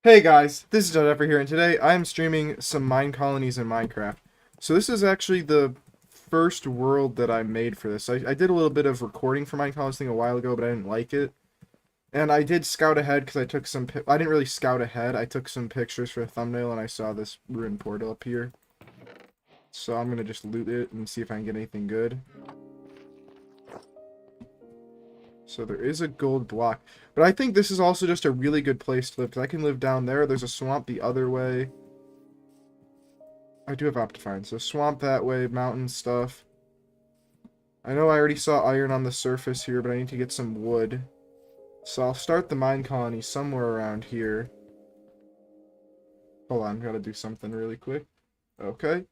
Hey guys, this is Jeffrey here, and today I am streaming some Minecolonies in Minecraft. So this is actually the first world that I made for this. I did a little bit of recording for Minecolonies thing a while ago, but I didn't like it. And I did scout ahead because I took some I didn't really scout ahead. I took some pictures for a thumbnail and I saw this ruined portal up here. So I'm gonna just loot it and see if I can get anything good. So there is a gold block. But I think this is also just a really good place to live because I can live down there. There's a swamp the other way. I do have Optifine, so swamp that way, mountain stuff. I know I already saw iron on the surface here, but I need to get some wood. So I'll start the mine colony somewhere around here. Hold on, gotta do something really quick. Okay.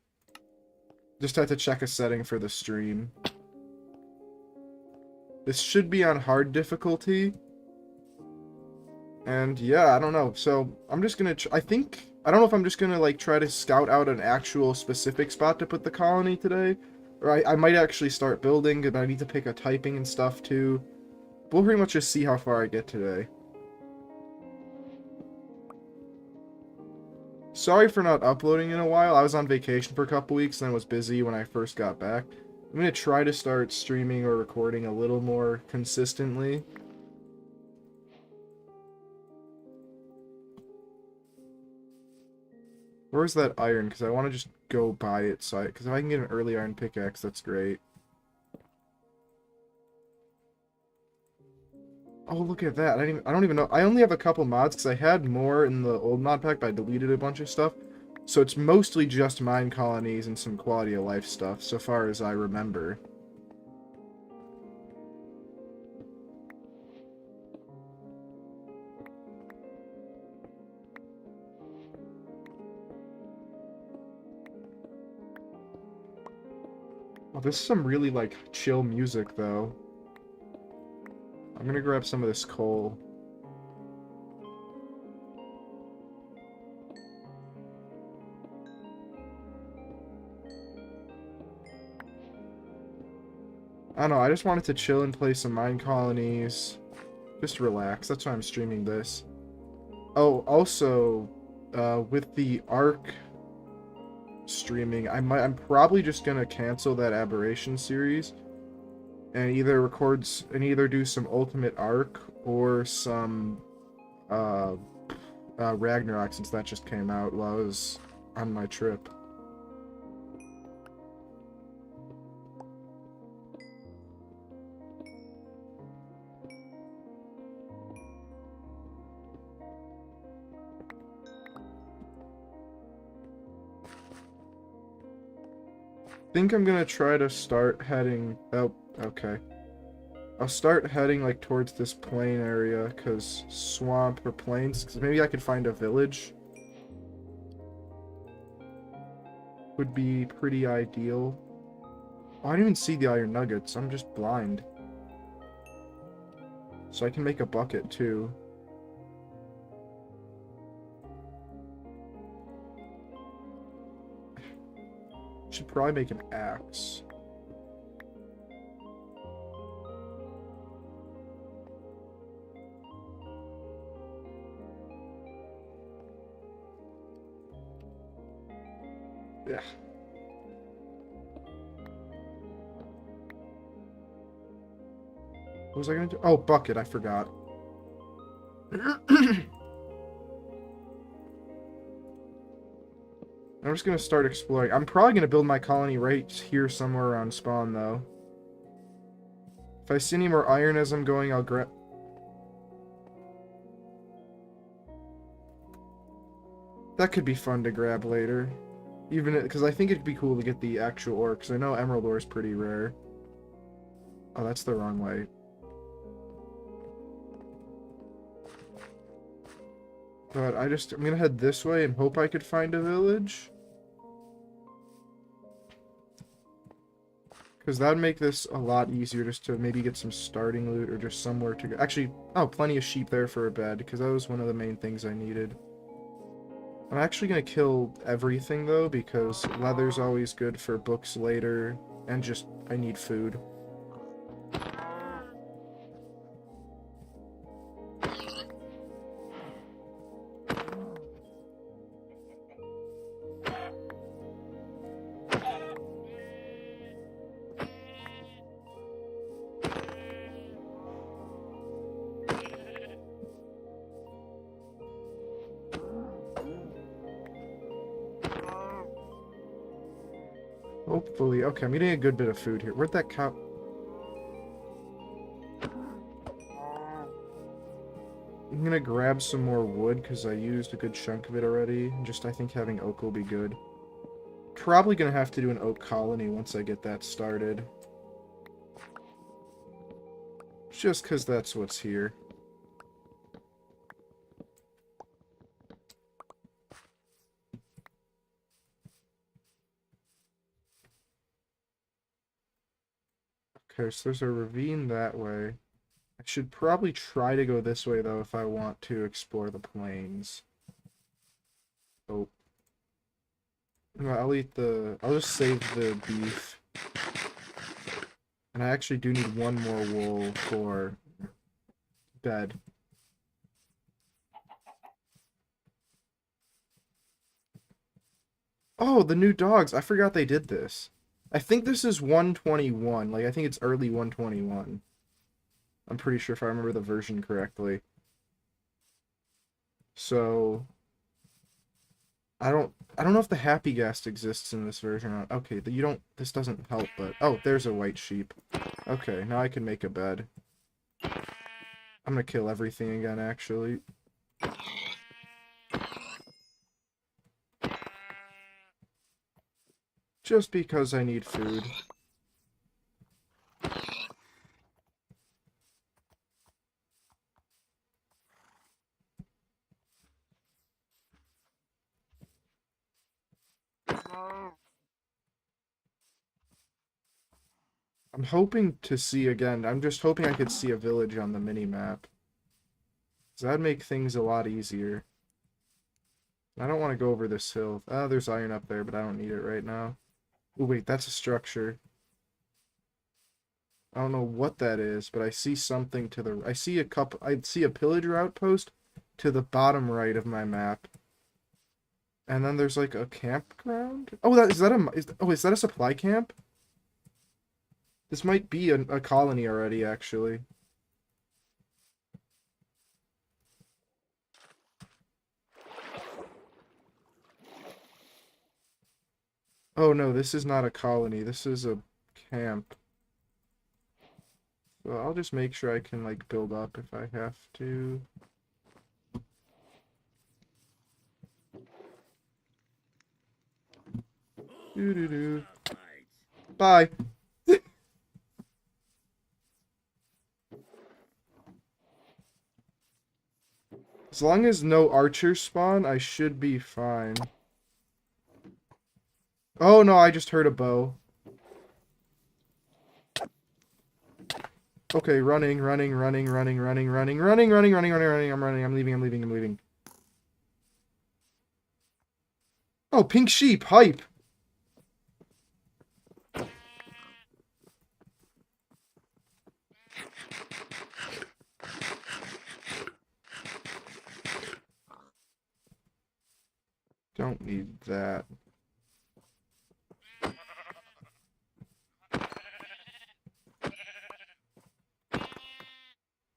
Just have to check a setting for the stream. This should be on hard difficulty. And yeah, I don't know. So I'm just gonna, I don't know if I'm just gonna like try to scout out an actual specific spot to put the colony today. Or I might actually start building, and I need to pick a typing and stuff too. We'll pretty much just see how far I get today. Sorry for not uploading in a while. I was on vacation for a couple weeks and I was busy when I first got back. I'm gonna try to start streaming or recording a little more consistently. Where's that iron? Because I want to just go buy it. Because if I can get an early iron pickaxe, that's great. Oh, look at that. I don't even know. I only have a couple mods because I had more in the old mod pack, but I deleted a bunch of stuff. So it's mostly just mine colonies and some quality of life stuff, so far as I remember. Oh, this is some really, like, chill music, though. I'm gonna grab some of this coal. I don't know, I just wanted to chill and play some mine colonies. Just relax, that's why I'm streaming this. Oh, also, with the Ark streaming, I'm probably just gonna cancel that Aberration series and either do some Ultimate Ark or some uh, Ragnarok, since that just came out while I was on my trip. I think I'm gonna try to start heading. Oh, okay. I'll start heading like towards this plain area, cause swamp or plains. Cause maybe I could find a village. Would be pretty ideal. Oh, I didn't even see the iron nuggets. I'm just blind. So I can make a bucket too. Should probably make an axe. Yeah. What was I gonna do? Oh, bucket, I forgot. I'm just gonna start exploring. I'm probably gonna build my colony right here somewhere around spawn, though. If I see any more iron as I'm going, I'll grab... That could be fun to grab later. Even because I think it'd be cool to get the actual ore, because I know emerald ore is pretty rare. Oh, that's the wrong way. But I'm gonna head this way and hope I could find a village. Because that would make this a lot easier just to maybe get some starting loot or just somewhere to go. Actually, oh, plenty of sheep there for a bed, because that was one of the main things I needed. I'm actually going to kill everything, though, because leather's always good for books later, and just, I need food. Hopefully. Okay, I'm getting a good bit of food here. Where'd that cow... I'm gonna grab some more wood because I used a good chunk of it already. Just, I think having oak will be good. Probably gonna have to do an oak colony once I get that started. Just because that's what's here. Okay, so there's a ravine that way. I should probably try to go this way, though, if I want to explore the plains. Oh. Well, I'll just save the beef. And I actually do need one more wool for bed. Oh, the new dogs. I forgot they did this. I think this is 121. Like, I think it's early 121. I'm pretty sure if I remember the version correctly. So, I don't know if the happy guest exists in this version or not. Okay, you don't, this doesn't help, but, oh, there's a white sheep. Okay, now I can make a bed. I'm gonna kill everything again, actually. Just because I need food. I'm hoping to see again. I'm just hoping I could see a village on the mini-map. Because that'd make things a lot easier. I don't want to go over this hill. Ah, there's iron up there, but I don't need it right now. Oh, wait, that's a structure. I don't know what that is, but I see something to the... I see a pillager outpost to the bottom right of my map. And then there's like a campground? Oh, is that a supply camp? This might be a colony already, actually. Oh no, this is not a colony. This is a camp. So I'll just make sure I can like build up if I have to. Doo doo doo. Bye. As long as no archers spawn, I should be fine. Oh no, I just heard a bow. Okay, running. I'm leaving. Oh, pink sheep, hype. Don't need that.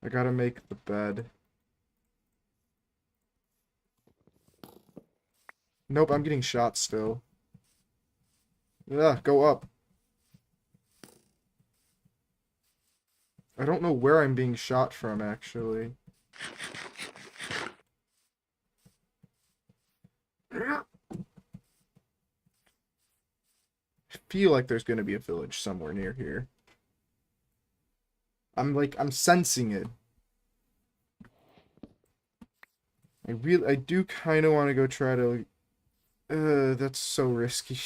I gotta make the bed. Nope, I'm getting shot still. Yeah, go up. I don't know where I'm being shot from, actually. I feel like there's gonna be a village somewhere near here. I'm sensing it. I do kind of want to go try to... that's so risky.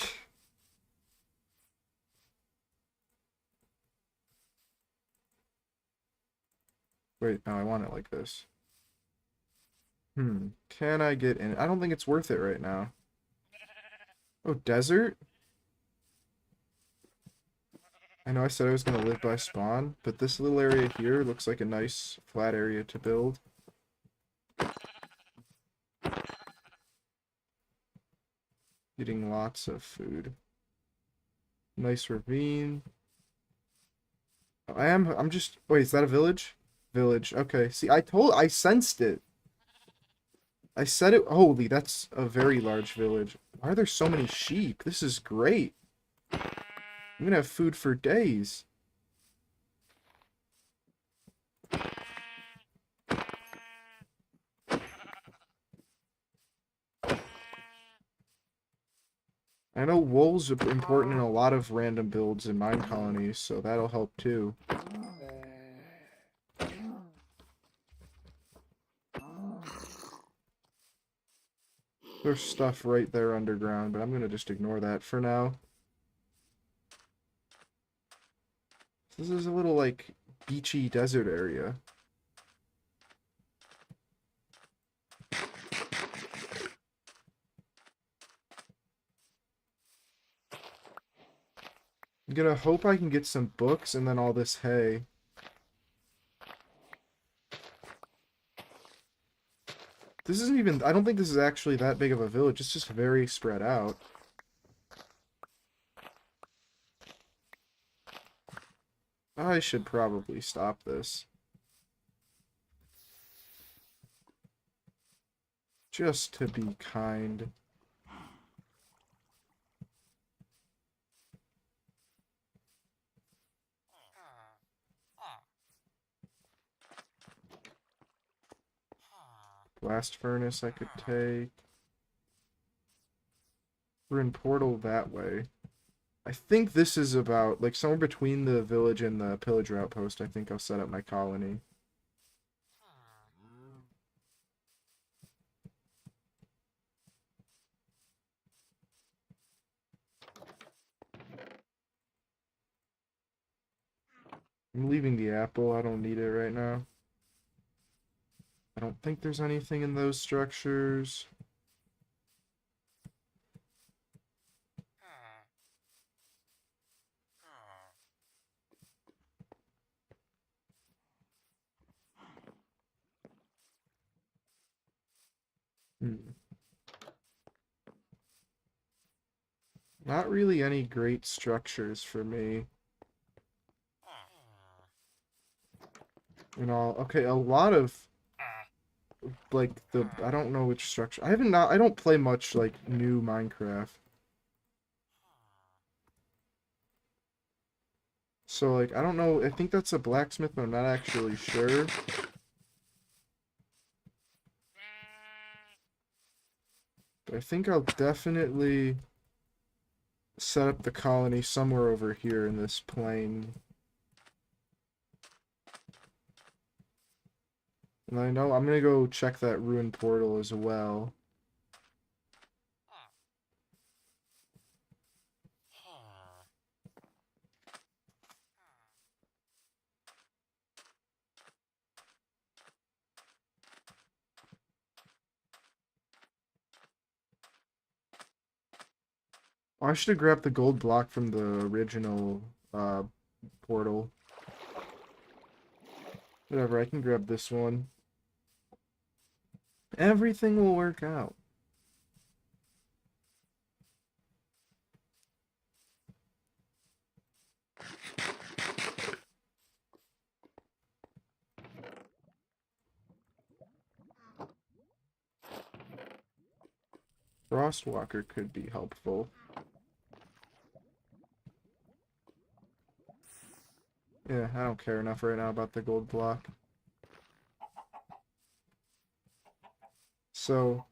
Wait, no, I want it like this. Can I get in? I don't think it's worth it right now. Oh, desert? I know I said I was going to live by spawn, but this little area here looks like a nice flat area to build. Getting lots of food. Nice ravine. I'm just, wait, is that a village? Village, okay. See, I sensed it. I said it, holy, that's a very large village. Why are there so many sheep? This is great. I'm gonna have food for days. I know wool's important in a lot of random builds in Minecolonies, so that'll help too. There's stuff right there underground, but I'm gonna just ignore that for now. This is a little, like, beachy desert area. I'm gonna hope I can get some books and then all this hay. This isn't even... I don't think this is actually that big of a village. It's just very spread out. I should probably stop this. Just to be kind. Blast furnace I could take. We're in portal that way. I think this is about, like, somewhere between the village and the pillager outpost. I think I'll set up my colony. I'm leaving the apple. I don't need it right now. I don't think there's anything in those structures. Not really any great structures for me. And all. Okay, a lot of, like, the... I don't know which structure. I don't play much, like, new Minecraft. So, like, I don't know. I think that's a blacksmith, but I'm not actually sure. But I think I'll definitely set up the colony somewhere over here in this plain. And I know I'm gonna go check that ruined portal as well. Oh, I should have grabbed the gold block from the original portal. Whatever, I can grab this one. Everything will work out. Frostwalker could be helpful. Yeah, I don't care enough right now about the gold block. So,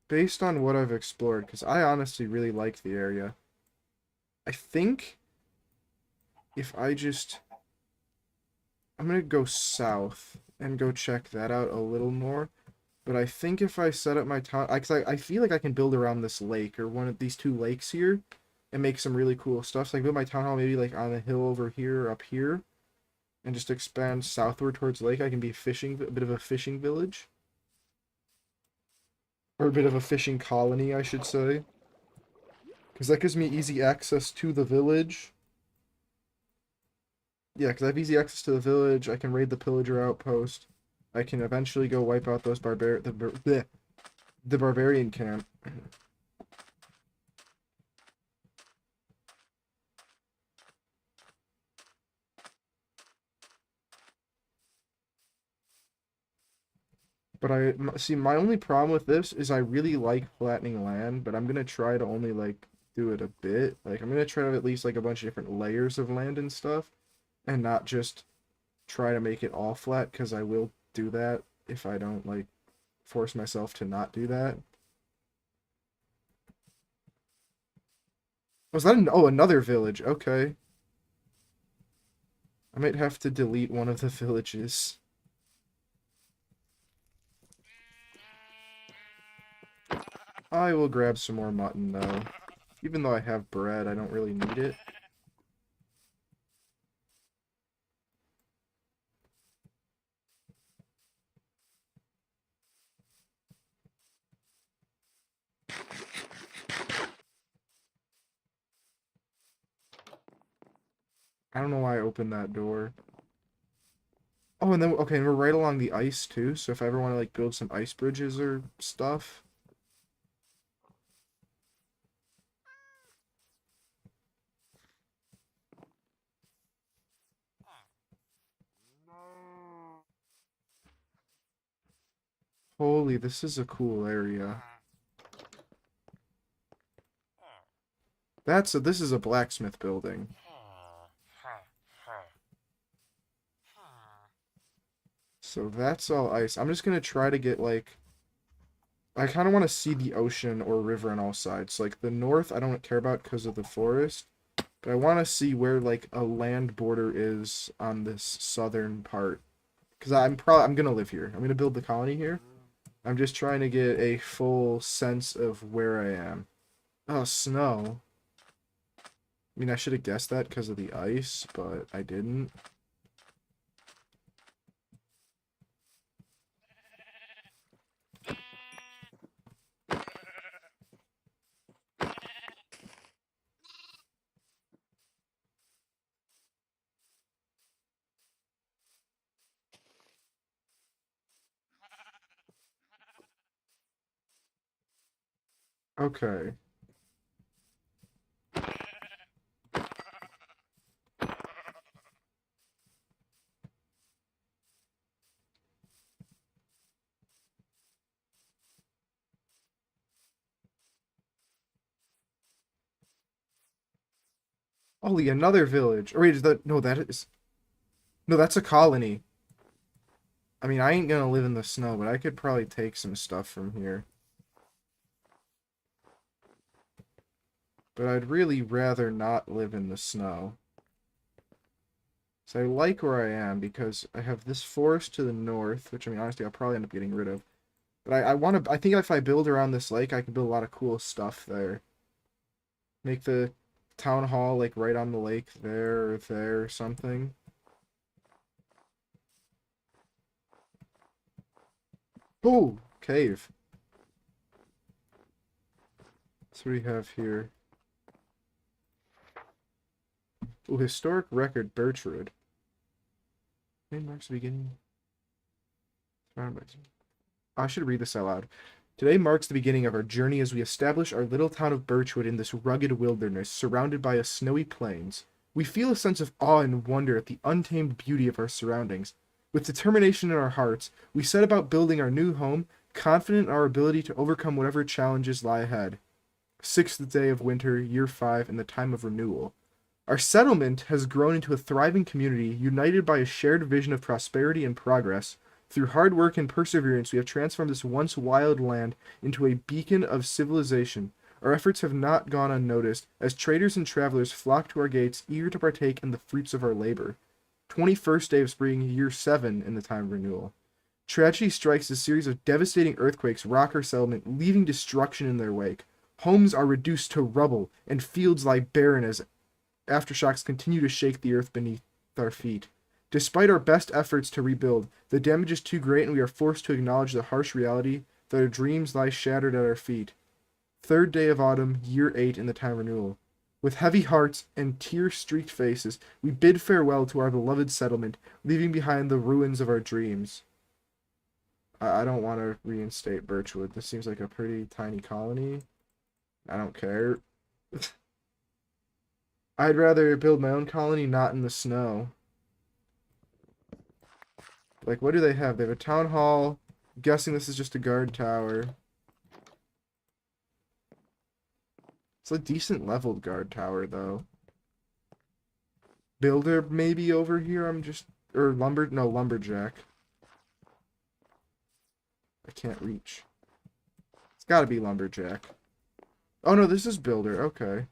based on what I've explored, because I honestly really like the area, I think if I just... I'm gonna go south and go check that out a little more. But I think if I set up my town... I feel like I can build around this lake, or one of these two lakes here, and make some really cool stuff. So I can build my town hall maybe like on a hill over here or up here, and just expand southward towards the lake. I can be fishing, a bit of a fishing village. Or a bit of a fishing colony, I should say. Because that gives me easy access to the village. Yeah, because I have easy access to the village. I can raid the pillager outpost. I can eventually go wipe out those the barbarian camp. But see, my only problem with this is I really like flattening land, but I'm gonna try to only, like, do it a bit. Like, I'm gonna try to have at least, like, a bunch of different layers of land and stuff, and not just try to make it all flat, because I will do that if I don't, like, force myself to not do that. Was that oh, another village? Okay. I might have to delete one of the villages. I will grab some more mutton, though. Even though I have bread, I don't really need it. I don't know why I opened that door. Oh, and then, okay, and we're right along the ice, too, so if I ever want to, like, build some ice bridges or stuff. Holy, this is a cool area. This is a blacksmith building. So that's all ice. I'm just gonna try to get, like, I kind of want to see the ocean or river on all sides. Like, the north, I don't care about because of the forest. But I want to see where, like, a land border is on this southern part. Because I'm gonna live here. I'm gonna build the colony here. I'm just trying to get a full sense of where I am. Oh, snow. I mean, I should have guessed that because of the ice, but I didn't. Okay. Holy, another village. Or wait, is that... No, that is... No, that's a colony. I mean, I ain't gonna live in the snow, but I could probably take some stuff from here. But I'd really rather not live in the snow. So I like where I am because I have this forest to the north, which, I mean, honestly, I'll probably end up getting rid of. But I want to... I think if I build around this lake, I can build a lot of cool stuff there. Make the town hall, like, right on the lake there or something. Oh, cave. So what do we have here? Oh, historic record, Birchwood. Name marks the beginning. I should read this out loud. Today marks the beginning of our journey as we establish our little town of Birchwood in this rugged wilderness, surrounded by a snowy plains. We feel a sense of awe and wonder at the untamed beauty of our surroundings. With determination in our hearts, we set about building our new home, confident in our ability to overcome whatever challenges lie ahead. Sixth day of winter, year 5, and the time of renewal. Our settlement has grown into a thriving community, united by a shared vision of prosperity and progress. Through hard work and perseverance, we have transformed this once wild land into a beacon of civilization. Our efforts have not gone unnoticed, as traders and travelers flock to our gates, eager to partake in the fruits of our labor. 21st day of spring, year 7, in the time of renewal. Tragedy strikes as a series of devastating earthquakes rock our settlement, leaving destruction in their wake. Homes are reduced to rubble, and fields lie barren as aftershocks continue to shake the earth beneath our feet. Despite our best efforts to rebuild, the damage is too great and we are forced to acknowledge the harsh reality that our dreams lie shattered at our feet. Third day of autumn, year 8 in the time renewal. With heavy hearts and tear-streaked faces, we bid farewell to our beloved settlement, leaving behind the ruins of our dreams. I don't want to reinstate Birchwood. This seems like a pretty tiny colony. I don't care. I'd rather build my own colony not in the snow. Like, what do they have? They have a town hall. I'm guessing this is just a guard tower. It's a decent leveled guard tower, though. Builder maybe over here, or no, lumberjack. I can't reach. It's gotta be lumberjack. Oh no, this is builder, okay.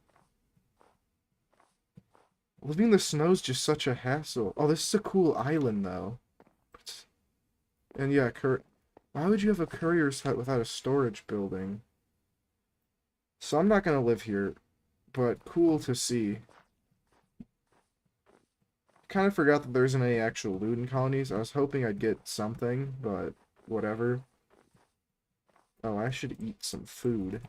Living in the snow's just such a hassle. Oh, this is a cool island, though. And yeah, why would you have a courier's hut without a storage building? So I'm not gonna live here, but cool to see. Kind of forgot that there isn't any actual loot in colonies. I was hoping I'd get something, but whatever. Oh, I should eat some food.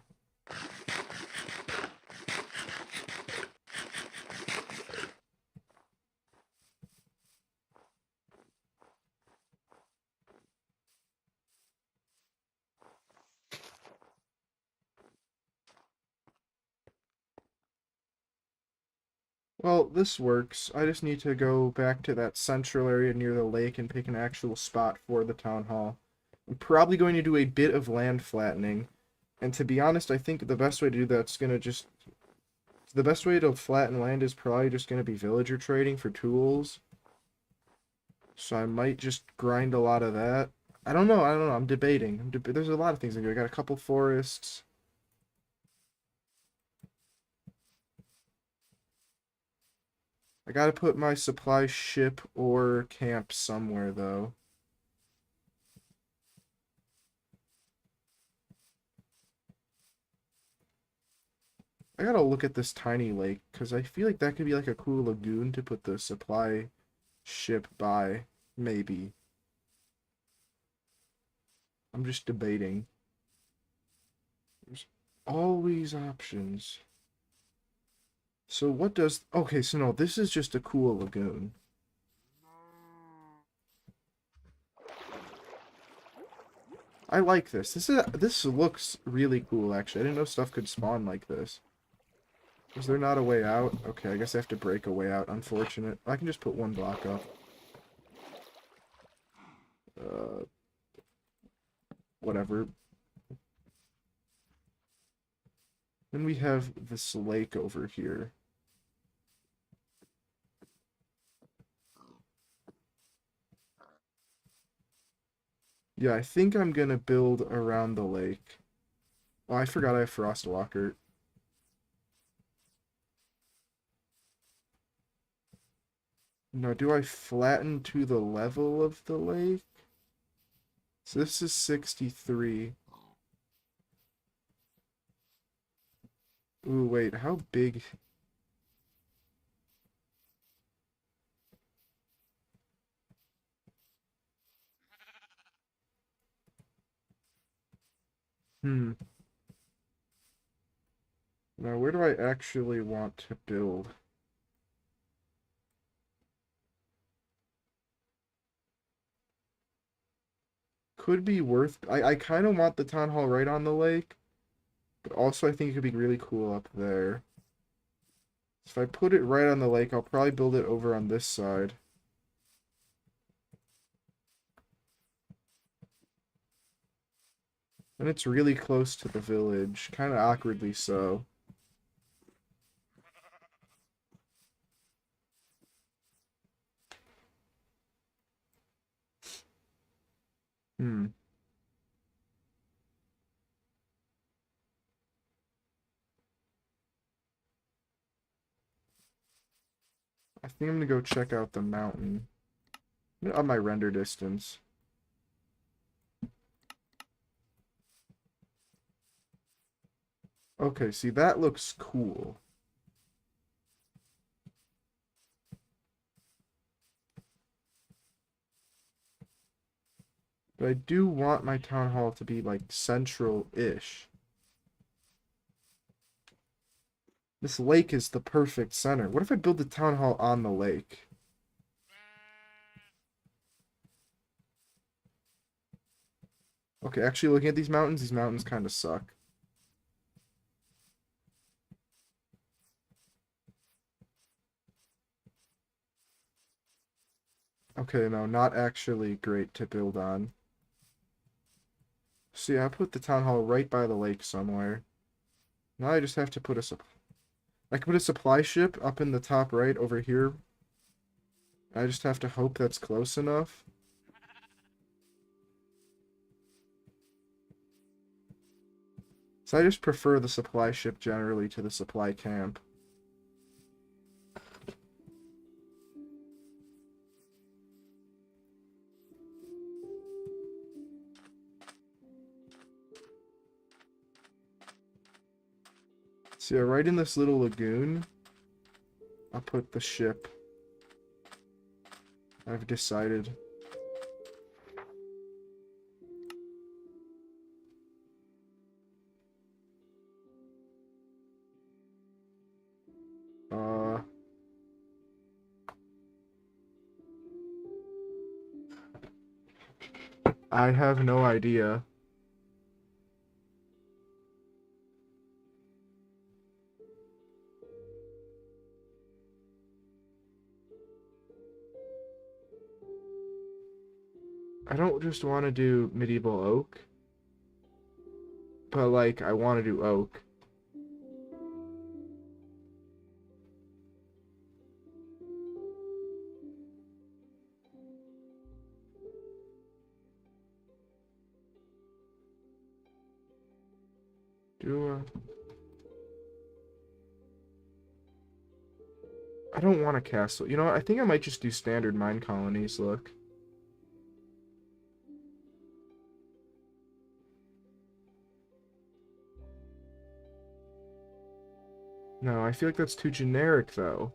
Well, this works. I just need to go back to that central area near the lake and pick an actual spot for the town hall. I'm probably going to do a bit of land flattening. And to be honest, I think the best way to do that's gonna just... The best way to flatten land is probably just gonna be villager trading for tools. So I might just grind a lot of that. I don't know, I'm debating. There's a lot of things I do. I got a couple forests. I gotta put my supply ship or camp somewhere, though. I gotta look at this tiny lake, because I feel like that could be like a cool lagoon to put the supply ship by. Maybe. I'm just debating. There's always options. So what does... Okay, so no, this is just a cool lagoon. I like this. This looks really cool, actually. I didn't know stuff could spawn like this. Is there not a way out? Okay, I guess I have to break a way out. Unfortunate. I can just put one block up. Uh, Whatever. Then we have this lake over here. Yeah, I think I'm gonna build around the lake. Oh, I forgot I have Frostwalker. No, do I flatten to the level of the lake? So this is 63. Ooh, wait, how big? Hmm. Now, where do I actually want to build? Could be worth... I kind of want the town hall right on the lake, but also I think it could be really cool up there. If I put it right on the lake, I'll probably build it over on this side. And it's really close to the village, kind of awkwardly so. Hmm. I think I'm gonna go check out the mountain. On my render distance. Okay, see, that looks cool. But I do want my town hall to be, like, central-ish. This lake is the perfect center. What if I build the town hall on the lake? Okay, actually looking at these mountains kind of suck. Okay, no, not actually great to build on. See, I put the town hall right by the lake somewhere. Now I just have to put I can put a supply ship up in the top right over here. I just have to hope that's close enough. So I just prefer the supply ship generally to the supply camp. So yeah, right in this little lagoon, I'll put the ship. I've decided. Uh, I have no idea. I don't just want to do medieval oak, but like I want to do oak. Do I don't want a castle. You know what? I think I might just do standard mine colonies, look. No, I feel like that's too generic, though.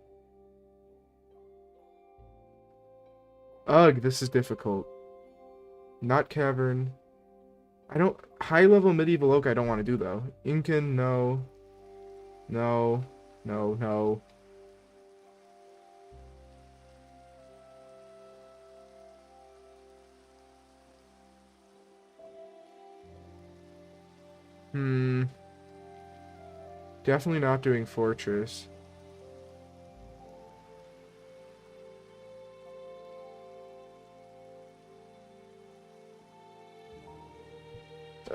Ugh, this is difficult. Not cavern. I don't... High-level medieval oak I don't want to do, though. Incan, no. No. No, no. Hmm. Definitely not doing fortress. I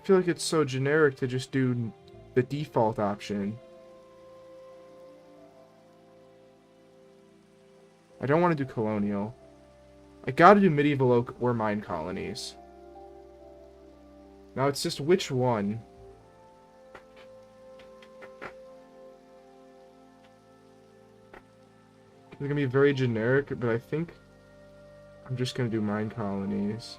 feel like it's so generic to just do the default option. I don't want to do colonial. I gotta do medieval oak or mine colonies. Now it's just which one. It's gonna be very generic, but I think I'm just gonna do mine colonies.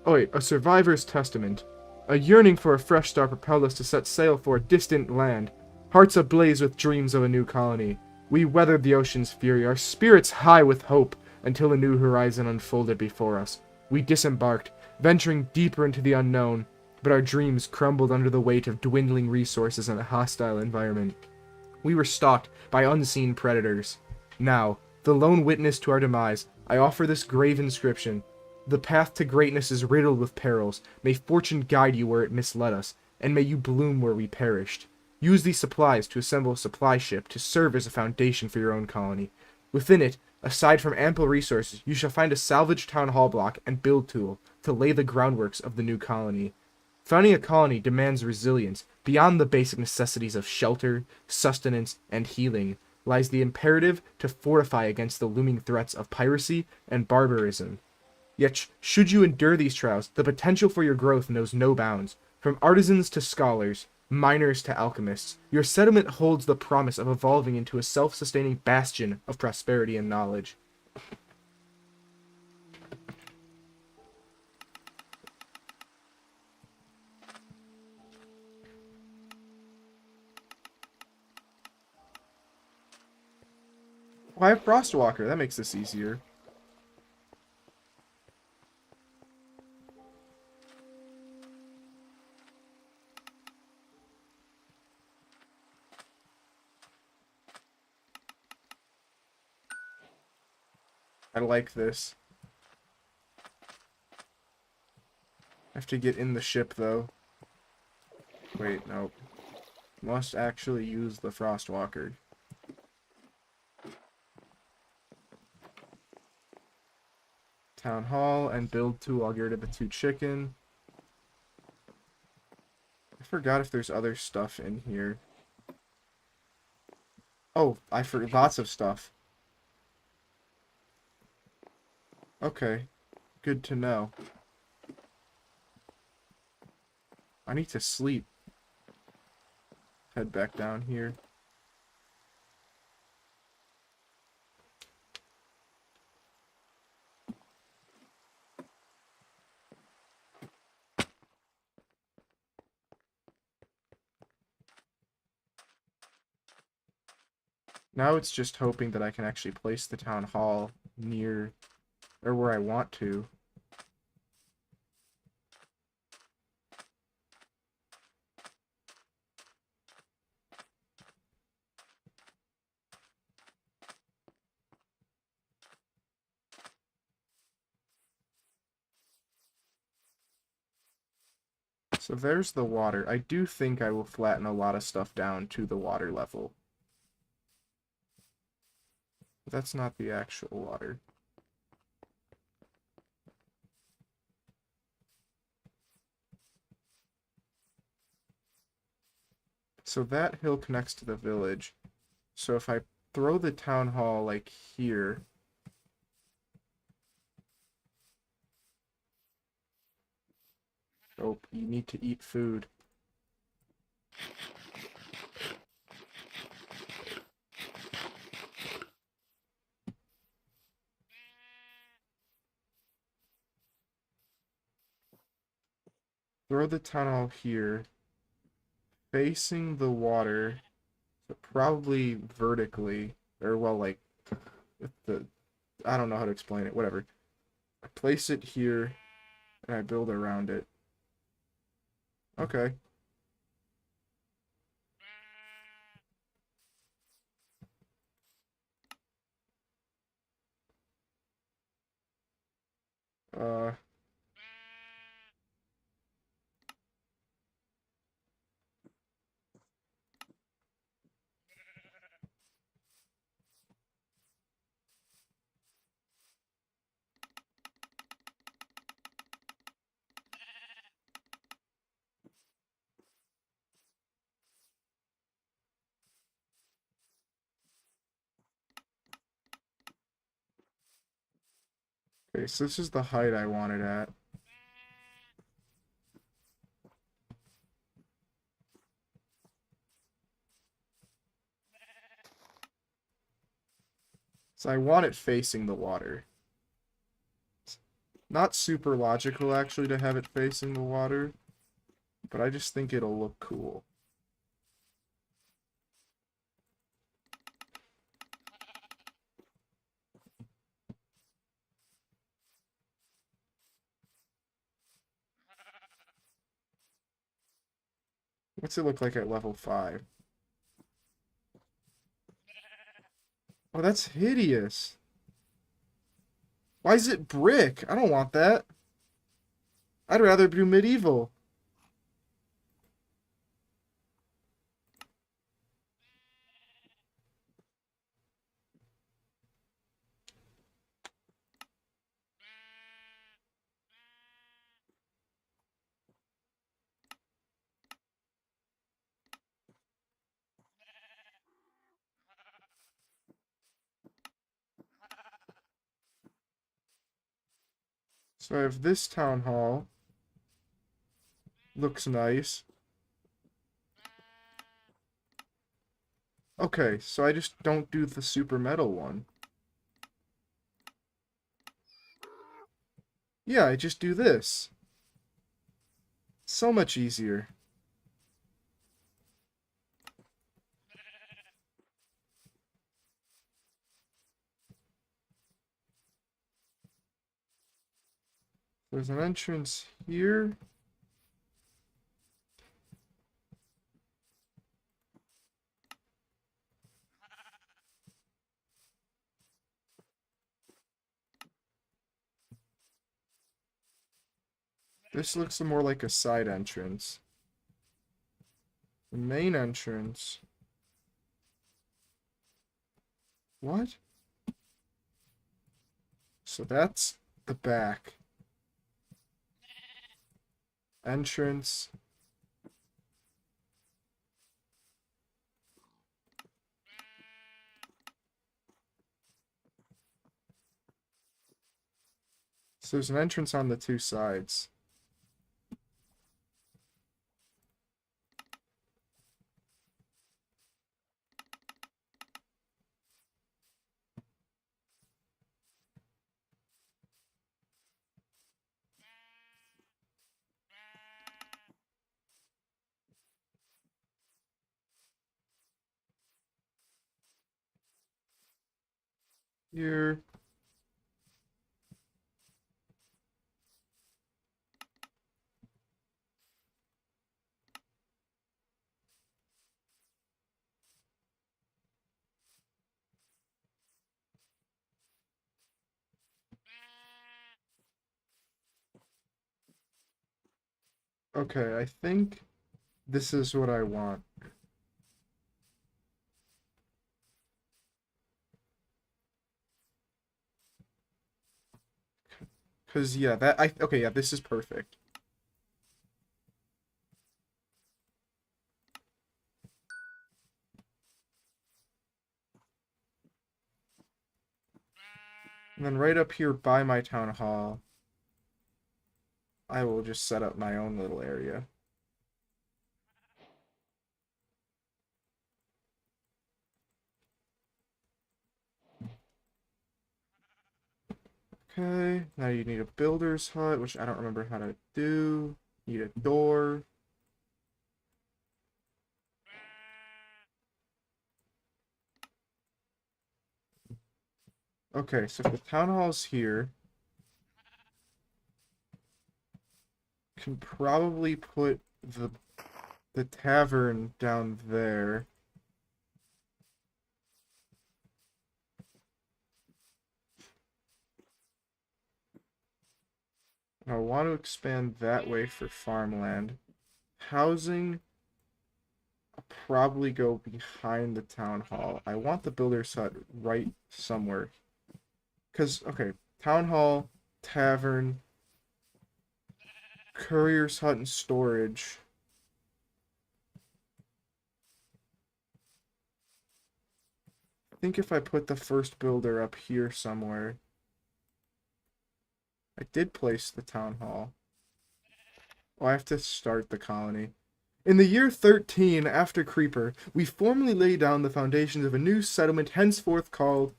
Oh wait, a survivor's testament. A yearning for a fresh start propelled us to set sail for a distant land. Hearts ablaze with dreams of a new colony. We weathered the ocean's fury, our spirits high with hope, until a new horizon unfolded before us. We disembarked, venturing deeper into the unknown, but our dreams crumbled under the weight of dwindling resources and a hostile environment. We were stalked by unseen predators. Now, the lone witness to our demise, I offer this grave inscription. The path to greatness is riddled with perils. May fortune guide you where it misled us, and may you bloom where we perished. Use these supplies to assemble a supply ship to serve as a foundation for your own colony. Within it, aside from ample resources, you shall find a salvaged town hall block and build tool to lay the groundworks of the new colony. Founding a colony demands resilience. Beyond the basic necessities of shelter, sustenance, and healing lies the imperative to fortify against the looming threats of piracy and barbarism. Yet, should you endure these trials, the potential for your growth knows no bounds. From artisans to scholars, miners to alchemists, your settlement holds the promise of evolving into a self-sustaining bastion of prosperity and knowledge. Why have Frostwalker? That makes this easier. I like this. I have to get in the ship, though. Wait, nope. Must actually use the Frostwalker. town hall and build 2. I'll get rid of the 2 chicken. I forgot if there's other stuff in here. Oh, I forgot lots of stuff. Okay, good to know. I need to sleep. Head back down here. Now it's just hoping that I can actually place the town hall near, or where I want to. So there's the water. I do think I will flatten a lot of stuff down to the water level. But that's not the actual water. So that hill connects to the village. So if I throw the town hall like here, oh, you need to eat food. Throw the town hall here, facing the water, so probably vertically, or well, like, with the, I don't know how to explain it, whatever. I place it here, and I build around it. Okay. Uh, okay, so this is the height I wanted at. So I want it facing the water. Not super logical, actually, to have it facing the water, but I just think it'll look cool. What's it look like at level 5? Oh, that's hideous. Why is it brick? I don't want that. I'd rather do medieval. So I have this town hall. Looks nice. Okay, so I just don't do the super metal one. Yeah, I just do this. So much easier. There's an entrance here. This looks more like a side entrance. The main entrance. What? So that's the back. Entrance. So there's an entrance on the two sides. Here. Okay, I think this is what I want. Cause yeah, okay, yeah, this is perfect. And then right up here by my town hall, I will just set up my own little area. Okay, now you need a builder's hut, which I don't remember how to do. Need a door. Okay, so if the town hall's here, can probably put the tavern down there. I want to expand that way for farmland. Housing, I'll probably go behind the town hall. I want the builder's hut right somewhere. Because, okay, town hall, tavern, courier's hut, and storage. I think if I put the first builder up here somewhere. I did place the town hall. Oh, I have to start the colony. In the year 13 after Creeper, we formally lay down the foundations of a new settlement henceforth called...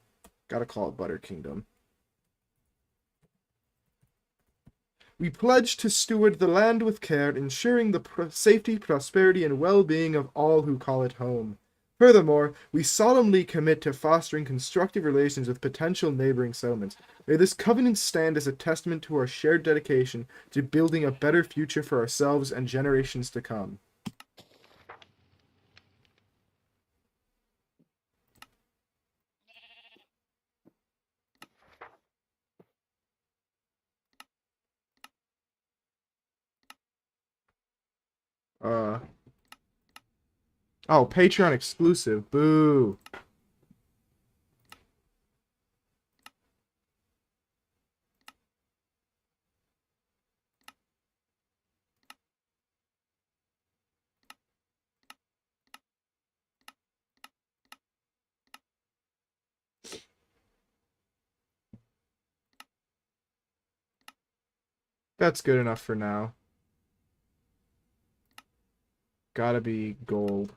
Gotta call it Butter Kingdom. We pledge to steward the land with care, ensuring the safety, prosperity, and well-being of all who call it home. Furthermore, we solemnly commit to fostering constructive relations with potential neighboring settlements. May this covenant stand as a testament to our shared dedication to building a better future for ourselves and generations to come. Uh... Oh, Patreon exclusive. Boo. That's good enough for now. Gotta be gold.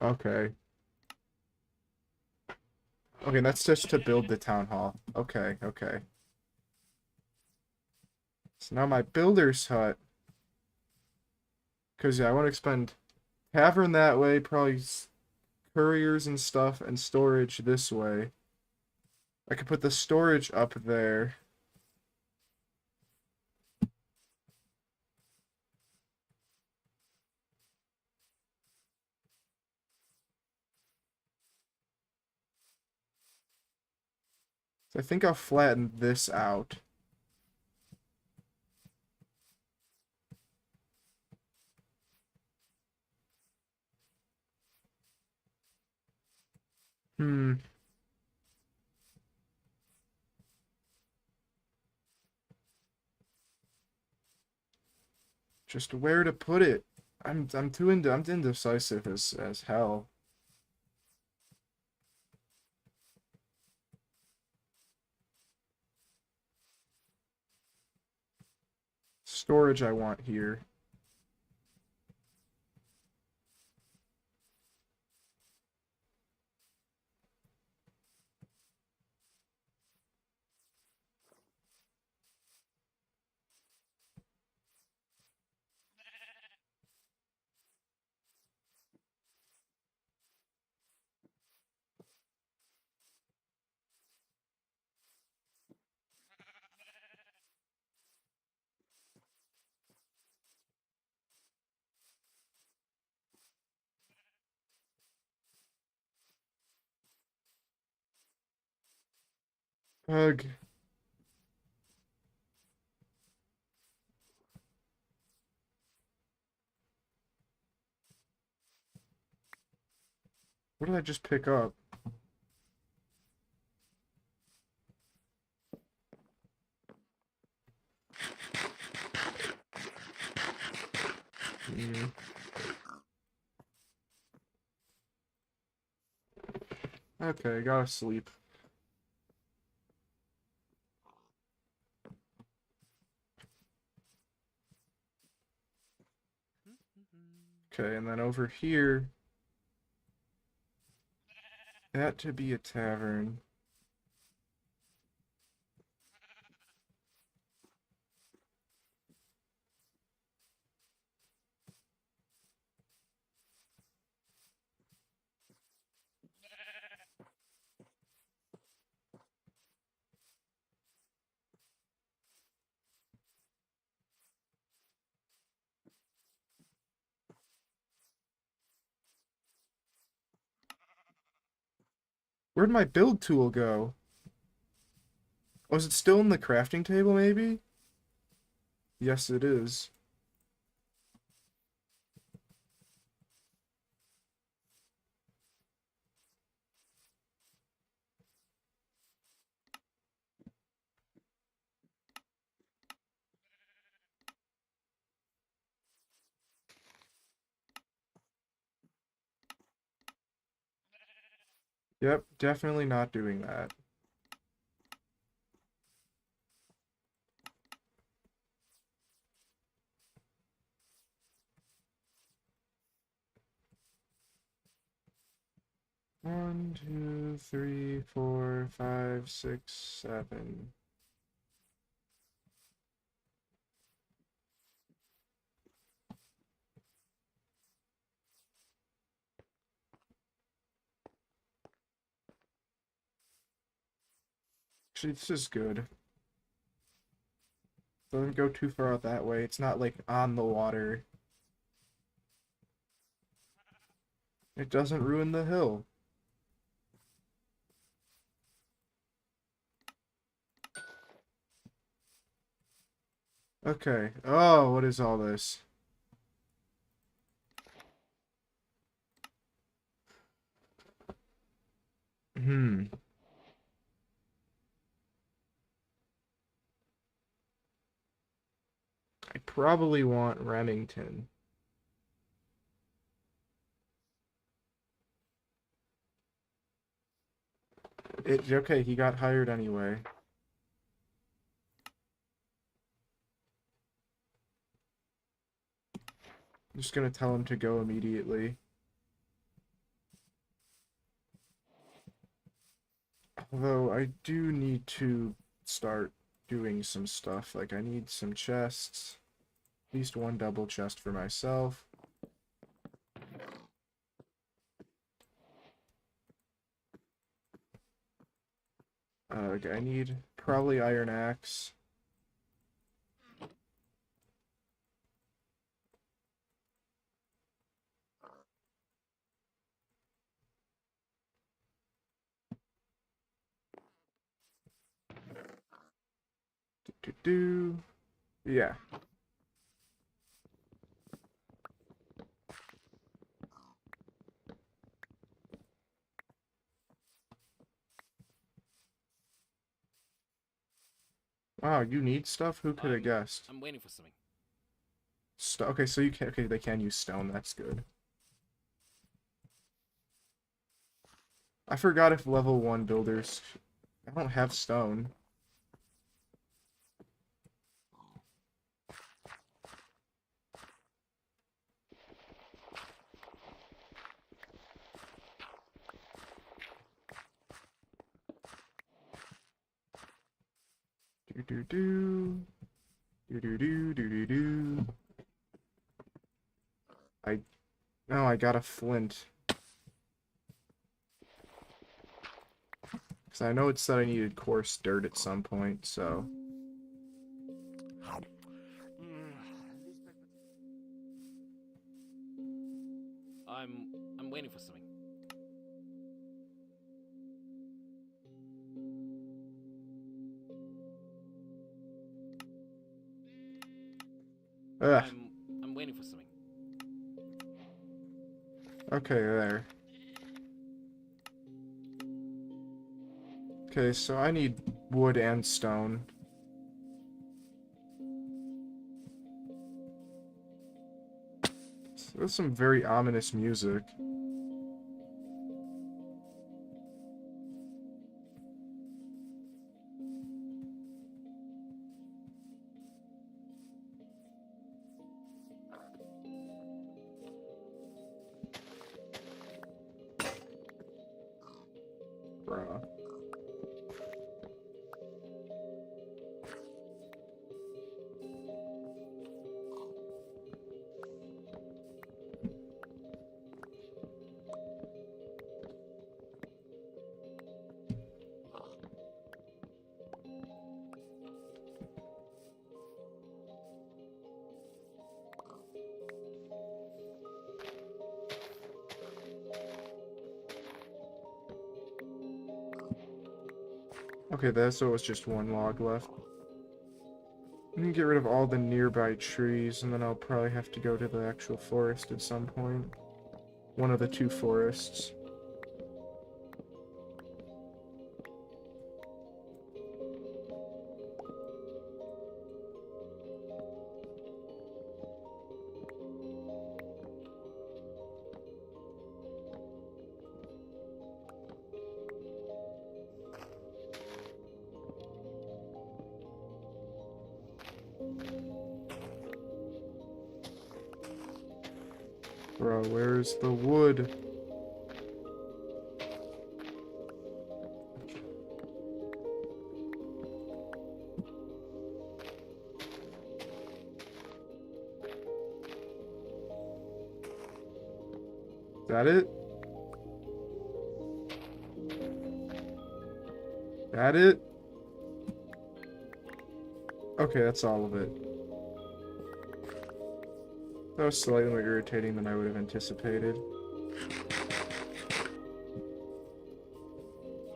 Okay. Okay, that's just to build the town hall. Okay, okay. So now my builder's hut. Because, yeah, I want to expend tavern that way, probably couriers and stuff, and storage this way. I could put the storage up there. So I think I'll flatten this out. Hmm. Just where to put it. I'm indecisive as hell. Storage I want here. Ugh. What did I just pick up? Hmm. Okay, gotta sleep. Okay, and then over here, that to be a tavern. Where'd my build tool go? Oh, is it still in the crafting table, maybe? Yes, it is. Yep, definitely not doing that. One, two, three, four, five, six, seven. Actually, this is good. Doesn't go too far out that way. It's not like on the water. It doesn't ruin the hill. Okay. Oh, what is all this? Hmm. I probably want Remington. Okay, he got hired anyway. I'm just gonna tell him to go immediately. Although I do need to start doing some stuff. Like I need some chests. At least one double chest for myself. Okay, I need probably iron axe. Do. Yeah. Wow, you need stuff? Who could have guessed? I'm waiting for something. stone. Okay, so you can. Okay, they can use stone. That's good. I forgot if level 1 builders. I don't have stone. Do do do. Do do do do do do. No, I got a flint. Because I know it said I needed coarse dirt at some point, so. I'm waiting for something. Ugh. I'm waiting for something. Okay, there. Okay, so I need wood and stone. So that's some very ominous music. Bruh. Okay, so it was just one log left. I'm gonna get rid of all the nearby trees, and then I'll probably have to go to the actual forest at some point. One of the 2 forests. Bro, where's the wood? Is that it? That it? Okay, that's all of it. That was slightly more irritating than I would have anticipated.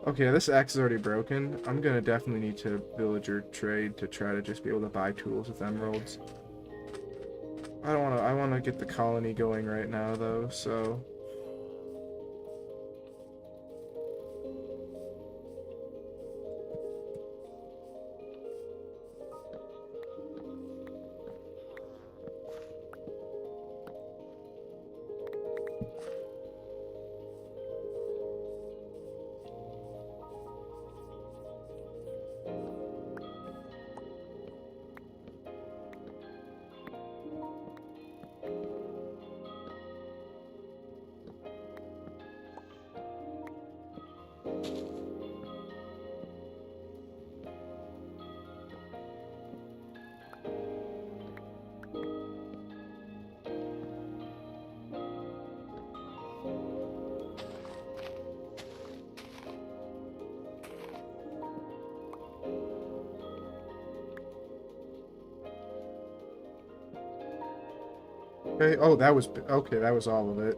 Okay, this axe is already broken. I'm gonna definitely need to villager trade to try to just be able to buy tools with emeralds. I wanna get the colony going right now though, so. Okay, oh, that was, okay, that was all of it.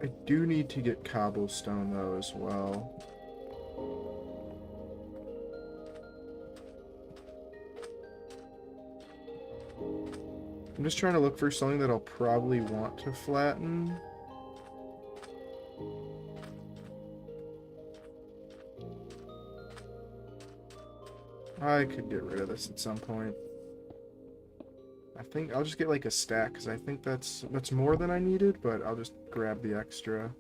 I do need to get cobblestone though as well. I'm just trying to look for something that I'll probably want to flatten. I could get rid of this at some point. I think I'll just get like a stack because I think that's more than I needed, but I'll just grab the extra.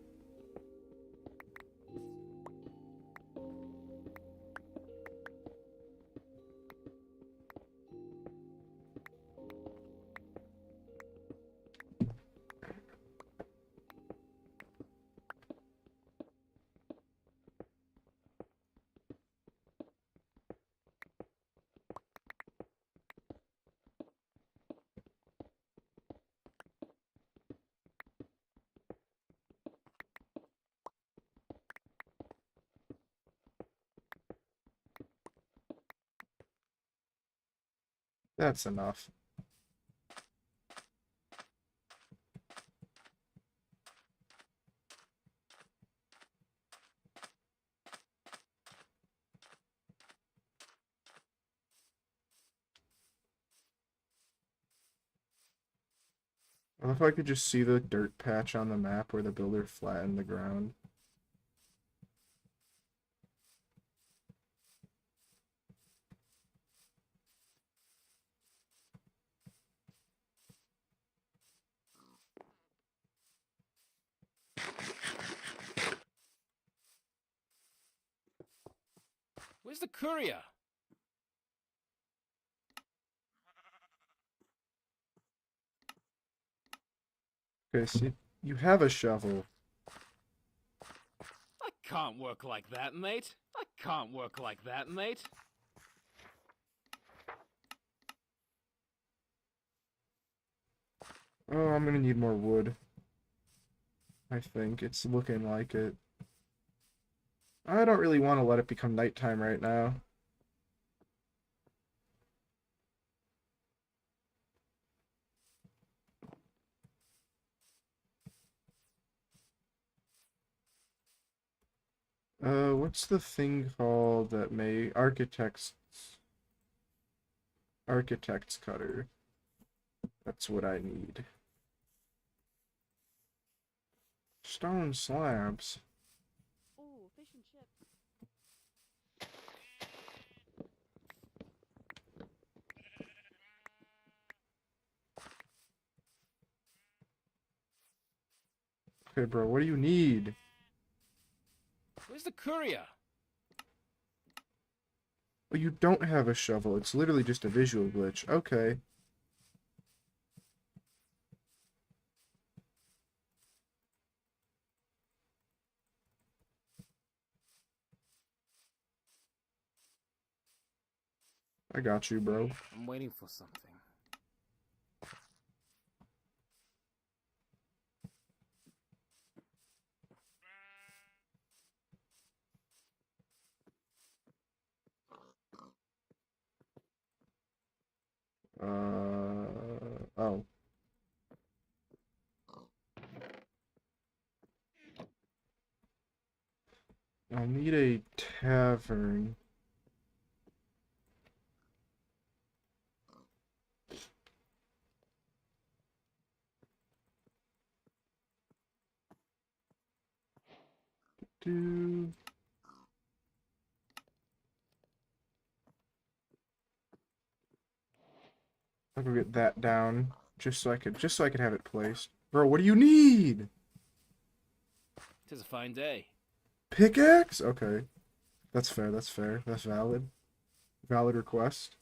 That's enough. What if I could just see the dirt patch on the map where the builder flattened the ground? Where's the courier? Okay, see, you have a shovel. I can't work like that, mate. I can't work like that, mate. Oh, I'm gonna need more wood. I think it's looking like it. I don't really want to let it become nighttime right now. What's the thing called that may architect's cutter? That's what I need. Stone slabs. Ooh, fish and chips. Okay, bro, what do you need? Where's the courier? Oh, you don't have a shovel. It's literally just a visual glitch. Okay. I got you, bro. I'm waiting for something. Oh. I'll need a tavern. Do I'll go get that down just so I could have it placed. Bro, what do you need? Tis a fine day. Pickaxe? Okay. That's fair, that's fair. That's valid. Valid request.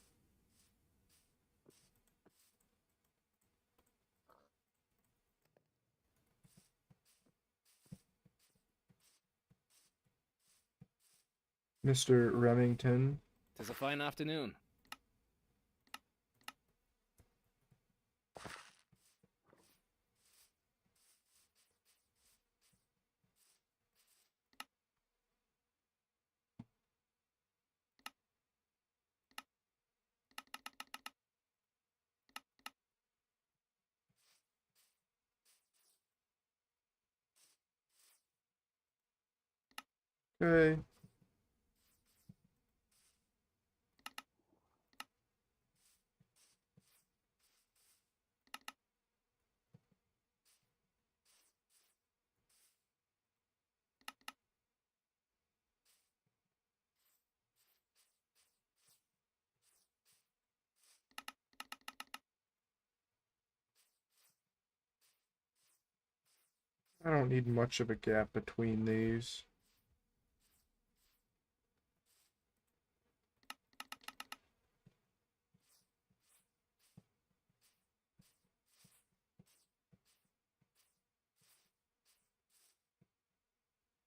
Mr. Remington. Tis a fine afternoon. Okay. I don't need much of a gap between these.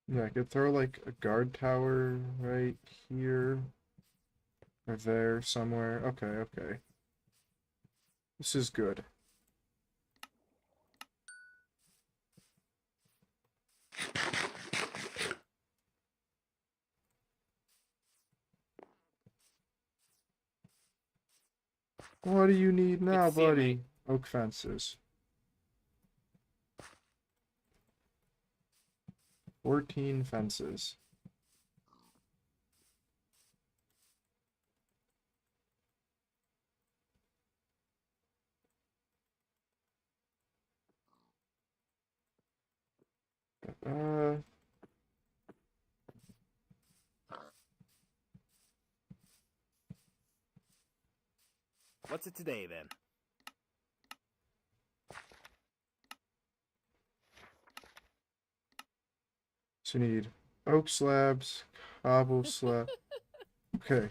Yeah, I could throw like a guard tower right here or there somewhere. Okay, okay. This is good. What do you need Good now, to see you, mate. buddy? Oak fences. 14 fences. Uh, What's it today, then? so you need oak slabs, cobble slab. Okay.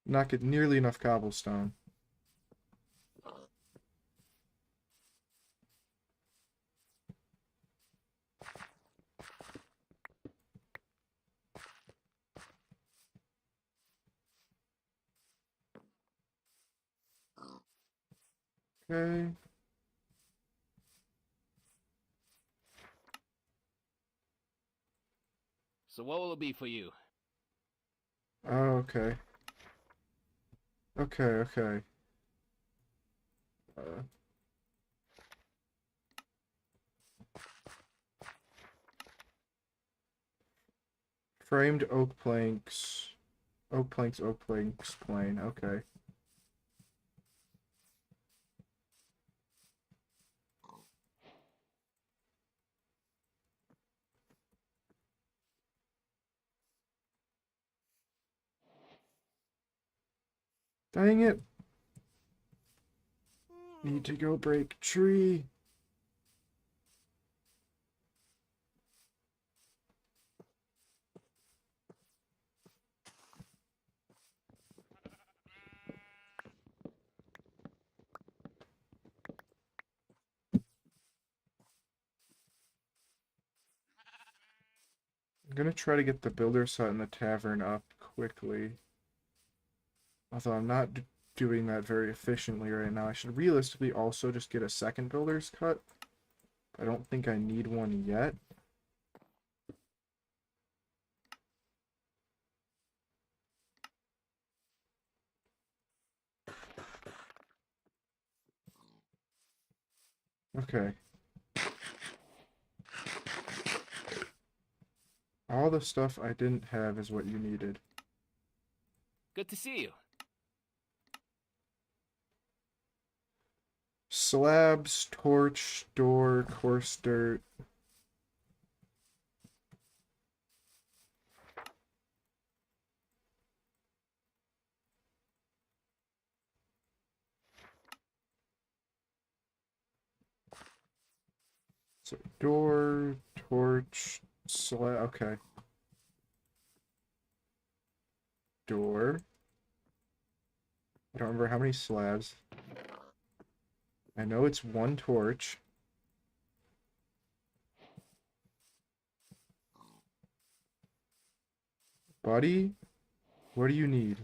Not get nearly enough cobblestone. Okay. So what will it be for you? Oh, okay. Okay, okay. Uh, framed oak planks. Oak planks, oak planks, plain. Okay. Dang it. Need to go break tree. I'm gonna try to get the builder's hut and the tavern up quickly. Although I'm not doing that very efficiently right now. I should realistically also just get a second builder's cut. I don't think I need one yet. Okay. All the stuff I didn't have is what you needed. Good to see you. Slabs, torch, door, coarse dirt. So door, torch, slab. Okay. Door. I don't remember how many slabs. I know it's one torch. Buddy, what do you need?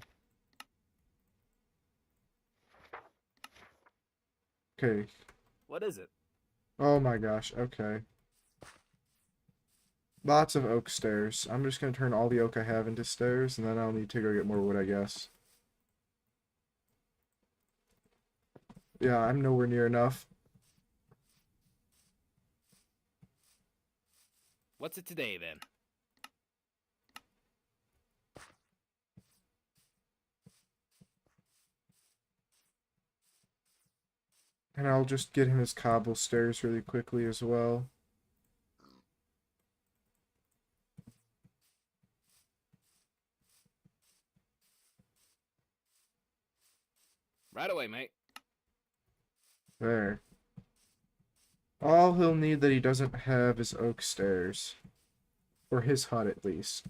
Okay. What is it? Oh my gosh, okay. Lots of oak stairs. I'm just gonna turn all the oak I have into stairs, and then I'll need to go get more wood, I guess. Yeah, I'm nowhere near enough. What's it today, then? And I'll just get him his cobble stairs really quickly as well. Right away, mate. There. All he'll need that he doesn't have is oak stairs. Or his hut, at least.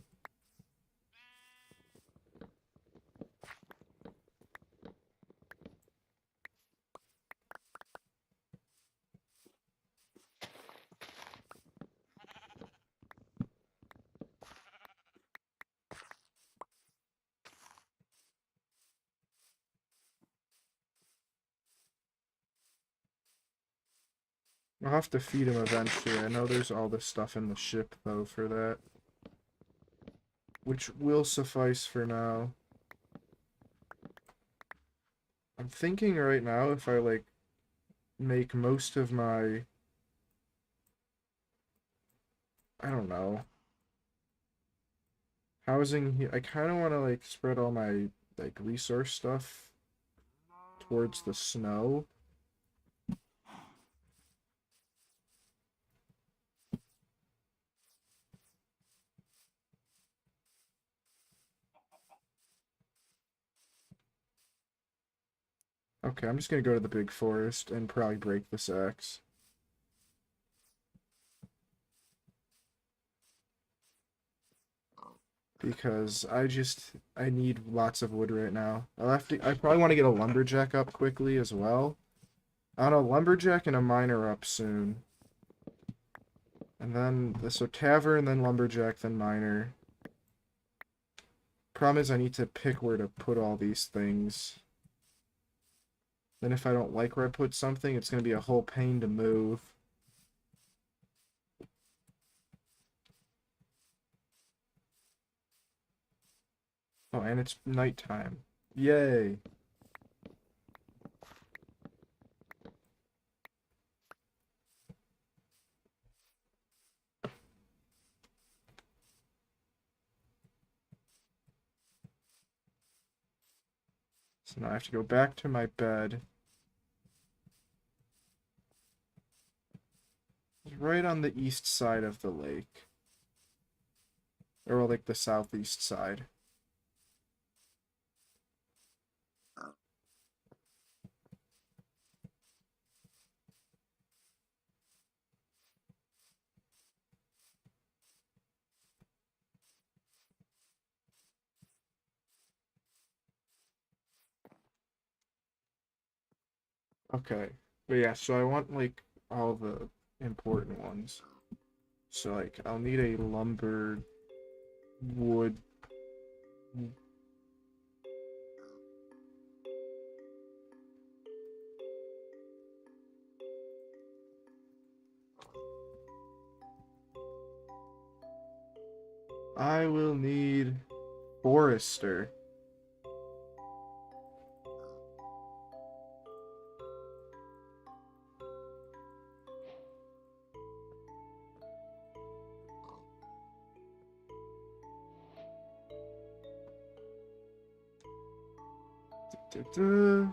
I'll have to feed him eventually. I know there's all this stuff in the ship, though, for that. Which will suffice for now. I'm thinking right now if I, like, make most of my... I don't know. Housing here. I kind of want to, like, spread all my, like, resource stuff towards the snow. Okay, I'm just gonna go to the big forest and probably break this axe. Because I need lots of wood right now. I probably want to get a lumberjack up quickly as well. I don't know, lumberjack and a miner up soon. And then, so tavern, then lumberjack, then miner. Problem is I need to pick where to put all these things. Then if I don't like where I put something, it's going to be a whole pain to move. Oh, and it's nighttime. Yay! So now I have to go back to my bed. It's right on the east side of the lake. Or like the southeast side. Okay. But yeah, so I want like all the important ones. So like I'll need a lumber wood. I will need forester. Da-da.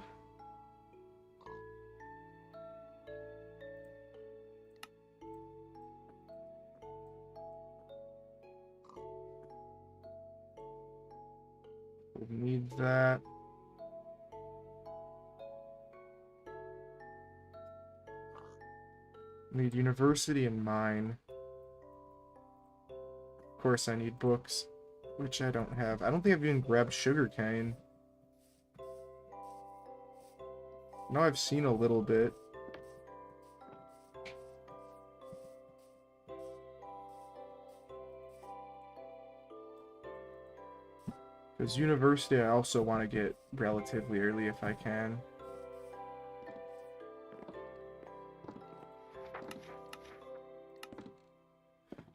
We'll need that. Need university and mine. Of course I need books, which I don't have. I don't think I've even grabbed sugarcane. No, I've seen a little bit. Because university I also want to get relatively early if I can.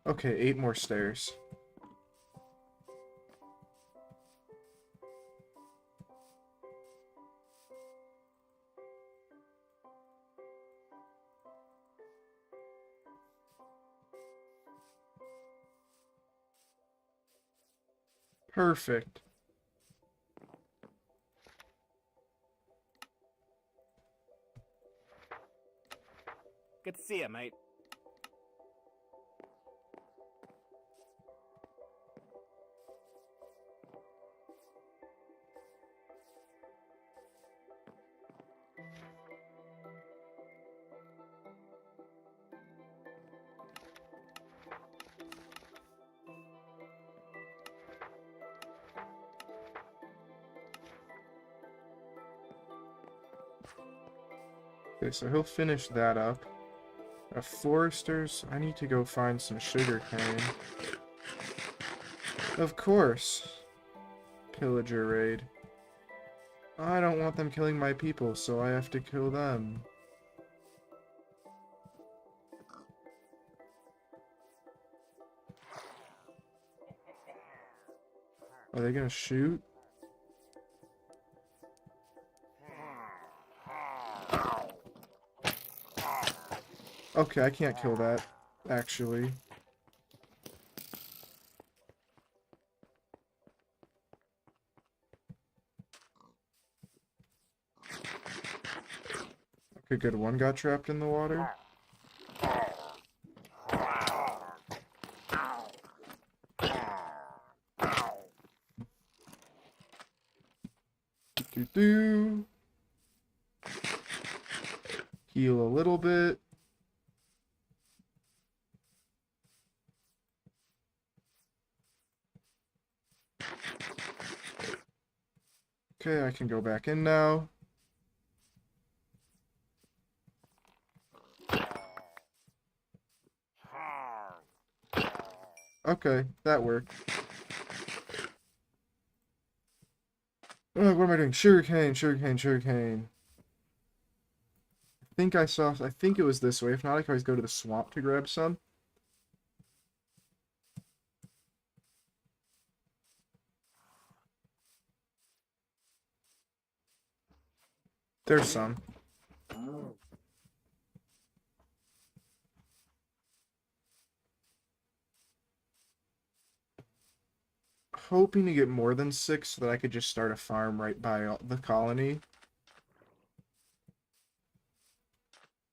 Okay, 8 more stairs. Perfect. Good to see you, mate. Okay, so he'll finish that up. Foresters, I need to go find some sugarcane. Of course. Pillager raid. I don't want them killing my people, so I have to kill them. Are they gonna shoot? Okay, I can't kill that, actually. Okay, good. One got trapped in the water. Do-do. Heal a little bit. Okay, I can go back in now. Okay, that worked. What am I doing? Sugarcane, sugarcane, sugarcane. I think it was this way. If not, I can always go to the swamp to grab some. There's some. Hoping to get more than 6 so that I could just start a farm right by the colony.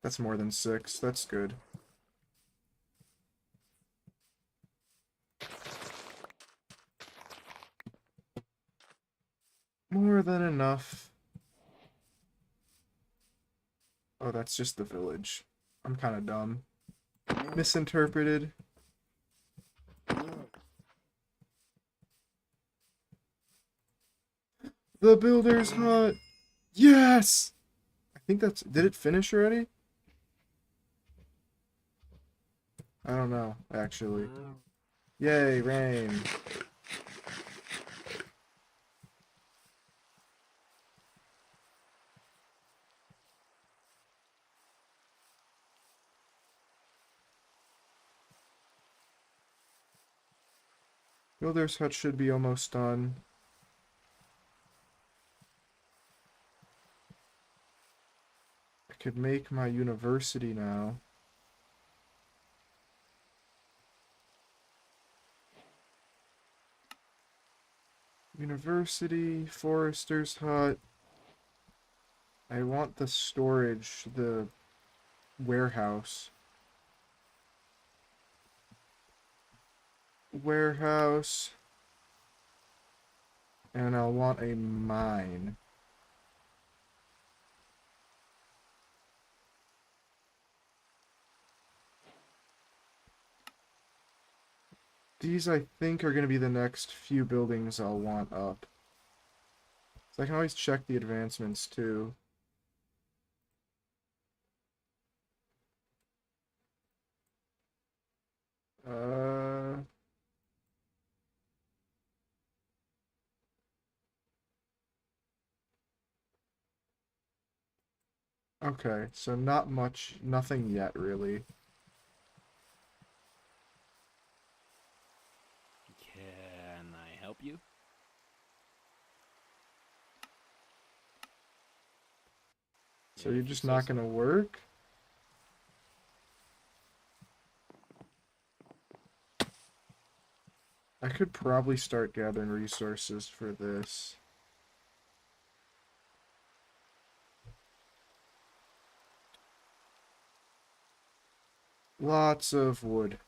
That's more than 6. That's good. More than enough. Oh, that's just the village. I'm kind of dumb. Misinterpreted. The builder's hut! Yes! I think that's... Did it finish already? I don't know, actually. Yay, rain. Builder's hut should be almost done. I could make my university now. University, forester's hut. I want the storage, the warehouse. Warehouse. And I'll want a mine. These, I think, are going to be the next few buildings I'll want up. So I can always check the advancements, too. Uh... Okay, so not much, nothing yet, really. Can I help you? So you're If you just say not so. gonna work? I could probably start gathering resources for this. Lots of wood.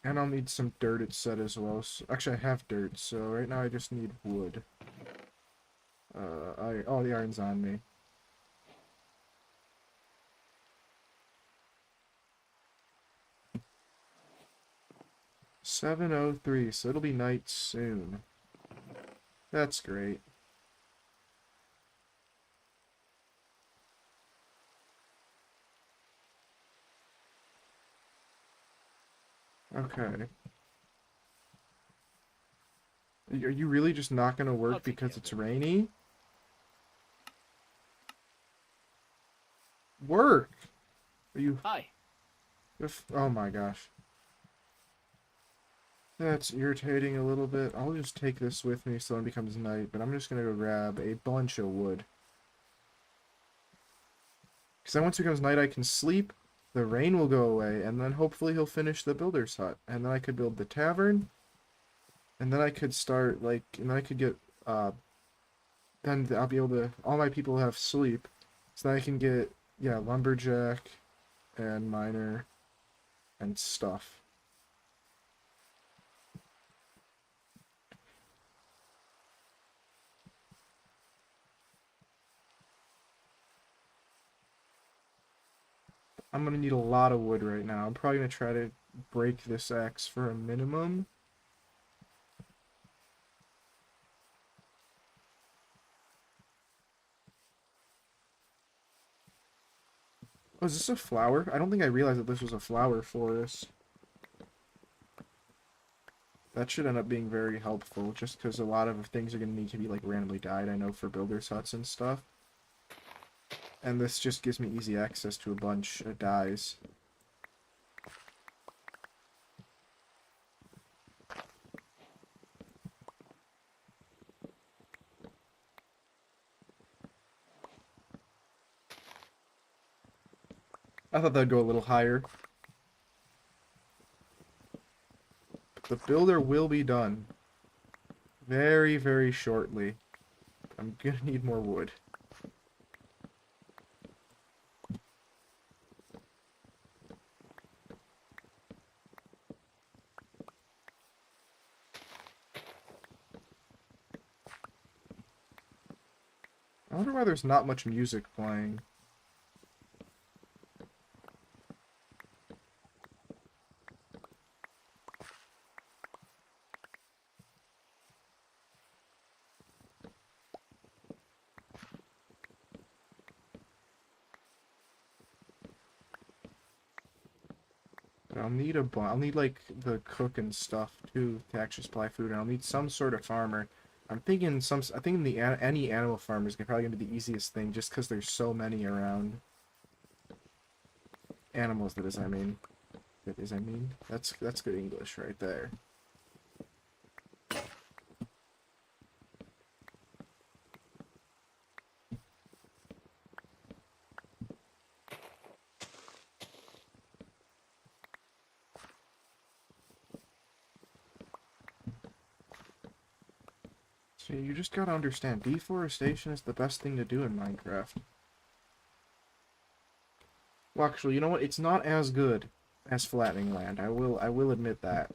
And I'll need some dirt, it said as well. So, actually, I have dirt, so right now I just need wood. Oh, the iron's on me. 7:03, so it'll be night soon. That's great. Okay. Are you really just not gonna I'll work take because care of it's it. rainy? Work! Are you... Hi. Oh my gosh. That's irritating a little bit. I'll just take this with me so it becomes night, but I'm just gonna go grab a bunch of wood. Because then once it becomes night, I can sleep, the rain will go away, and then hopefully he'll finish the builder's hut. And then I could build the tavern, and then I could start, like, and then I could get, then I'll be able to, all my people have sleep, so then I can get, yeah, lumberjack and miner and stuff. I'm gonna need a lot of wood right now. I'm probably gonna try to break this axe for a minimum. Oh, is this a flower? I don't think I realized that this was a flower forest. That should end up being very helpful, just because a lot of things are going to need to be, like, randomly dyed, I know, for builders' huts and stuff. And this just gives me easy access to a bunch of dyes. I thought that'd go a little higher. But the builder will be done. Very, very shortly. I'm gonna need more wood. I wonder why there's not much music playing. But I'll need, like, the cook and stuff too to actually supply food, and I'll need some sort of farmer. I'm thinking any animal farm is probably gonna be the easiest thing, just because there's so many around. Animals, that is, I mean. That is, I mean. That's good English right there. So you just gotta understand, deforestation is the best thing to do in Minecraft. Well, actually, you know what? It's not as good as flattening land. I will admit that.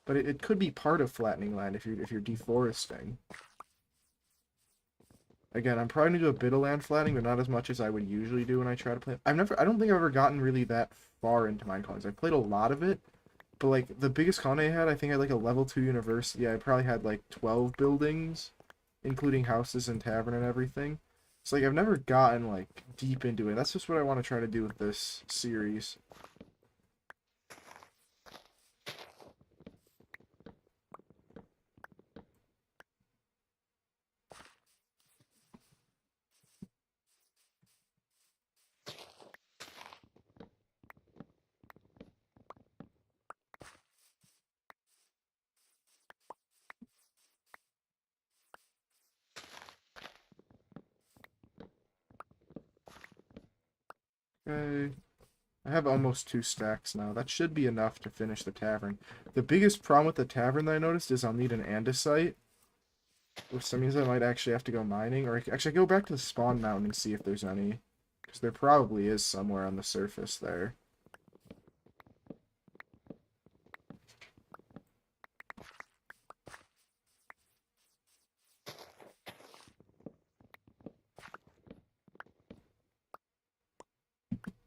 But it could be part of flattening land if you're deforesting. Again, I'm probably gonna do a bit of land flattening, but not as much as I would usually do when I try to play. I don't think I've ever gotten really that far into Minecolonies. I've played a lot of it, but like the biggest colony I had, I think I had like a level 2 university. I probably had like 12 buildings, including houses and tavern and everything. So like I've never gotten like deep into it. That's just what I want to try to do with this series. Okay. I have almost 2 stacks now. That should be enough to finish the tavern. The biggest problem with the tavern that I noticed is I'll need an andesite, which means I might actually have to go mining, or actually go back to the spawn mountain and see if there's any. Because there probably is somewhere on the surface there.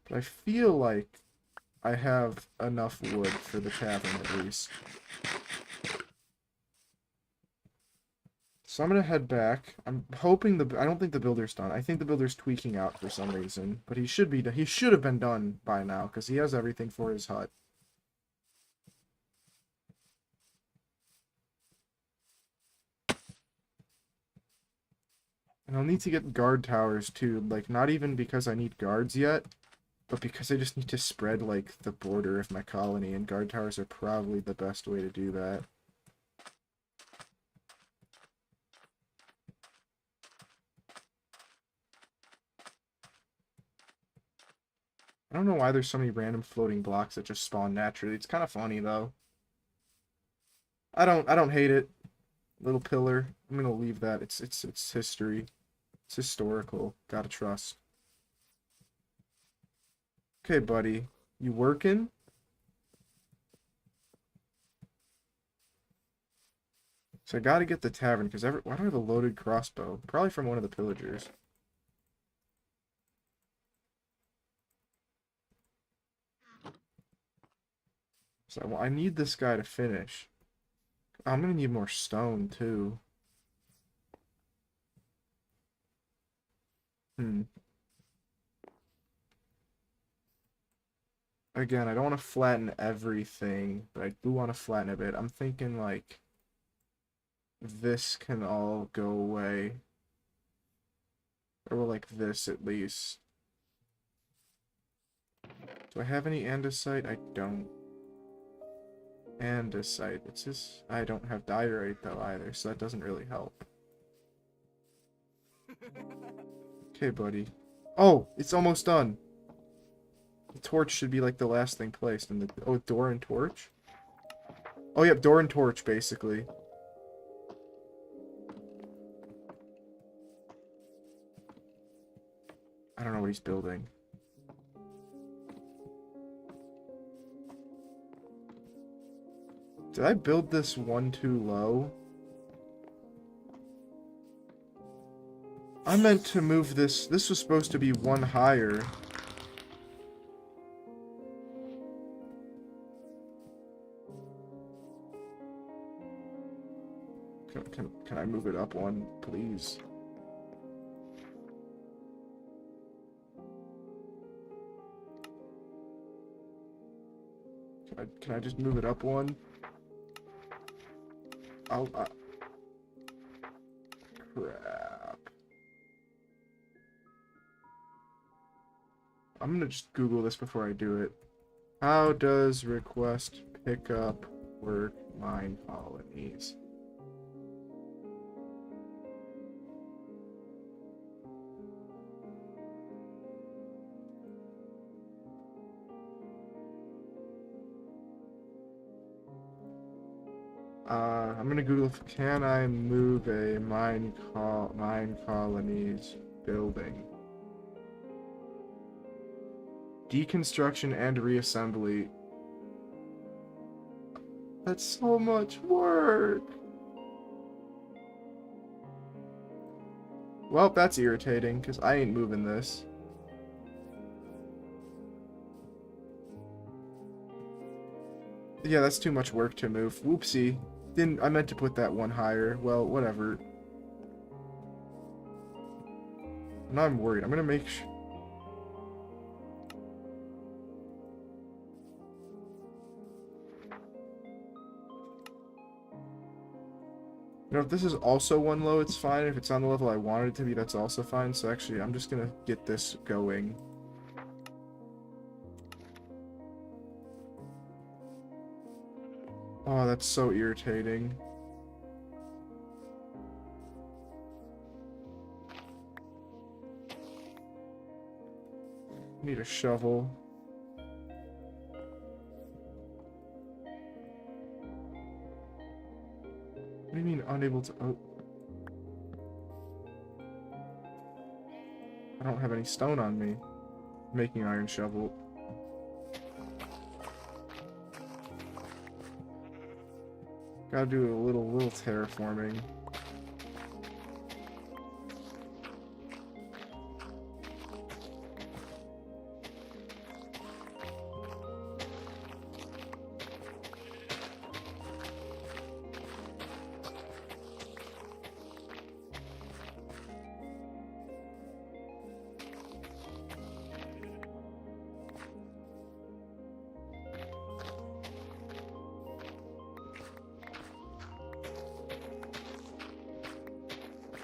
But I feel like I have enough wood for the tavern at least. So I'm gonna head back. I'm hoping I don't think the builder's done. I think the builder's tweaking out for some reason, but he should be. He should have been done by now because he has everything for his hut. And I'll need to get guard towers too. Like not even because I need guards yet, but because I just need to spread like the border of my colony, and guard towers are probably the best way to do that. I don't know why there's so many random floating blocks that just spawn naturally. It's kind of funny though. I don't hate it. Little pillar. I'm gonna leave that. It's history. It's historical. Gotta trust. Okay, buddy. You working? So I gotta get the tavern, because why do I have a loaded crossbow? Probably from one of the pillagers. So I need this guy to finish. I'm gonna need more stone, too. Again, I don't want to flatten everything, but I do want to flatten a bit. I'm thinking, like, this can all go away. Or like this, at least. Do I have any andesite? I don't. Andesite. It's just... I don't have diorite, though, either, so that doesn't really help. Okay, buddy. Oh! It's almost done! The torch should be, like, the last thing placed. And the... Oh, door and torch? Oh, yep, door and torch, basically. I don't know what he's building. Did I build this one too low? I meant to move this. This was supposed to be one higher. Can I move it up one, please? Can I just move it up one? Crap. I'm gonna just Google this before I do it. How does request pickup work Minecolonies? I'm gonna Google if can I move a Minecolonies building. Deconstruction and reassembly. That's so much work. Well, that's irritating, because I ain't moving this. Yeah, that's too much work to move. Whoopsie. I meant to put that one higher. Well, whatever. Now I'm worried. I'm gonna make sure. You know, if this is also one low, it's fine. If it's on the level I wanted it to be, that's also fine. So actually, I'm just gonna get this going. Oh, that's so irritating. Need a shovel. What do you mean unable to... Oh. I don't have any stone on me. Making an iron shovel. Gotta do a little terraforming.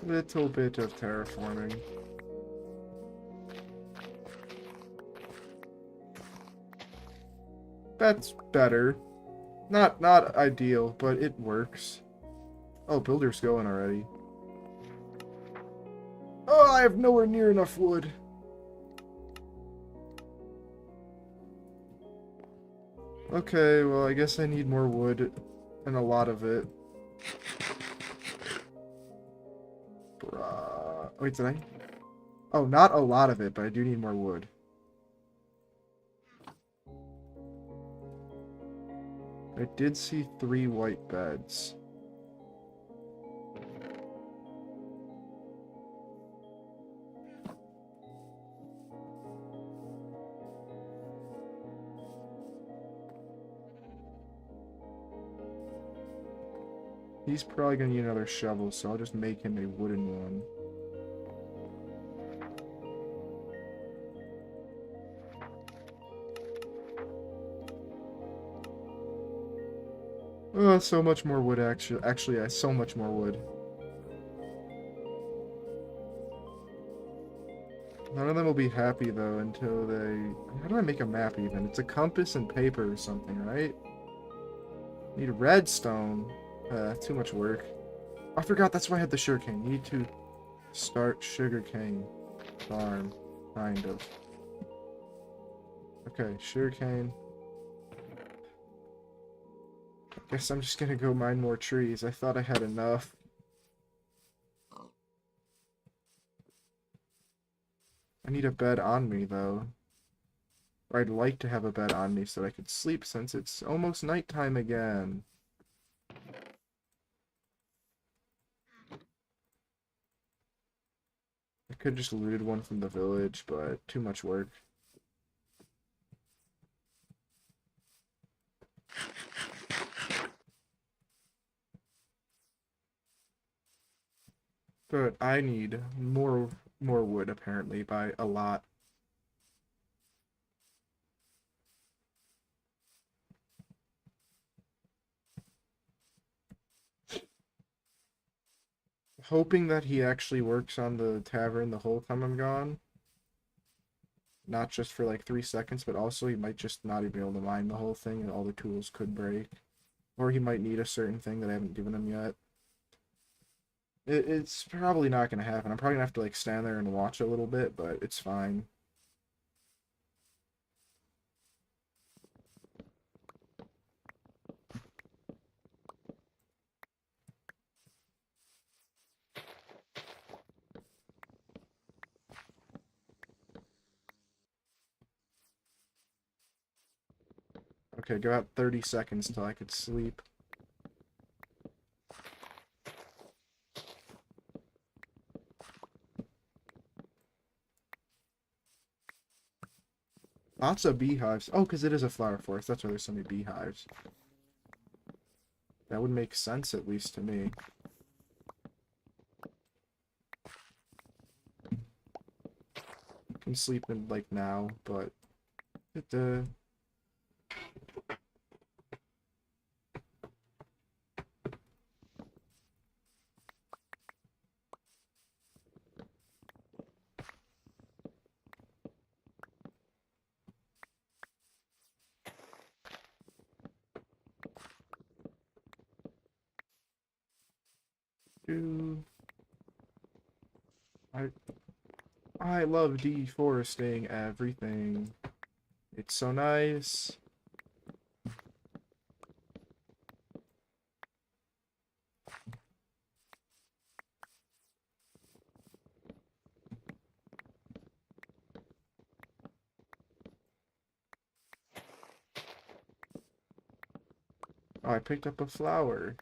Little bit of terraforming. That's better. Not ideal, but it works. Oh, builder's going already. Oh, I have nowhere near enough wood. Okay, well, I guess I need more wood, and a lot of it. Bruh. Wait, did I? Oh, not a lot of it, but I do need more wood. I did see 3 white beds. He's probably gonna need another shovel, so I'll just make him a wooden one. Oh, so much more wood, actually. Actually, so much more wood. None of them will be happy, though, until they... How do I make a map, even? It's a compass and paper or something, right? Need redstone. Too much work. I forgot that's why I had the sugarcane. Need to start sugarcane farm, kind of. Okay, sugarcane. Guess I'm just gonna go mine more trees. I thought I had enough. I need a bed on me, though. Or I'd like to have a bed on me so that I could sleep since it's almost nighttime again. I could just looted one from the village, but too much work. But I need more wood, apparently, by a lot. Hoping that he actually works on the tavern the whole time I'm gone. Not just for like 3 seconds, but also he might just not even be able to mine the whole thing and all the tools could break. Or he might need a certain thing that I haven't given him yet. It's probably not going to happen. I'm probably going to have to like stand there and watch a little bit, but it's fine. Okay, go out 30 seconds till I could sleep. Lots of beehives. Oh, because it is a flower forest. That's why there's so many beehives. That would make sense, at least to me. Can sleep in, like, now, but... Do... I love deforesting everything. It's so nice. Oh, I picked up a flower.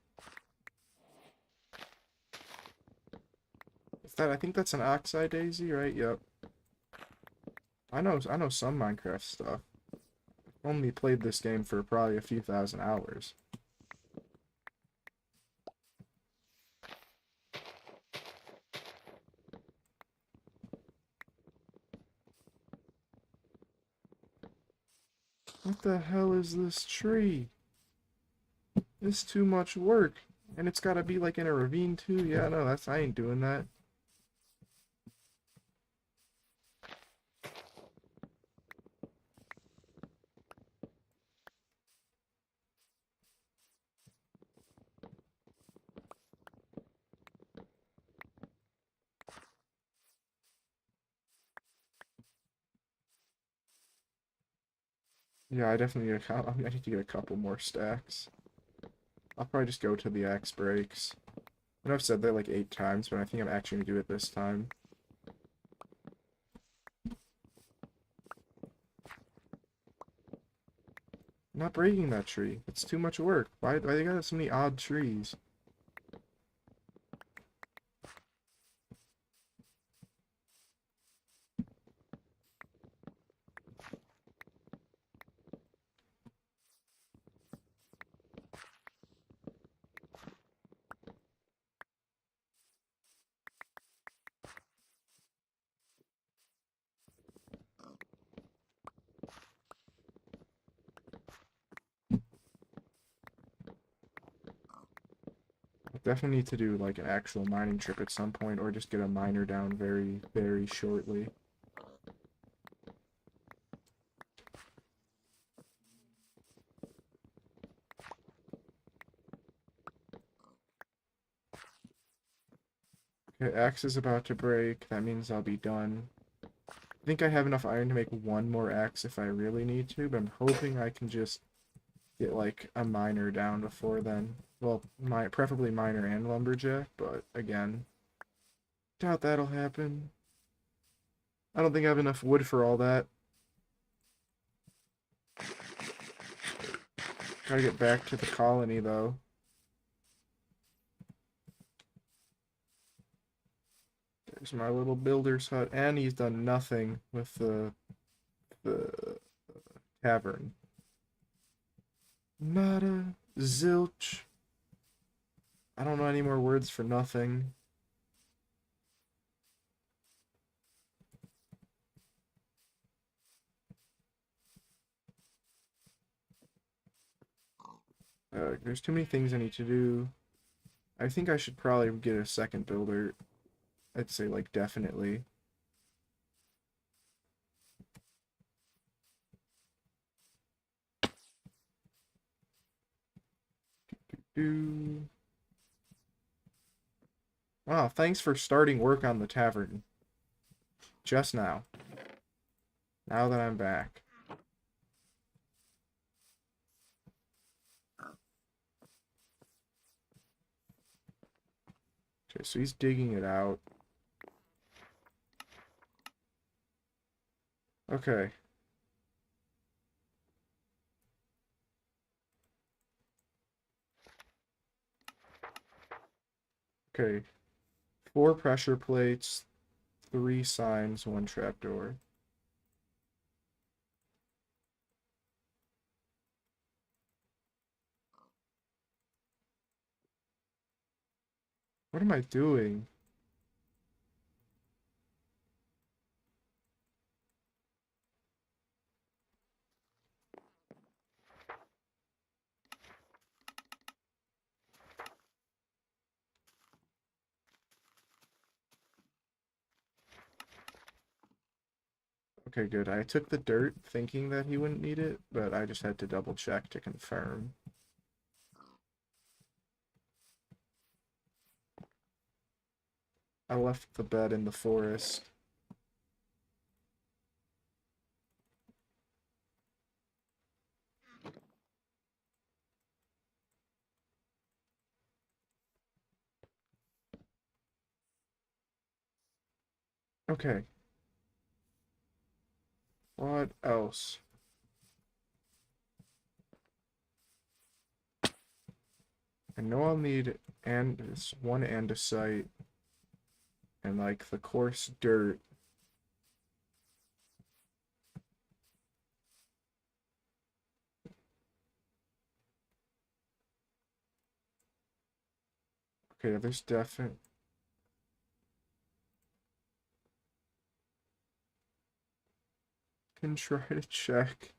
Is that, I think that's an oxeye daisy, right? Yep. I know some Minecraft stuff. Only played this game for probably a few thousand hours. What the hell is this tree? It's too much work. And it's gotta be like in a ravine too? Yeah, no, I ain't doing that. Yeah, I definitely need I need to get a couple more stacks. I'll probably just go to the axe breaks. I know I've said that like 8 times, but I think I'm actually gonna do it this time. I'm not breaking that tree. It's too much work. Why they got so many odd trees? I definitely need to do like an actual mining trip at some point, or just get a miner down very, very shortly. Okay, axe is about to break. That means I'll be done. I think I have enough iron to make one more axe if I really need to, but I'm hoping I can just get like a miner down before then. Well, preferably miner and lumberjack, but again, doubt that'll happen. I don't think I have enough wood for all that. Gotta get back to the colony though. There's my little builder's hut, and he's done nothing with the tavern. Nada, zilch. I don't know any more words for nothing. There's too many things I need to do. I think I should probably get a second builder. I'd say, like, definitely. Do. Wow, thanks for starting work on the tavern. Just now. Now that I'm back. Okay, so he's digging it out. Okay. Okay. 4 pressure plates, 3 signs, 1 trapdoor. What am I doing? Okay, good. I took the dirt thinking that he wouldn't need it, but I just had to double check to confirm. I left the bed in the forest. Okay. What else? I know I'll need one andesite and like the coarse dirt. Okay, there's definite. Can try to check.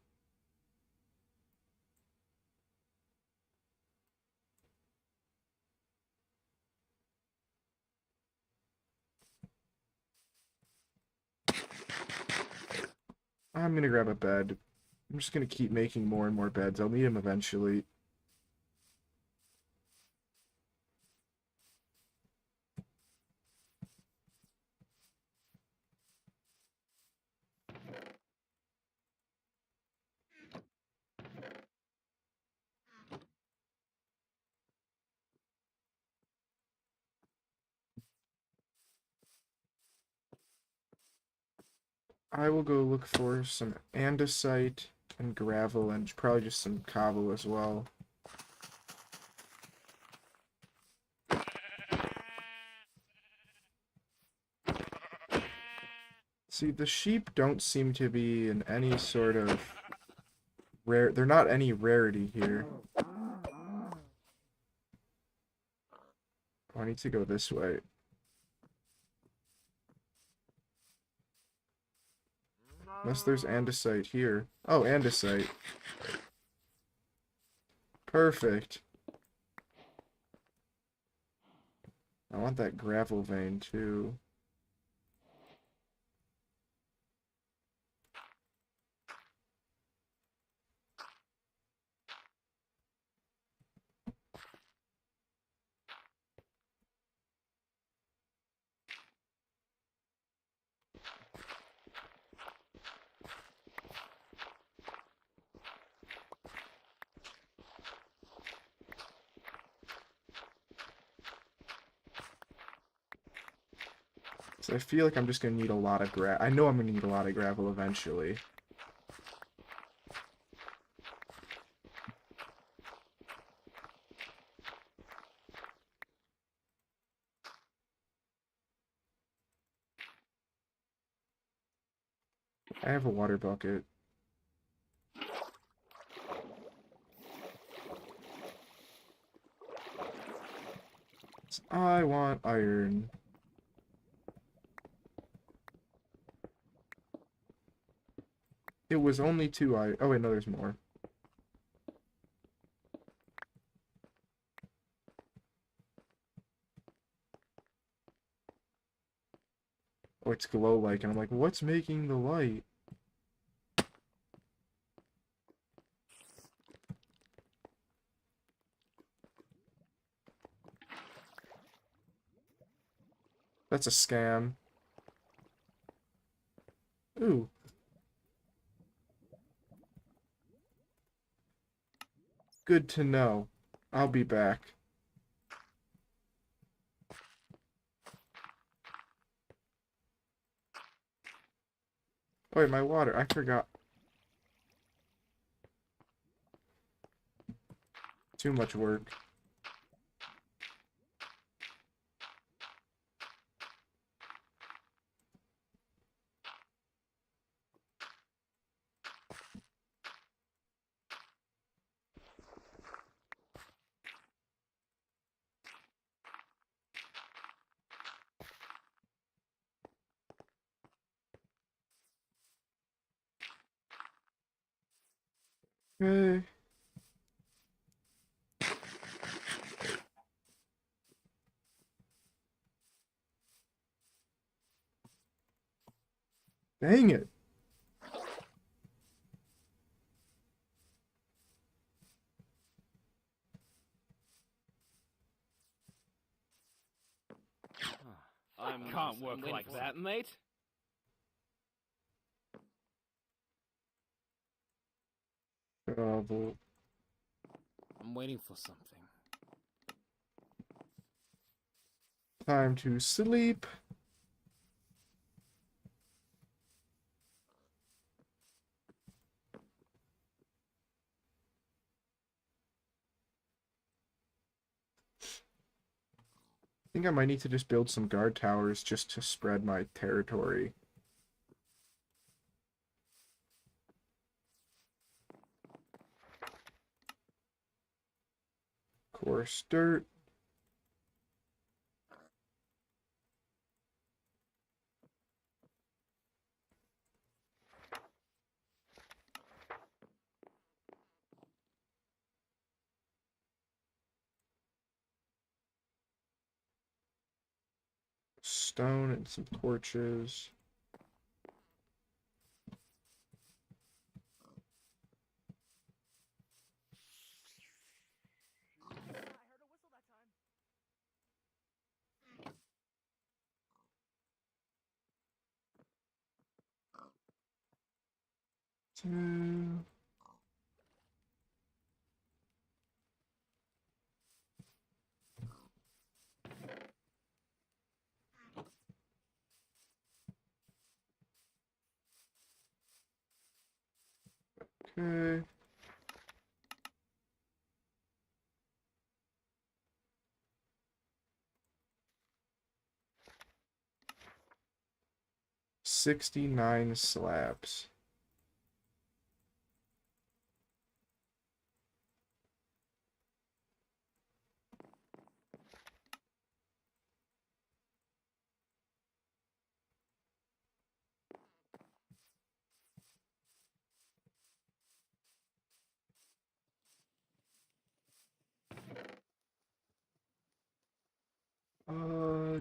I'm gonna grab a bed. I'm just gonna keep making more and more beds. I'll need them eventually. I will go look for some andesite and gravel and probably just some cobble as well. See, the sheep don't seem to be in any sort of rare. They're not any rarity here. Oh, I need to go this way. Unless there's andesite here. Oh, andesite. Perfect. I want that gravel vein too. So I feel like I'm just gonna need a lot of I know I'm gonna need a lot of gravel eventually. I have a water bucket. I want iron. It was only 2 iron. Oh wait, no, there's more. Oh, it's glow-like, and I'm like, what's making the light? That's a scam. Ooh. Good to know. I'll be back. Oh, wait, my water. I forgot. Too much work. Okay. Dang it. I can't work like that, mate. Shovel. I'm waiting for something. Time to sleep. I think I might need to just build some guard towers just to spread my territory. Coarse dirt. Stone and some torches. Two. Okay. $69 slabs.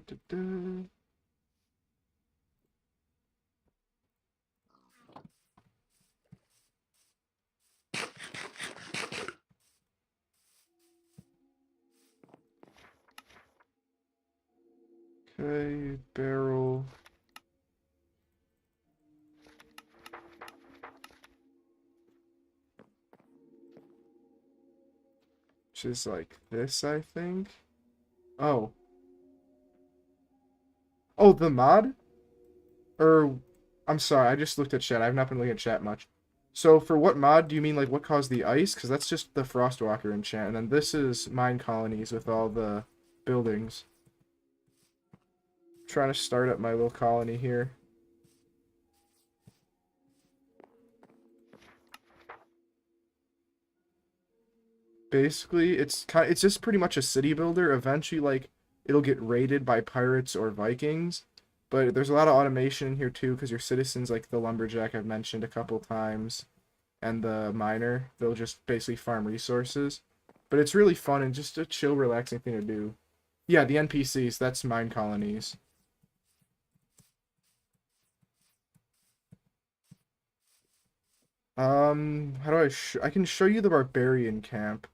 Da-da. Okay, barrel. Which is like this, I think. Oh. Oh, the mod? Or, I'm sorry, I just looked at chat. I've not been looking at chat much. So, for what mod do you mean, like, what caused the ice? Because that's just the Frostwalker enchant. And then this is Mine Colonies with all the buildings. Trying to start up my little colony here. Basically, it's just pretty much a city builder. Eventually, like, it'll get raided by pirates or Vikings. But there's a lot of automation in here, too, because your citizens, like the lumberjack I've mentioned a couple times, and the miner, they'll just basically farm resources. But it's really fun and just a chill, relaxing thing to do. Yeah, the NPCs, that's mine colonies. How do I can show you the barbarian camp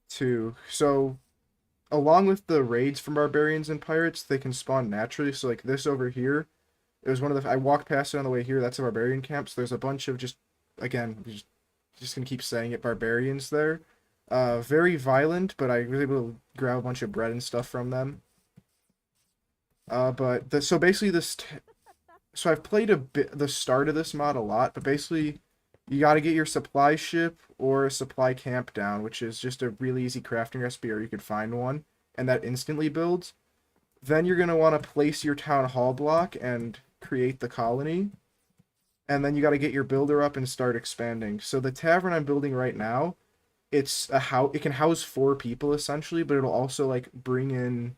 too. So, along with the raids from barbarians and pirates, they can spawn naturally. So like this over here, it was one of the I walked past it on the way here. That's a barbarian camp. So there's a bunch of just again, just gonna keep saying it, barbarians there. Very violent, but I was able to grab a bunch of bread and stuff from them. But so basically so I've played a bit the start of this mod a lot, but basically you got to get your supply ship or a supply camp down, which is just a really easy crafting recipe, or you could find one, and that instantly builds. Then you're gonna want to place your town hall block and create the colony, and then you got to get your builder up and start expanding. So the tavern I'm building right now, it's a how it can house 4 people essentially, but it'll also like bring in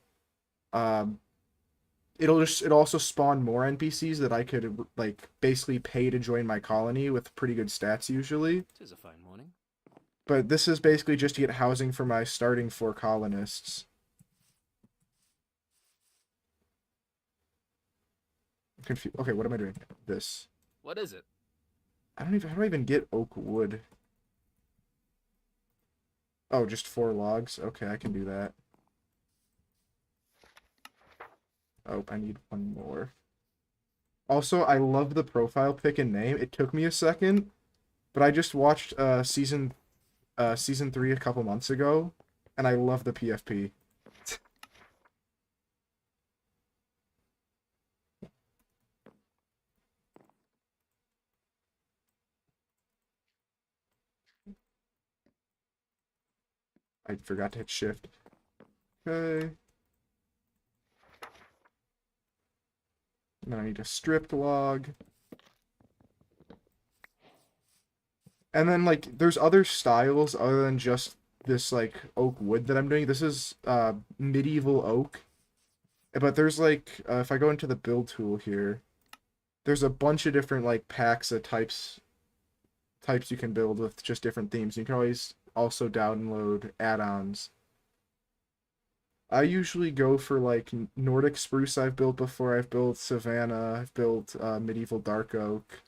um it'll also spawn more NPCs that I could like basically pay to join my colony with pretty good stats usually. Tis a fine morning. But this is basically just to get housing for my starting 4 colonists. I'm confused. Okay, what am I doing? This. What is it? I don't even. How do I even get oak wood? Oh, just 4 logs. Okay, I can do that. Oh, I need one more. Also, I love the profile pic and name. It took me a second, but I just watched season 3 a couple months ago, and I love the PFP. I forgot to hit shift. Okay. And then I need a stripped log. And then like there's other styles other than just this like oak wood that I'm doing. This is medieval oak. But there's like if I go into the build tool here, there's a bunch of different like packs of types you can build with just different themes. You can always also download add-ons. I usually go for like Nordic spruce I've built before. I've built Savannah. I've built medieval dark oak.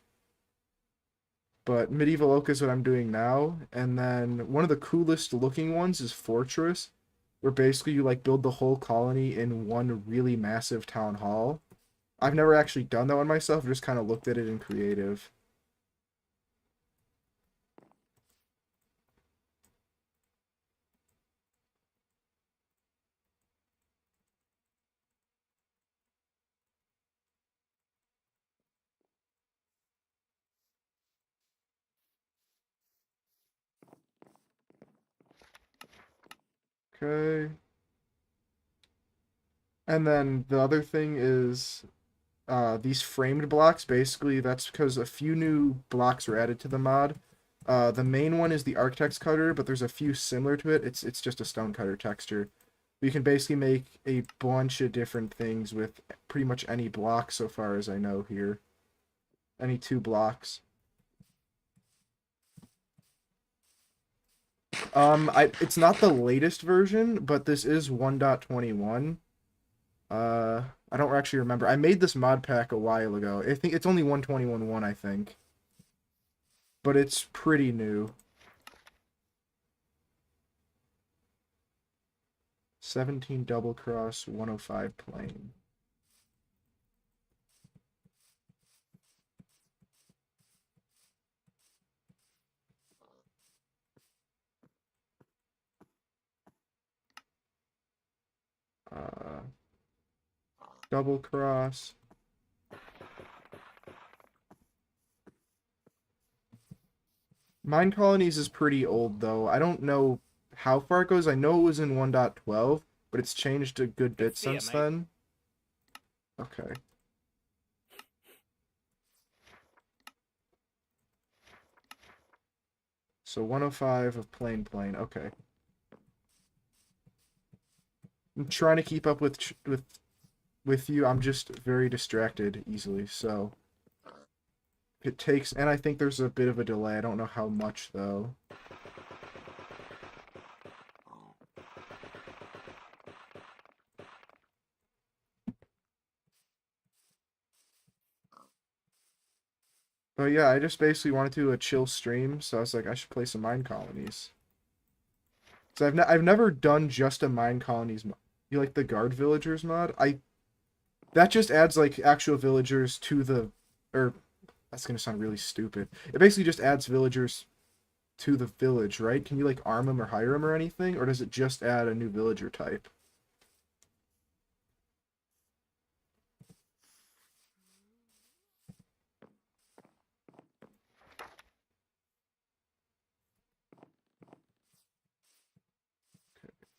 But medieval oak is what I'm doing now. And then one of the coolest looking ones is Fortress, where basically you like build the whole colony in one really massive town hall. I've never actually done that one myself. I just kind of looked at it in creative. Okay. And then the other thing is these framed blocks. Basically, that's because a few new blocks were added to the mod. The main one is the Architect's Cutter, but there's a few similar to it. It's just a stone cutter texture. You can basically make a bunch of different things with pretty much any block so far as I know here. Any 2 blocks. It's not the latest version, but this is 1.21. I don't actually remember. I made this mod pack a while ago. I think it's only 121.1, I think. But it's pretty new. 17 double cross, 105 plane. Uh, double cross. Minecolonies is pretty old, though. I don't know how far it goes. I know it was in 1.12, but it's changed a good bit See ya, since mate. then. Okay. So 105 of plane. Okay. I'm trying to keep up with you. I'm just very distracted easily, so it takes, and I think there's a bit of a delay. I don't know how much though. But yeah, I just basically wanted to do a chill stream, so I was like, I should play some Minecolonies. So I've never done just a Minecolonies mod. You like the guard villagers mod? That just adds like actual villagers to the, or that's gonna sound really stupid. It basically just adds villagers to the village, right? Can you like arm them or hire them or anything, or does it just add a new villager type?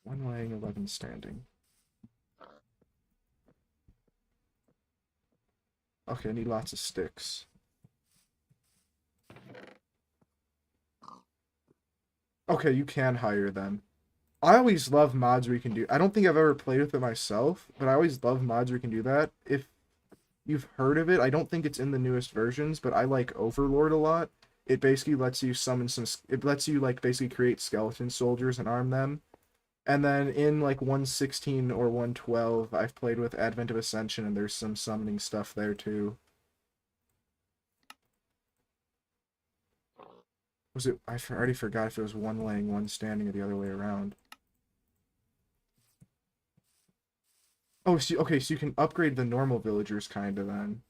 One laying, 11 standing. Okay, I need lots of sticks. Okay, you can hire them. I always love mods where you can do. I don't think I've ever played with it myself, but I always love mods where you can do that. If you've heard of it, I don't think it's in the newest versions, but I like Overlord a lot. It basically lets you summon some. It lets you like basically create skeleton soldiers and arm them. And then in like 116 or 112, I've played with Advent of Ascension, and there's some summoning stuff there too. Was it? Already forgot if it was one laying, one standing, or the other way around. Oh, so, okay, so you can upgrade the normal villagers kind of then.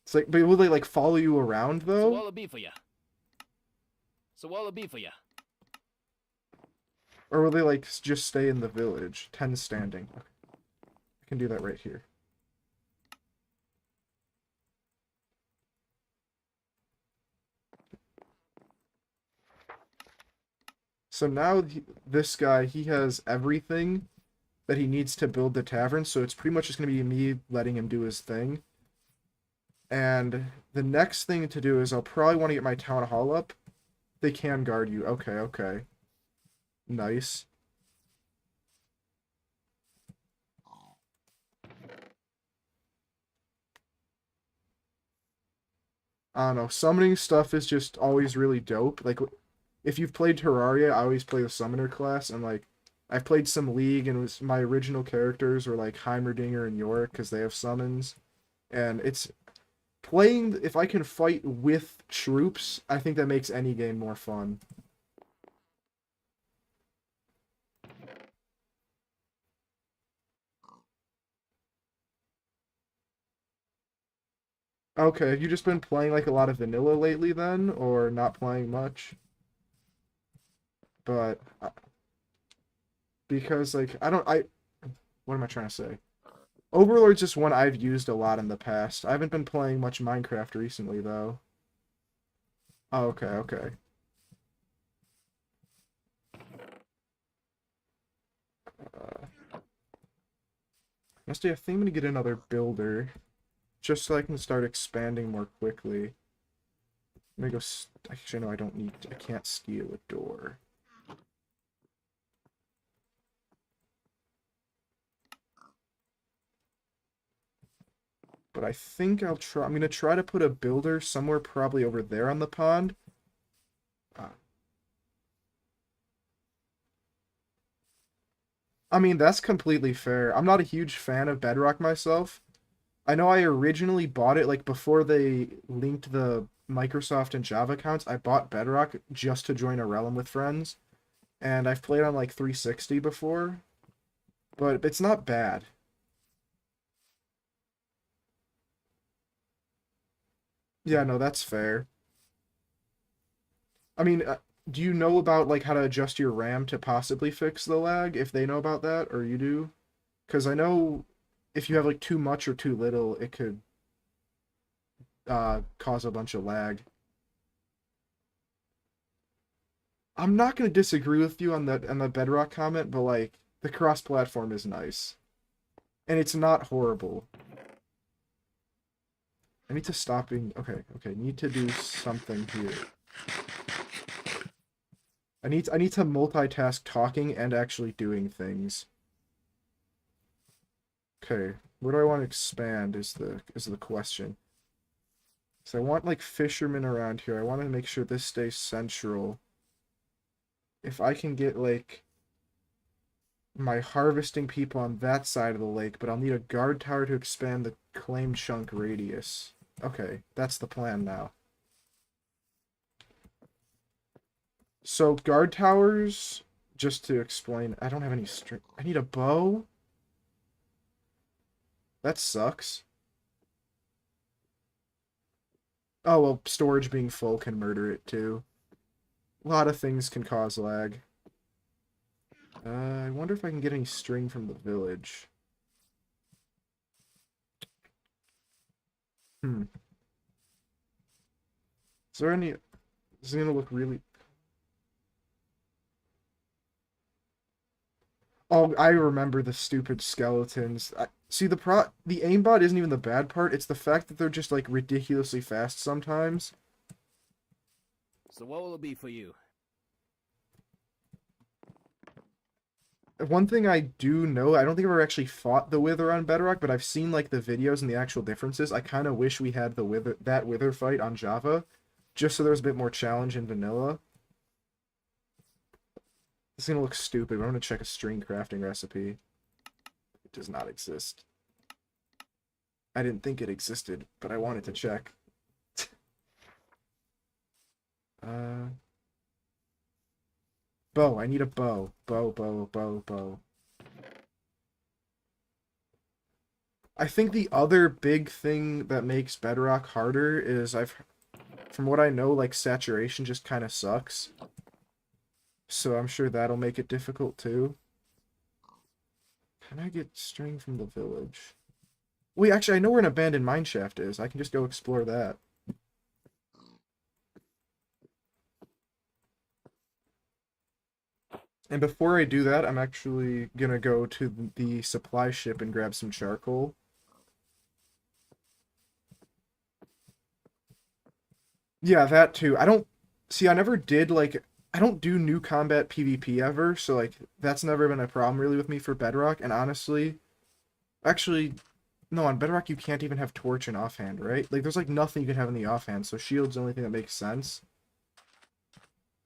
It's like, but will they like follow you around So though? what'll it be for ya? So what'll it be for ya? Or will they like just stay in the village? 10 standing. Okay. I can do that right here. So now this guy, he has everything that he needs to build the tavern, so it's pretty much just going to be me letting him do his thing. And the next thing to do is I'll probably want to get my town hall up. They can guard you. Okay, okay. Nice. I don't know. Summoning stuff is just always really dope. Like, if you've played Terraria, I always play the Summoner class, and like, I've played some League, and my original characters were like Heimerdinger and Yorick because they have summons, and it's playing. If I can fight with troops, I think that makes any game more fun. Okay, have you just been playing like a lot of vanilla lately then, or not playing much? But because like I what am I trying to say? Overlord's just one I've used a lot in the past. I haven't been playing much Minecraft recently though. Oh, okay, okay. Honestly, I think I'm gonna get another builder, just so I can start expanding more quickly. I'm gonna go. Actually, no, I don't need. I can't steal a door. But I think I'll try. I'm gonna try to put a builder somewhere, probably over there on the pond. Ah. I mean, that's completely fair. I'm not a huge fan of Bedrock myself. I know I originally bought it like before they linked the Microsoft and Java accounts. I bought Bedrock just to join a realm with friends, and I've played on like 360 before, but it's not bad. Yeah, no, that's fair. I mean, do you know about like how to adjust your RAM to possibly fix the lag if they know about that or you do? Because I know if you have like too much or too little, it could cause a bunch of lag. I'm not gonna disagree with you on the Bedrock comment, but like the cross-platform is nice, and it's not horrible. I need to stop being okay. Need to do something here. I need to multitask talking and actually doing things. Okay, where do I want to expand is the question. So I want like fishermen around here. I want to make sure this stays central. If I can get like my harvesting people on that side of the lake, but I'll need a guard tower to expand the claim chunk radius. Okay, that's the plan now. So guard towers, just to explain, I don't have any string. I need a bow? That sucks. Oh, well, storage being full can murder it too. A lot of things can cause lag. I wonder if I can get any string from the village. Hmm. Is there any... Is it gonna look really... Oh, I remember the stupid skeletons. See, the aimbot isn't even the bad part. It's the fact that they're just, like, ridiculously fast sometimes. So what will it be for you? One thing I do know, I don't think I've ever actually fought the Wither on Bedrock, but I've seen, like, the videos and the actual differences. I kind of wish we had that Wither fight on Java, just so there was a bit more challenge in vanilla. It's gonna look stupid, but I'm gonna check a string crafting recipe. It does not exist. I didn't think it existed, but I wanted to check. uh, bow. I need a bow. Bow. I think the other big thing that makes Bedrock harder is from what I know, like saturation just kind of sucks. So I'm sure that'll make it difficult too. Can I get string from the village? Wait, actually, I know where an abandoned mineshaft is. I can just go explore that. And before I do that, I'm actually gonna go to the supply ship and grab some charcoal. Yeah, that too. I don't see. I never did like. I don't do new combat PvP ever, so like that's never been a problem really with me for Bedrock. And honestly, actually, no, on Bedrock you can't even have torch and offhand, right? Like there's like nothing you can have in the offhand. So shield's the only thing that makes sense.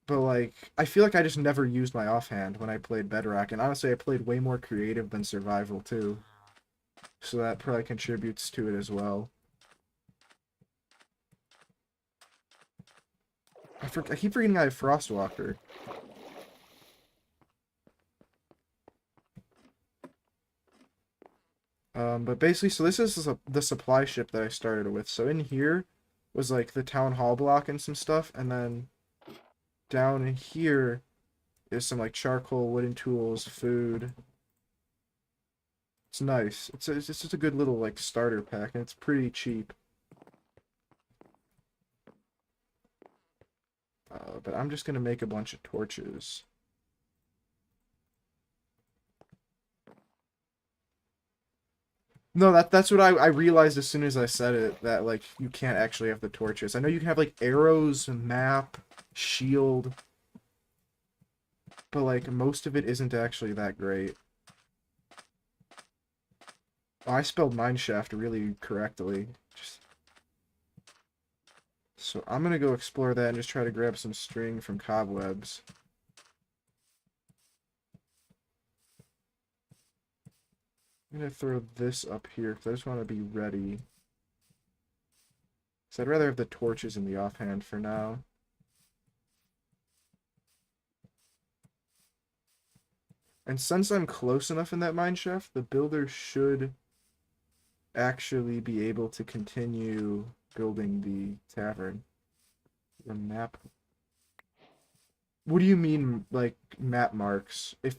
But like, I feel like I just never used my offhand when I played Bedrock, and honestly, I played way more creative than survival too. So that probably contributes to it as well. I keep forgetting I have Frostwalker. But basically, so this is the supply ship that I started with. So in here was like the town hall block and some stuff, and then down in here is some like charcoal, wooden tools, food. It's nice. It's just a good little like starter pack, and it's pretty cheap. But I'm just gonna make a bunch of torches. No, that's what I realized as soon as I said it, that like you can't actually have the torches. I know you can have like arrows, map, shield, but like most of it isn't actually that great. Oh, I spelled mineshaft really correctly. Just... So I'm gonna go explore that and just try to grab some string from cobwebs. I'm gonna throw this up here because I just want to be ready. So I'd rather have the torches in the offhand for now. And since I'm close enough in that mineshaft, the builder should actually be able to continue building the tavern. The map. What do you mean, like, map marks? If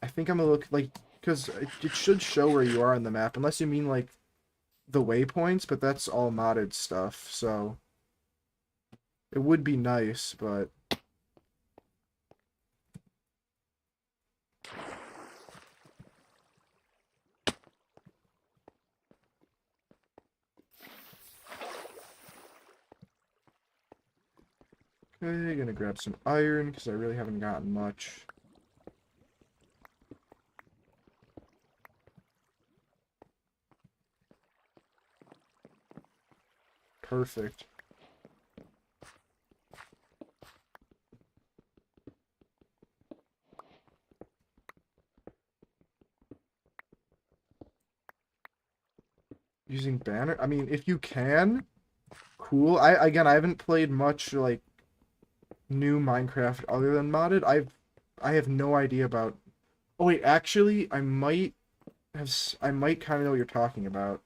I think I'm gonna look, like, because it should show where you are on the map, unless you mean, like, the waypoints, but that's all modded stuff, so it would be nice, but okay, gonna grab some iron, because I really haven't gotten much. Perfect. Using banner? I mean, if you can, cool. Again, I haven't played much, like, new Minecraft other than modded. I have no idea about... Oh wait, actually, I might kind of know what you're talking about.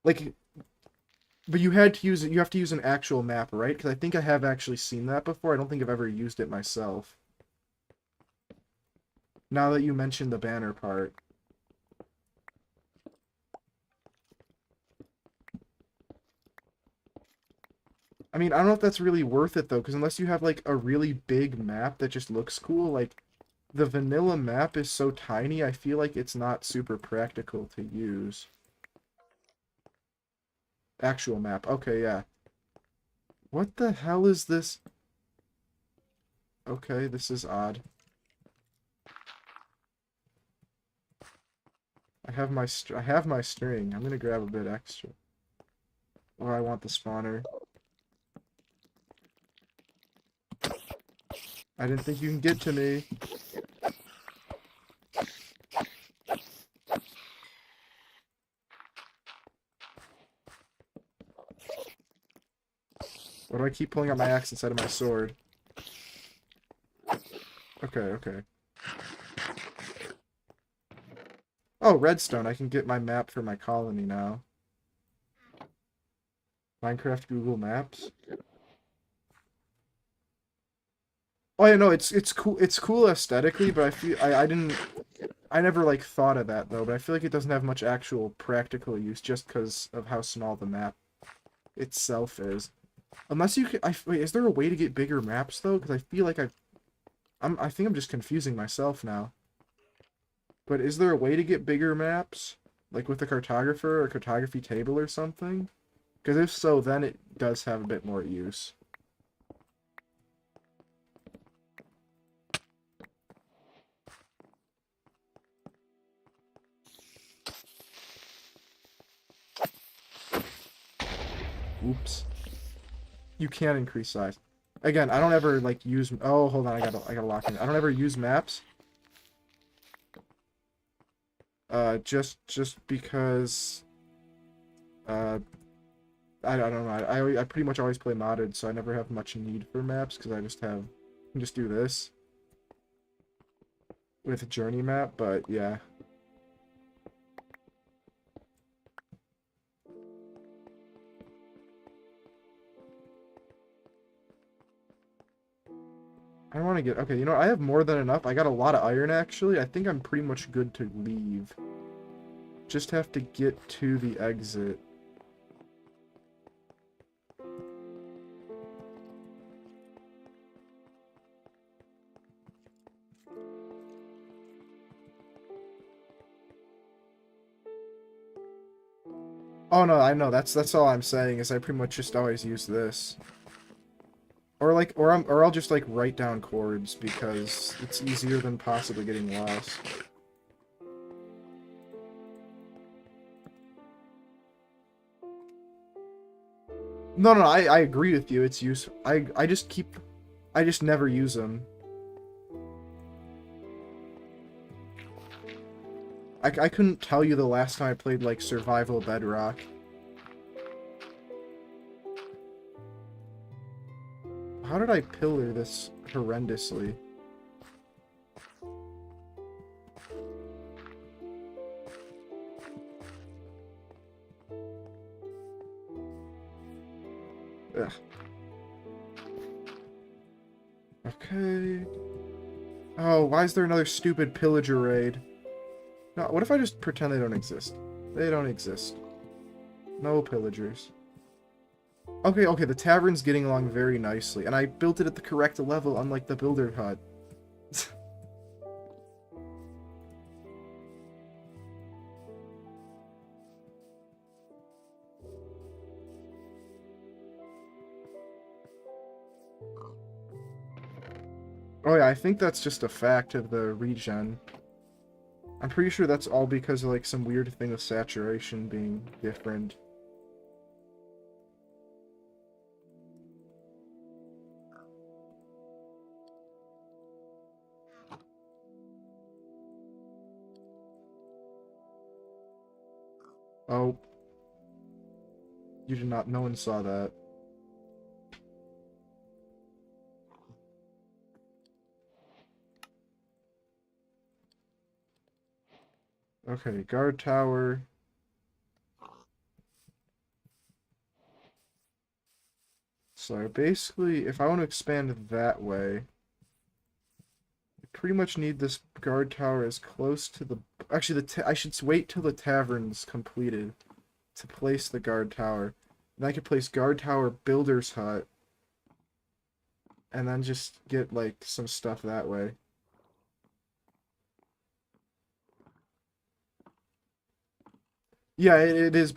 Like, but you have to use an actual map, right? Because I think I have actually seen that before. I don't think I've ever used it myself. Now that you mentioned the banner part. I mean, I don't know if that's really worth it though, because unless you have like a really big map that just looks cool, like the vanilla map is so tiny, I feel like it's not super practical to use. Actual map. Okay, yeah. What the hell is this? Okay, this is odd. I have my string. I'm gonna grab a bit extra. Or I want the spawner. I didn't think you can get to me. Why do I keep pulling out my axe instead of my sword? Okay, okay. Oh, redstone. I can get my map for my colony now. Minecraft Google Maps. Oh yeah, no, it's cool. It's cool aesthetically, but I never like thought of that though. But I feel like it doesn't have much actual practical use just because of how small the map itself is. Unless you can, wait, is there a way to get bigger maps though? Because I feel like I think I'm just confusing myself now. But is there a way to get bigger maps? Like with a cartographer or a cartography table or something? Because if so, then it does have a bit more use. Oops. You can increase size. Again, I don't ever like use. Oh, hold on, I gotta lock in. I don't ever use maps. Just because. Uh, I don't know. I pretty much always play modded, so I never have much need for maps because I can just do this with a journey map. But yeah. I want to get... Okay, you know, I have more than enough. I got a lot of iron, actually. I think I'm pretty much good to leave. Just have to get to the exit. Oh no, I know. That's all I'm saying is I pretty much just always use this. Or like, or I'll just like write down chords because it's easier than possibly getting lost. No, I agree with you. It's useful. I just never use them. I couldn't tell you the last time I played like Survival Bedrock. How did I pillar this horrendously? Ugh. Okay. Oh, why is there another stupid pillager raid? No, what if I just pretend they don't exist? They don't exist. No pillagers. Okay, okay, the tavern's getting along very nicely, and I built it at the correct level, unlike the builder hut. Oh yeah, I think that's just a fact of the regen. I'm pretty sure that's all because of like some weird thing with saturation being different. Oh. You did not, no one saw that. Okay, guard tower. So basically, if I want to expand that way, I pretty much need this guard tower as close to the... Actually, I should wait till the tavern's completed to place the guard tower. Then I could place guard tower, builder's hut, and then just get, like, some stuff that way. Yeah, it is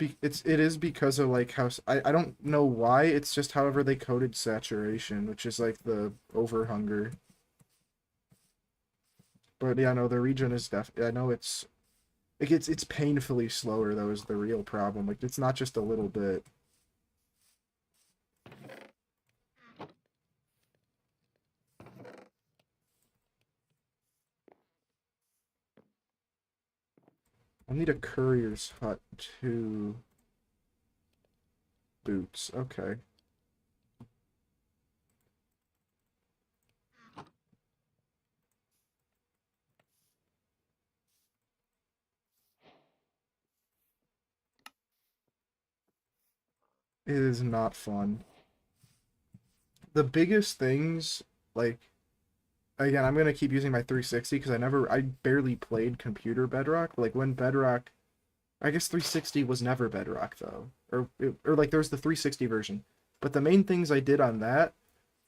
because of like how I don't know why, it's just however they coded saturation, which is like the overhunger. But yeah, no, the regen is I know it's like it's painfully slower though is the real problem. Like it's not just a little bit. I'll need a courier's hut to boots. Okay. It is not fun. The biggest things, like, again, I'm gonna keep using my 360 because I barely played computer Bedrock. Like when Bedrock, I guess 360 was never Bedrock though, or like there was the 360 version. But the main things I did on that,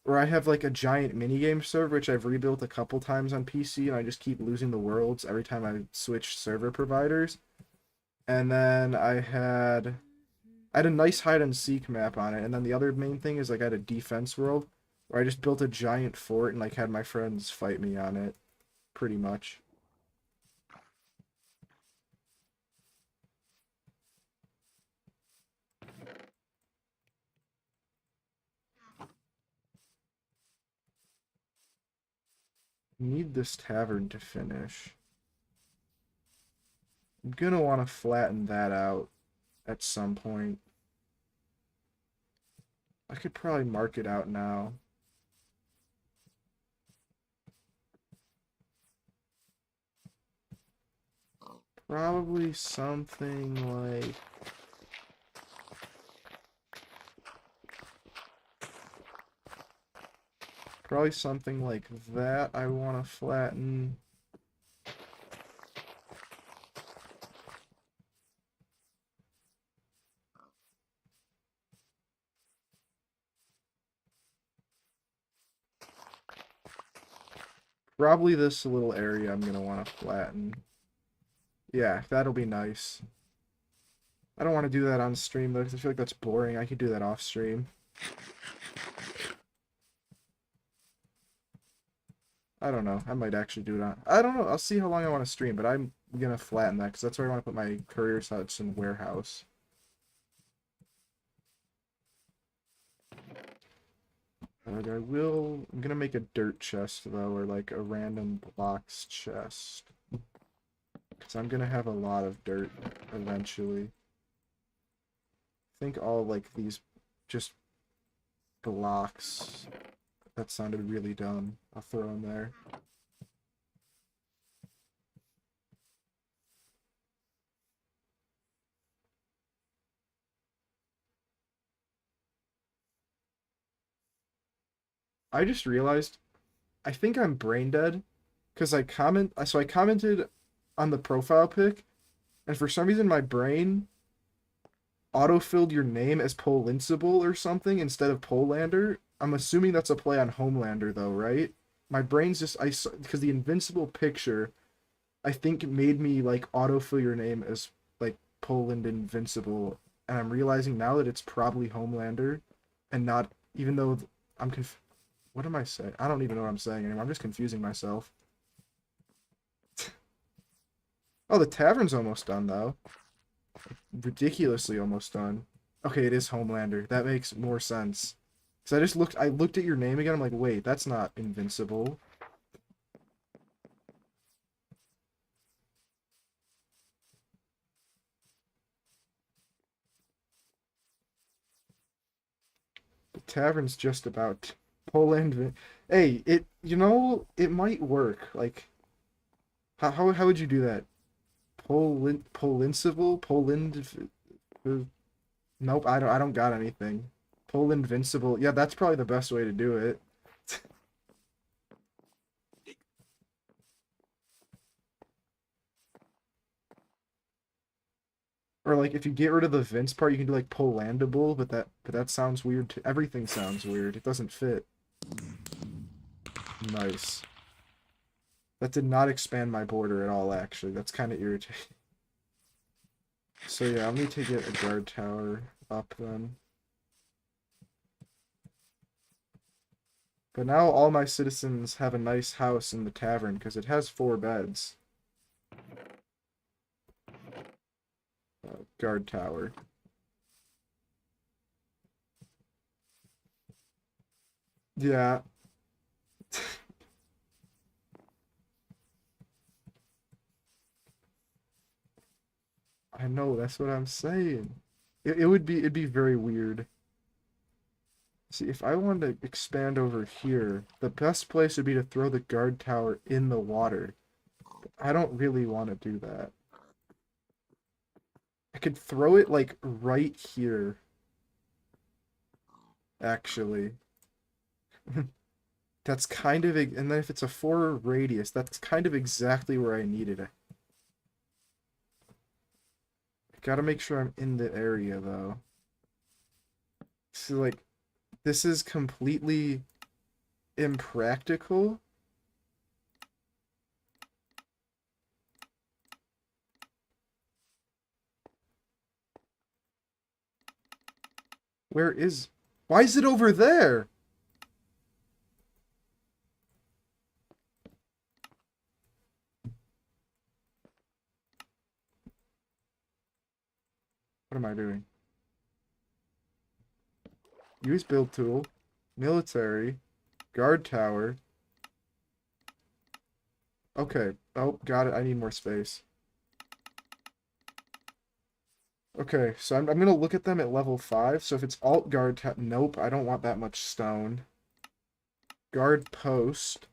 where I have like a giant minigame server which I've rebuilt a couple times on PC, and I just keep losing the worlds every time I switch server providers. And then I had a nice hide and seek map on it, and then the other main thing is like I had a defense world where I just built a giant fort and like had my friends fight me on it, pretty much. Need this tavern to finish. I'm gonna want to flatten that out at some point. I could probably mark it out now. Probably something like... Probably something like that I want to flatten. Probably this little area I'm going to want to flatten. Yeah, that'll be nice. I don't want to do that on stream though, because I feel like that's boring. I could do that off stream. I don't know. I might actually do it on. I don't know. I'll see how long I want to stream, but I'm gonna flatten that because that's where I want to put my courier huts and warehouse. I will. I'm gonna make a dirt chest though, or like a random blocks chest, because I'm gonna have a lot of dirt eventually. I think all like these just blocks. That sounded really dumb. I'll throw them there. I just realized I think I'm brain dead because I commented on the profile pic, and for some reason my brain autofilled your name as Polincible or something instead of Polander. I'm assuming that's a play on Homelander though, right? My brain's just because the Invincible picture I think made me like autofill your name as like Poland Invincible, and I'm realizing now that it's probably Homelander and not, even though I'm what am I saying? I don't even know what I'm saying anymore. I'm just confusing myself. Oh, the tavern's almost done though. Ridiculously almost done. Okay, it is Homelander. That makes more sense. Cause I looked at your name again. I'm like, wait, that's not Invincible. The tavern's just about Poland. Hey, it might work. Like, how would you do that? Polincible? Nope, I don't got anything. Polinvincible. Yeah, that's probably the best way to do it. Or like if you get rid of the Vince part, you can do like Polandable, but that sounds weird too. Everything sounds weird. It doesn't fit. Nice. That did not expand my border at all, actually. That's kind of irritating. So yeah, I'll need to get a guard tower up then. But now all my citizens have a nice house in the tavern because it has 4 beds. Guard tower. Yeah. I know, that's what I'm saying. It'd be very weird. See, if I wanted to expand over here, the best place would be to throw the guard tower in the water. But I don't really want to do that. I could throw it like right here, actually. That's kind of, and then if it's a 4 radius, that's kind of exactly where I needed it. Gotta make sure I'm in the area though. So like, this is completely impractical. Where is... Why is it over there? What am I doing? Use build tool. Military. Guard tower. Okay. Oh, got it. I need more space. Okay, so I'm gonna look at them at level 5. So if it's alt guard nope, I don't want that much stone. Guard post.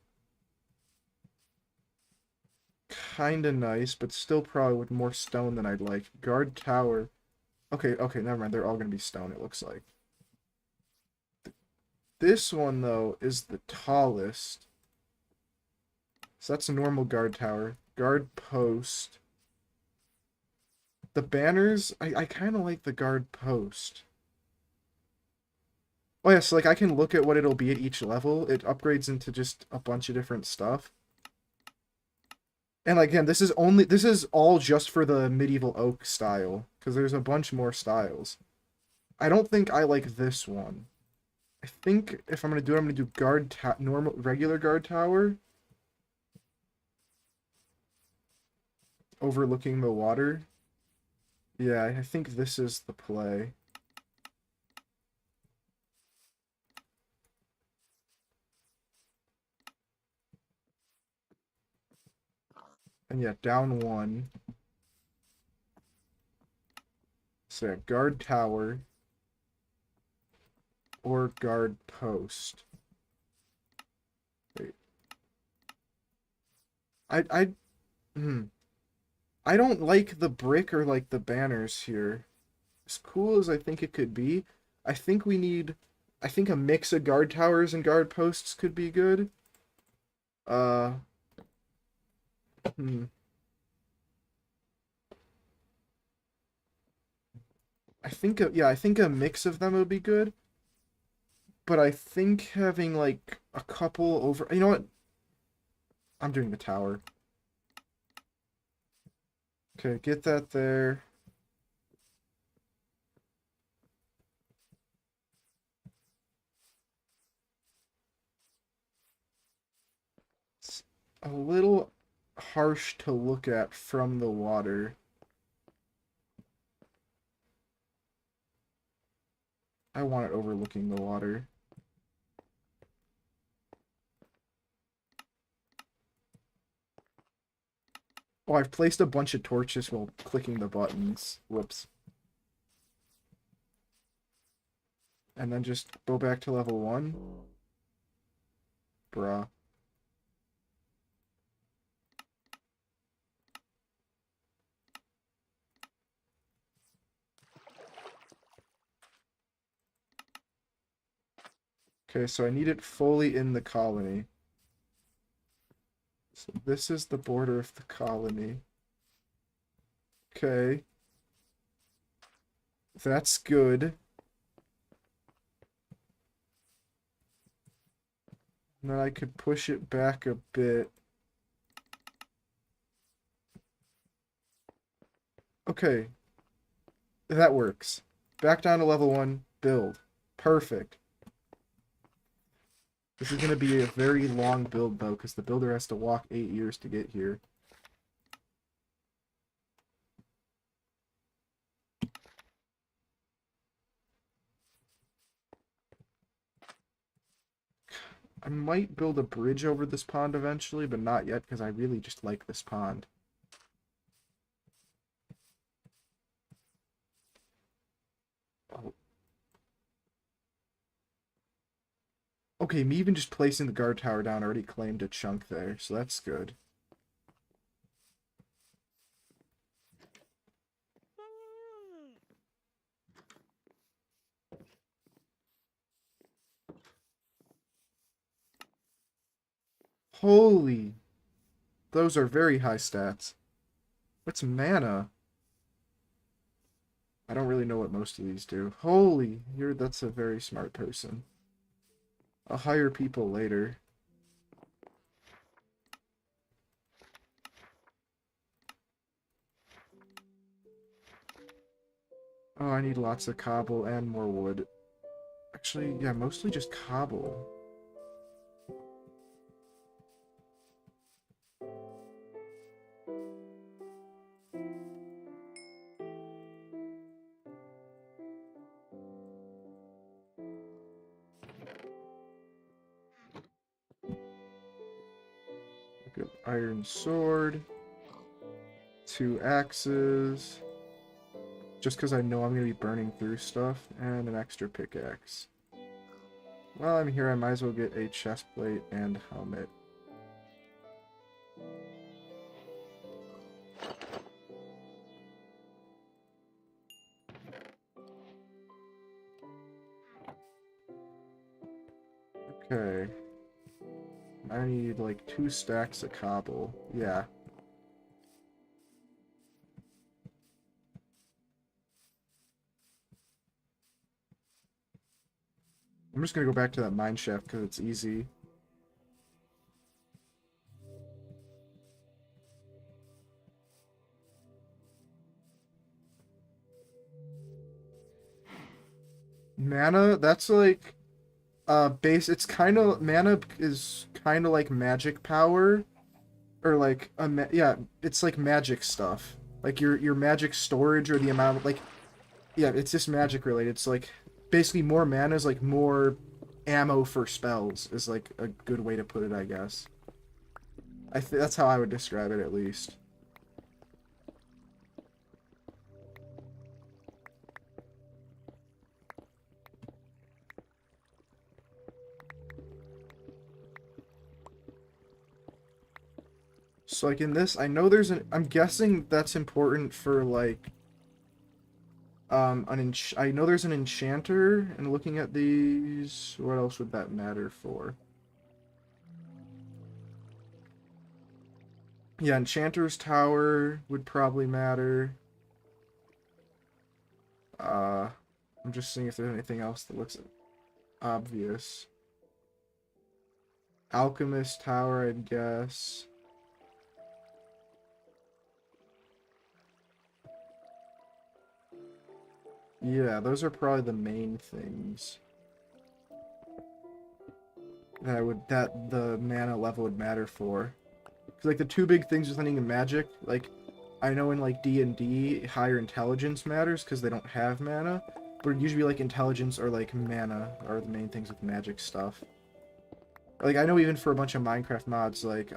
Kinda nice, but still probably with more stone than I'd like. Guard tower. Okay, never mind. They're all gonna be stone, it looks like. This one, though, is the tallest. So that's a normal guard tower. Guard post. The banners, I kind of like the guard post. Oh yeah, so like I can look at what it'll be at each level. It upgrades into just a bunch of different stuff. And again, this is all just for the medieval oak style, because there's a bunch more styles. I don't think I like this one. I think if I'm gonna do it, I'm gonna do normal regular guard tower overlooking the water. Yeah, I think this is the play. And yeah, down one. So yeah, guard tower or guard post. Wait. I hmm. I don't like the brick or like the banners here. As cool as I think it could be, I think we need I think a mix of guard towers and guard posts could be good. Uh hmm. I think a mix of them would be good. But I think having like a couple over, you know what? I'm doing the tower. Okay, get that there. It's a little harsh to look at from the water. I want it overlooking the water. Oh, I've placed a bunch of torches while clicking the buttons. Whoops. And then just go back to level 1. Bruh. Okay, so I need it fully in the colony. So this is the border of the colony. Okay. That's good. And then I could push it back a bit. Okay. That works. Back down to level 1. Build. Perfect. This is going to be a very long build, though, because the builder has to walk 8 years to get here. I might build a bridge over this pond eventually, but not yet, because I really just like this pond. Oh. Okay, me even just placing the guard tower down already claimed a chunk there, so that's good. Holy! Those are very high stats. What's mana? I don't really know what most of these do. Holy! That's a very smart person. I'll hire people later. Oh, I need lots of cobble and more wood. Actually, yeah, mostly just cobble. Good iron sword. 2 axes. Just because I know I'm going to be burning through stuff. And an extra pickaxe. While I'm here, I might as well get a chest plate and helmet. Okay. I need like 2 stacks of cobble. Yeah. I'm just gonna go back to that mine shaft because it's easy. Mana, that's like base. It's kind of mana is kind of like magic power, or like yeah, it's like magic stuff. Like your magic storage or the amount of like yeah, it's just magic related. It's like basically more mana is like more ammo for spells is like a good way to put it, I guess. That's how I would describe it at least. So like in this, I know there's an I'm guessing that's important for like I know there's an enchanter, and looking at these, what else would that matter for? Yeah, enchanter's tower would probably matter. Uh, I'm just seeing if there's anything else that looks obvious. Alchemist tower, I'd guess. Yeah, those are probably the main things that the mana level would matter for. Because like the two big things with anything in Magic, like I know in like D&D, higher intelligence matters because they don't have mana, but usually like intelligence or like mana are the main things with Magic stuff. Like I know even for a bunch of Minecraft mods, like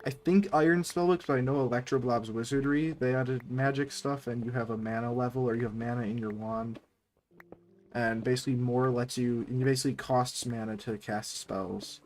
I think Iron Spellbooks, but I know Electroblob's Wizardry, they added Magic stuff, and you have a mana level or you have mana in your wand, and basically more lets you, and it basically costs mana to cast spells.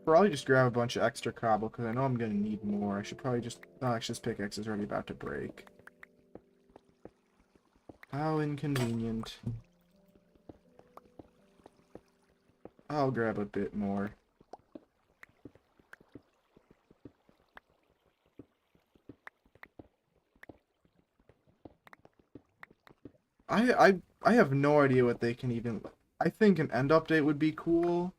Probably just grab a bunch of extra cobble because I know I'm gonna need more. I should probably just. Oh, actually, this pickaxe is already about to break. How inconvenient. I'll grab a bit more. I have no idea what they can even. I think an end update would be cool.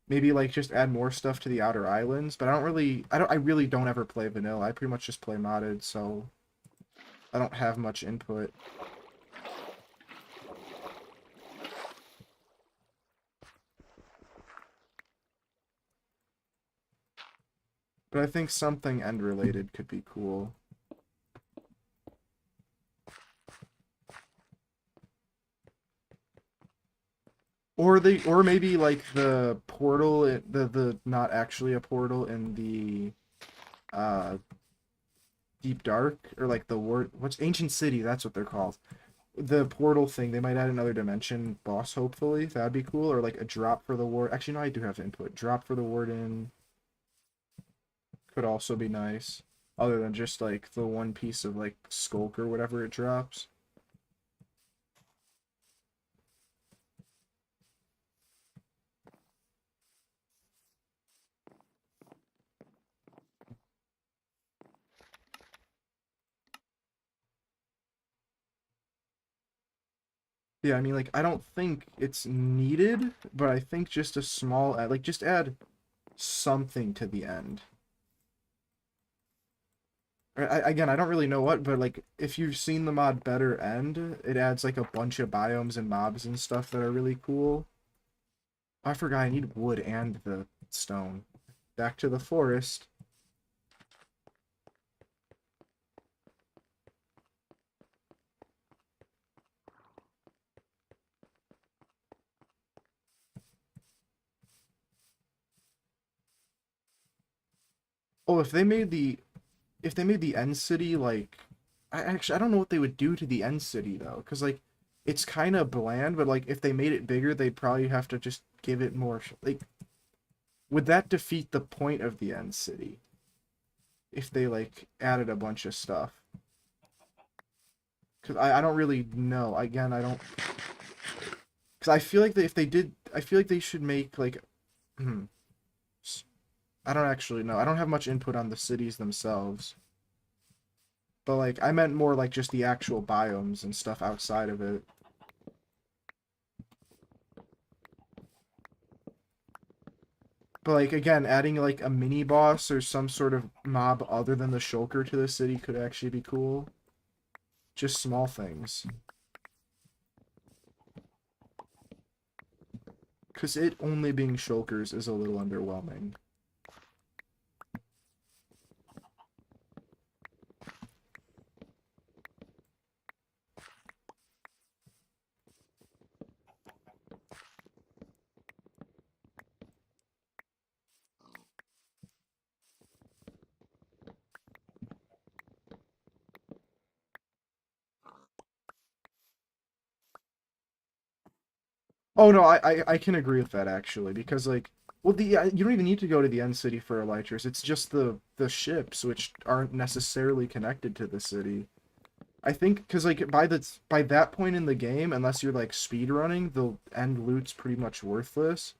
Maybe like just add more stuff to the outer islands, but I really don't ever play vanilla. I pretty much just play modded, so I don't have much input. But I think something end related could be cool. Or maybe like the portal, the not actually a portal in the uh Deep Dark, or like the word what's Ancient City, that's what they're called. The portal thing, they might add another dimension boss, hopefully. That'd be cool. Or like a drop for the ward. Actually, no, I do have input. Drop for the warden could also be nice. Other than just like the one piece of like skulk or whatever it drops. Yeah, I mean, like, I don't think it's needed, but I think just a small add, like, just add something to the end. Again, I don't really know what, but, like, if you've seen the mod Better End, it adds, like, a bunch of biomes and mobs and stuff that are really cool. Oh, I forgot I need wood and the stone. Back to the forest. Oh, if they made the end city like I don't know what they would do to the end city though, because like it's kind of bland, but like if they made it bigger, they'd probably have to just give it more like would that defeat the point of the end city? if they like added a bunch of stuff. Cause I don't really know. Again, I don't. Cause I feel like if they did, I feel like they should make like. Hmm. I don't actually know. I don't have much input on the cities themselves. But like, I meant more like just the actual biomes and stuff outside of it. But like again, adding like a mini boss or some sort of mob other than the shulker to the city could actually be cool. Just small things. Because it only being shulkers is a little underwhelming. Oh no, I can agree with that actually because like well you don't even need to go to the end city for elytras. It's just the ships which aren't necessarily connected to the city. I think because like by that point in the game, unless you're like speed running, the end loot's pretty much worthless.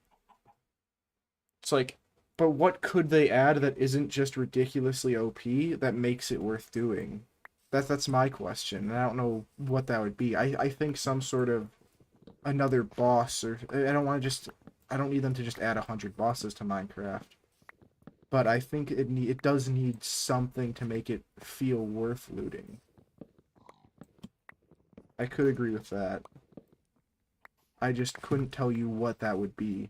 It's like, but what could they add that isn't just ridiculously OP that makes it worth doing? That's my question, and I don't know what that would be. I think some sort of another boss, or I don't want to just I don't need them to just add 100 bosses to Minecraft, but I think it does need something to make it feel worth looting. I could agree with that. I just couldn't tell you what that would be.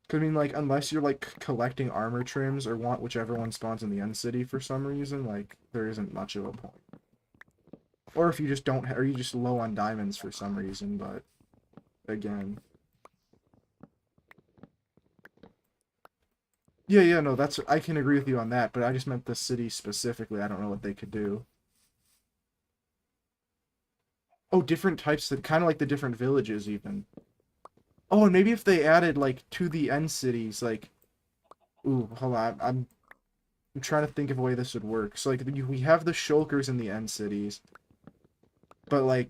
'Cause, I mean, like, unless you're, like, collecting armor trims or want whichever one spawns in the end city for some reason, like, there isn't much of a point. Or if you just don't, or you just low on diamonds for some reason, but, again. Yeah, no, I can agree with you on that, but I just meant the city specifically. I don't know what they could do. Oh, different types, that kind of like the different villages, even. Oh, and maybe if they added, like, to the end cities, like, ooh, hold on, I'm trying to think of a way this would work. So, like, we have the shulkers in the end cities, but, like,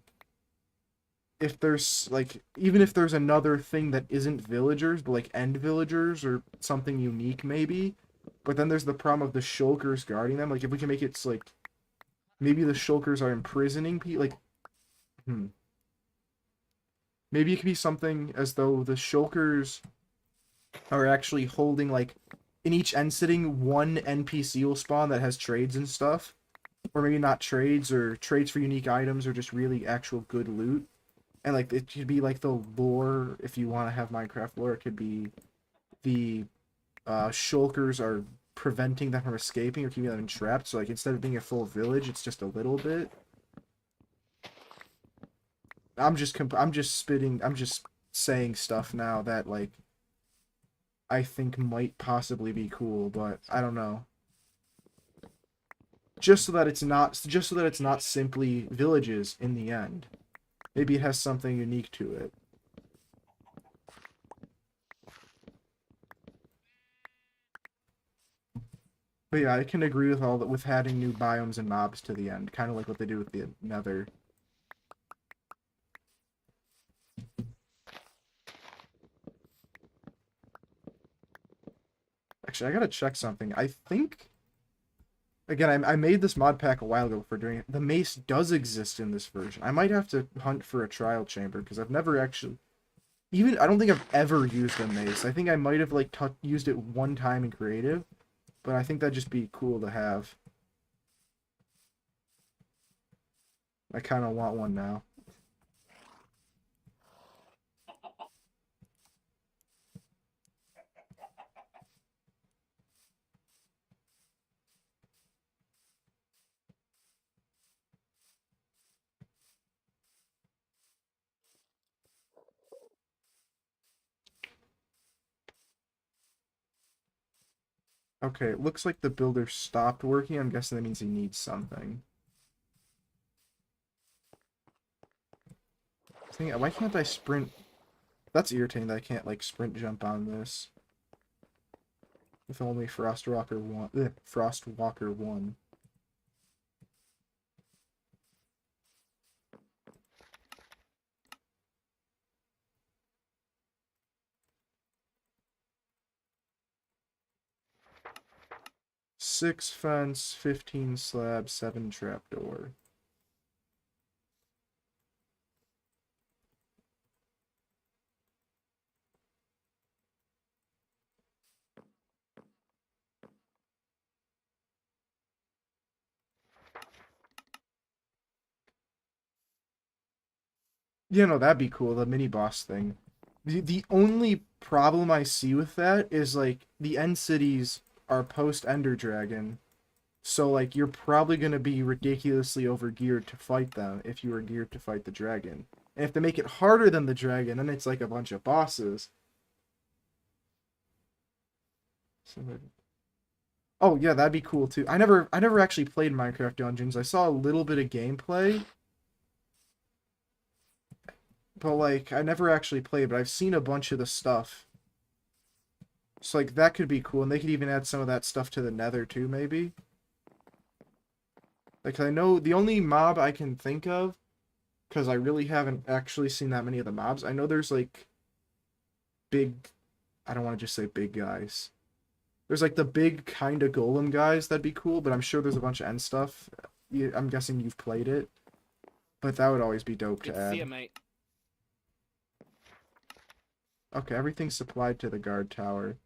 if there's, like, even if there's another thing that isn't villagers, but, like, end villagers or something unique, maybe, but then there's the problem of the shulkers guarding them. Like, if we can make it, like, maybe the shulkers are imprisoning people, like, hmm. Maybe it could be something as though the shulkers are actually holding, like, in each end sitting, one NPC will spawn that has trades and stuff. Or maybe not trades, or trades for unique items, or just really actual good loot. And, like, it could be, like, the lore, if you want to have Minecraft lore, it could be the shulkers are preventing them from escaping or keeping them trapped. So, like, instead of being a full village, it's just a little bit. I'm just spitting, I'm just saying stuff now that, like, I think might possibly be cool, but I don't know. Just so that it's not simply villages in the end. Maybe it has something unique to it. But yeah, I can agree with all that with adding new biomes and mobs to the end, kind of like what they do with the Nether. Actually, I gotta check something. I think again, I made this mod pack a while ago for doing it. The mace does exist in this version. I might have to hunt for a trial chamber because I've never actually even I don't think I've ever used a mace. I think I might have like used it one time in creative, but I think that'd just be cool to have. I kind of want one now. Okay, it looks like the builder stopped working. I'm guessing that means he needs something. Why can't I sprint? That's irritating that I can't, like, sprint jump on this. If only Frostwalker 1. Six fence, 15 slab, 7 trapdoor. Yeah, no, that'd be cool, the mini boss thing. The only problem I see with that is like the end cities are post Ender Dragon. So like you're probably gonna be ridiculously overgeared to fight them if you were geared to fight the dragon. And if they make it harder than the dragon, then it's like a bunch of bosses. So, oh yeah, that'd be cool too. I never actually played Minecraft Dungeons. I saw a little bit of gameplay, but like I never actually played, but I've seen a bunch of the stuff. So like that could be cool, and they could even add some of that stuff to the Nether too, maybe. Like I know the only mob I can think of, because I really haven't actually seen that many of the mobs. I know there's like big, I don't want to just say big guys. There's like the big kind of golem guys that'd be cool, but I'm sure there's a bunch of end stuff. I'm guessing you've played it, but that would always be dope Good to to see you, add. mate. Okay, everything's supplied to the guard tower.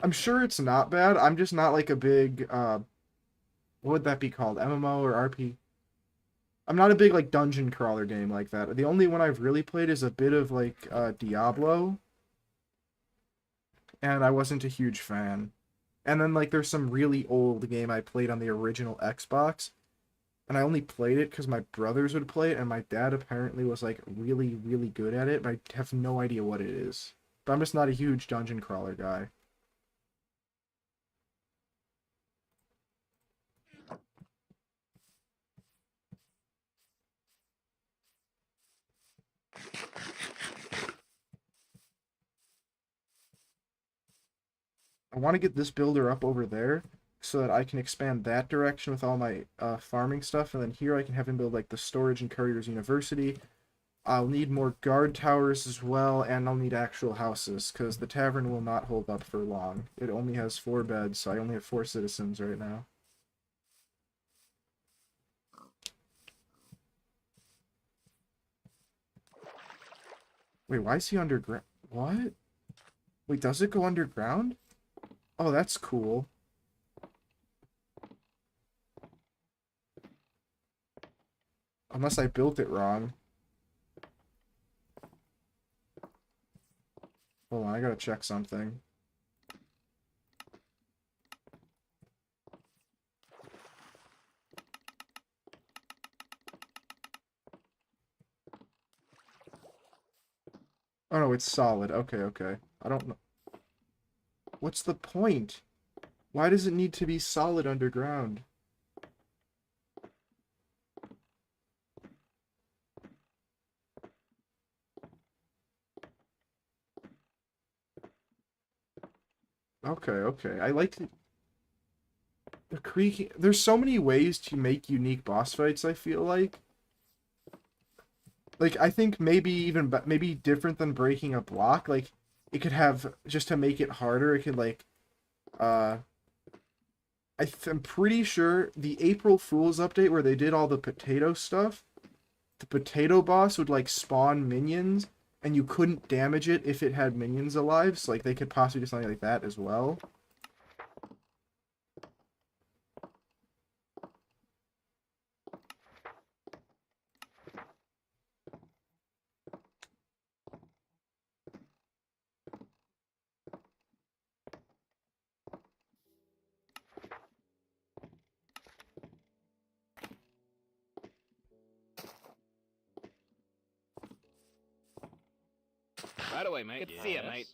I'm sure it's not bad. I'm just not like a big what would that be called? MMO or RP? I'm not a big like dungeon crawler game like that. The only one I've really played is a bit of like Diablo, and I wasn't a huge fan. And then like there's some really old game I played on the original Xbox, and I only played it because my brothers would play it, and my dad apparently was like really, really good at it, but I have no idea what it is. But I'm just not a huge dungeon crawler guy. I want to get this builder up over there so that I can expand that direction with all my farming stuff, and then here I can have him build like the storage and couriers university. I'll need more guard towers as well, and I'll need actual houses, because the tavern will not hold up for long. It only has 4 beds, so I only have 4 citizens right now. Wait, why is he underground? What? Wait, does it go underground? Oh, that's cool. Unless I built it wrong. Hold on, I gotta check something. Oh no, it's solid. Okay, okay. I don't know. What's the point? Why does it need to be solid underground? Okay, okay. I like the creaking. There's so many ways to make unique boss fights, I feel like. Like, I think maybe even, but maybe different than breaking a block. Like, it could have, just to make it harder, it could, like, uh, I'm pretty sure the April Fool's update where they did all the potato stuff, the potato boss would, like, spawn minions, and you couldn't damage it if it had minions alive, so, like, they could possibly do something like that as well. Right away, mate. Good to see you, mate.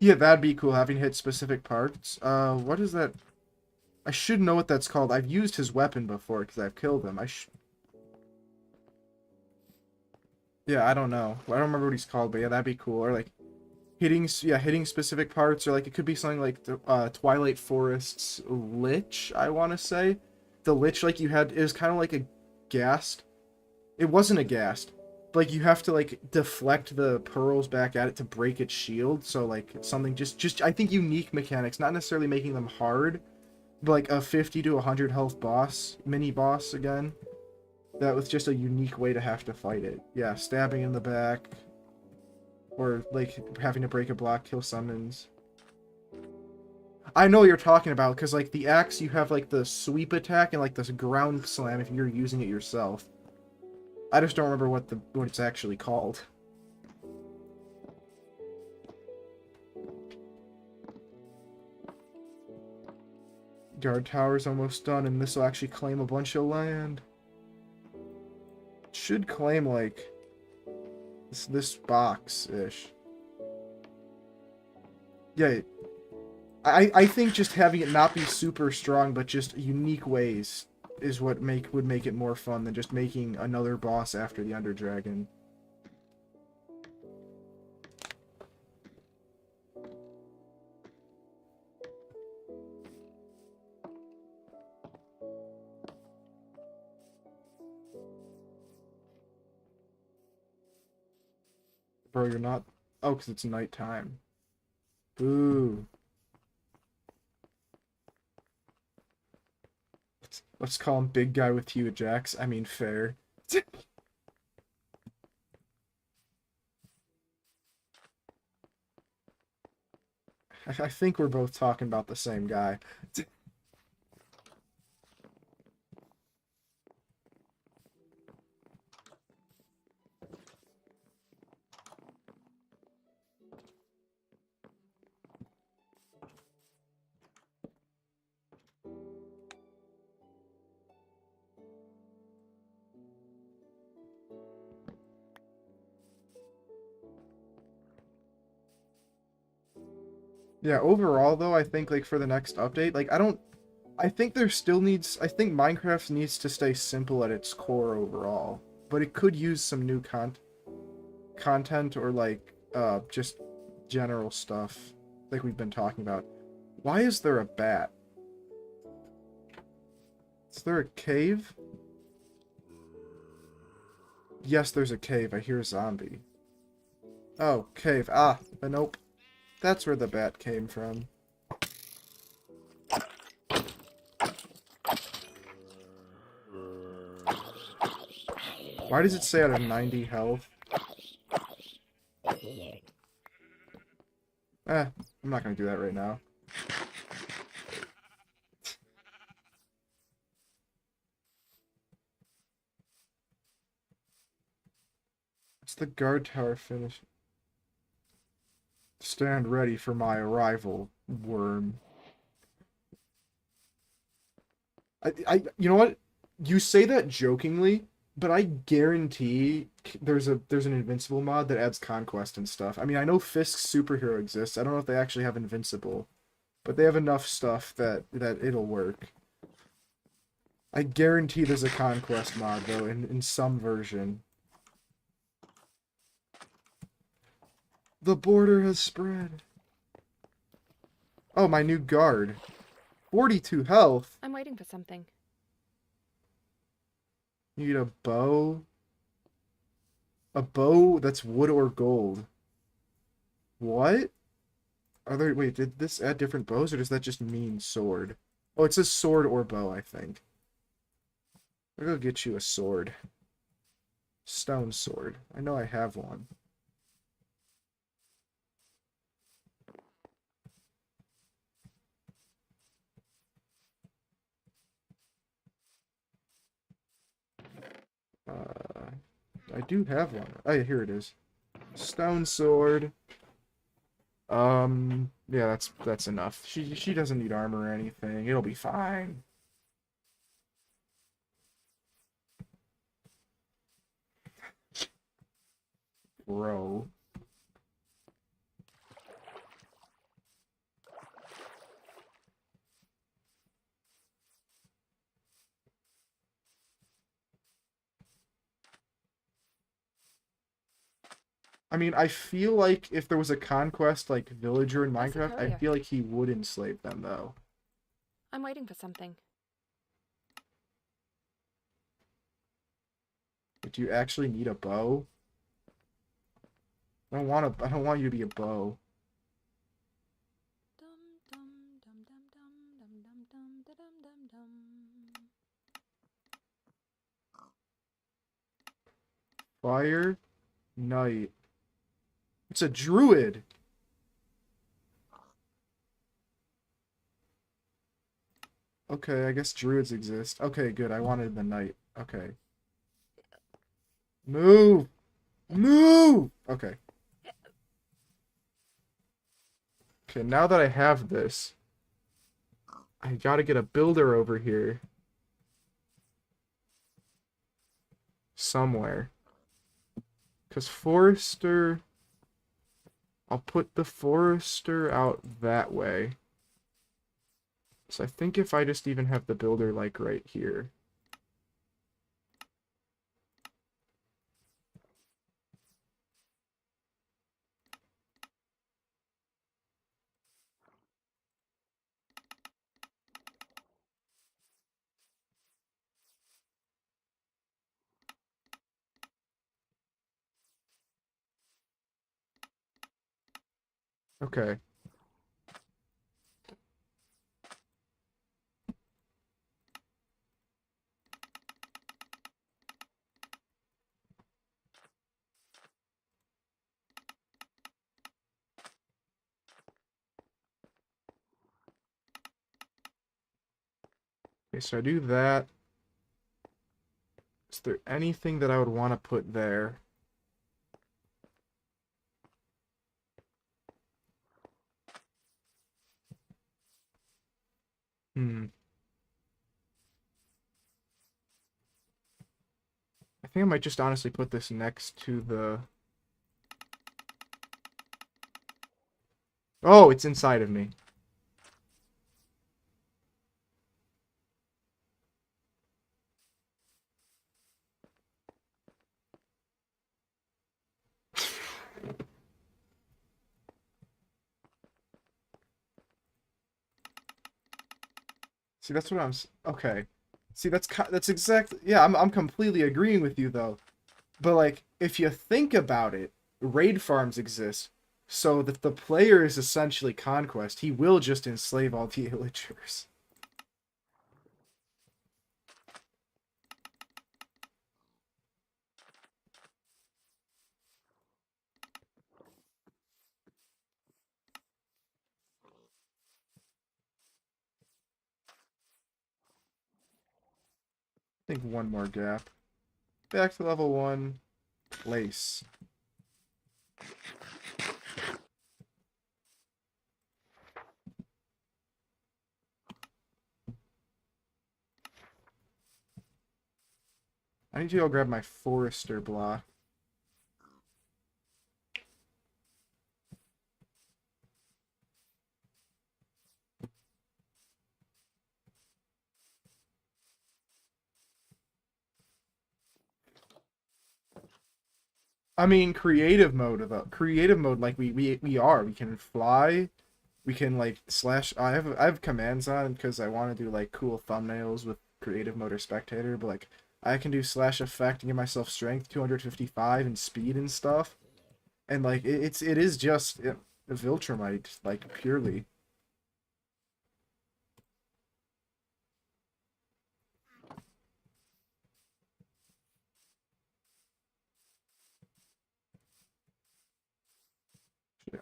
Yeah, that'd be cool, having hit specific parts. What is that? I should know what that's called. I've used his weapon before, because I've killed him. Yeah, I don't know. I don't remember what he's called, but yeah, that'd be cool. Or, like, hitting specific parts, or, like, it could be something like the, Twilight Forest's Lich, I want to say. The Lich, like, you had, it was kind of like a ghast. It wasn't a ghast. Like, you have to, like, deflect the pearls back at it to break its shield, so, like, something just, I think, unique mechanics, not necessarily making them hard, but, like, a 50 to 100 health boss, mini-boss, again. That was just a unique way to have to fight it. Yeah, stabbing in the back, or, like, having to break a block, kill summons. I know what you're talking about, because, like, the axe, you have, like, the sweep attack and, like, this ground slam if you're using it yourself. I just don't remember what it's actually called. Guard tower's almost done, and this will actually claim a bunch of land. It should claim, like, this box-ish. Yeah, I think just having it not be super strong, but just unique ways is what would make it more fun than just making another boss after the Ender Dragon. Bro, you're not... Oh, because it's nighttime. Boo. Let's call him Big Guy with Hugh Jacks. I mean, fair. I think we're both talking about the same guy. Yeah, overall, though, I think, like, for the next update, like, I think there still needs... I think Minecraft needs to stay simple at its core overall. But it could use some new content or, like, just general stuff, like we've been talking about. Why is there a bat? Is there a cave? Yes, there's a cave. I hear a zombie. Oh, cave. Ah, but nope. That's where the bat came from. Why does it say out of 90 health? I'm not gonna do that right now. It's the guard tower finish. Stand ready for my arrival, worm. You know what? You say that jokingly, but I guarantee there's an Invincible mod that adds conquest and stuff. I mean, I know Fisk's superhero exists. I don't know if they actually have Invincible, but they have enough stuff that it'll work. I guarantee there's a conquest mod though in some version. The border has spread. Oh, my new guard. 42 health. I'm waiting for something. You need a bow. A bow that's wood or gold. What? Are there... Wait, did this add different bows, or does that just mean sword? Oh, it says sword or bow, I think. I'll go get you a sword. Stone sword. I know I have one. I do have one. Oh, yeah, here it is. Stone sword. Yeah, that's enough. She doesn't need armor or anything. It'll be fine. Bro. I mean, I feel like if there was a conquest like villager in That's a Minecraft, I courier. feel like he would enslave them though. I'm waiting for something. But do you actually need a bow? I don't want you to be a bow. Dum dum dum dum dum dum dum dum dum dum dum. Fire, Knight. It's a druid. Okay, I guess druids exist. Okay, good. I wanted the knight. Okay. Move! Move! Okay. Okay, now that I have this, I gotta get a builder over here. Somewhere. Because Forester... I'll put the Forester out that way. So I think if I just even have the builder, like, right here. Okay. Okay, so I do that. Is there anything that I would want to put there? Hmm. I think I might just honestly put this next to the... Oh, it's inside of me. See, that's what okay. See, that's exactly... Yeah, I'm completely agreeing with you, though. But, like, if you think about it, raid farms exist, so that the player is essentially conquest. He will just enslave all the villagers. I think one more gap. Back to level 1. Place. I need to go grab my forester block. I mean, creative mode though. Creative mode, like we are. We can fly. We can like slash. I have commands on because I want to do like cool thumbnails with creative mode or spectator. But like I can do slash effect and give myself strength 255 and speed and stuff. And like it is just Viltrumite like purely.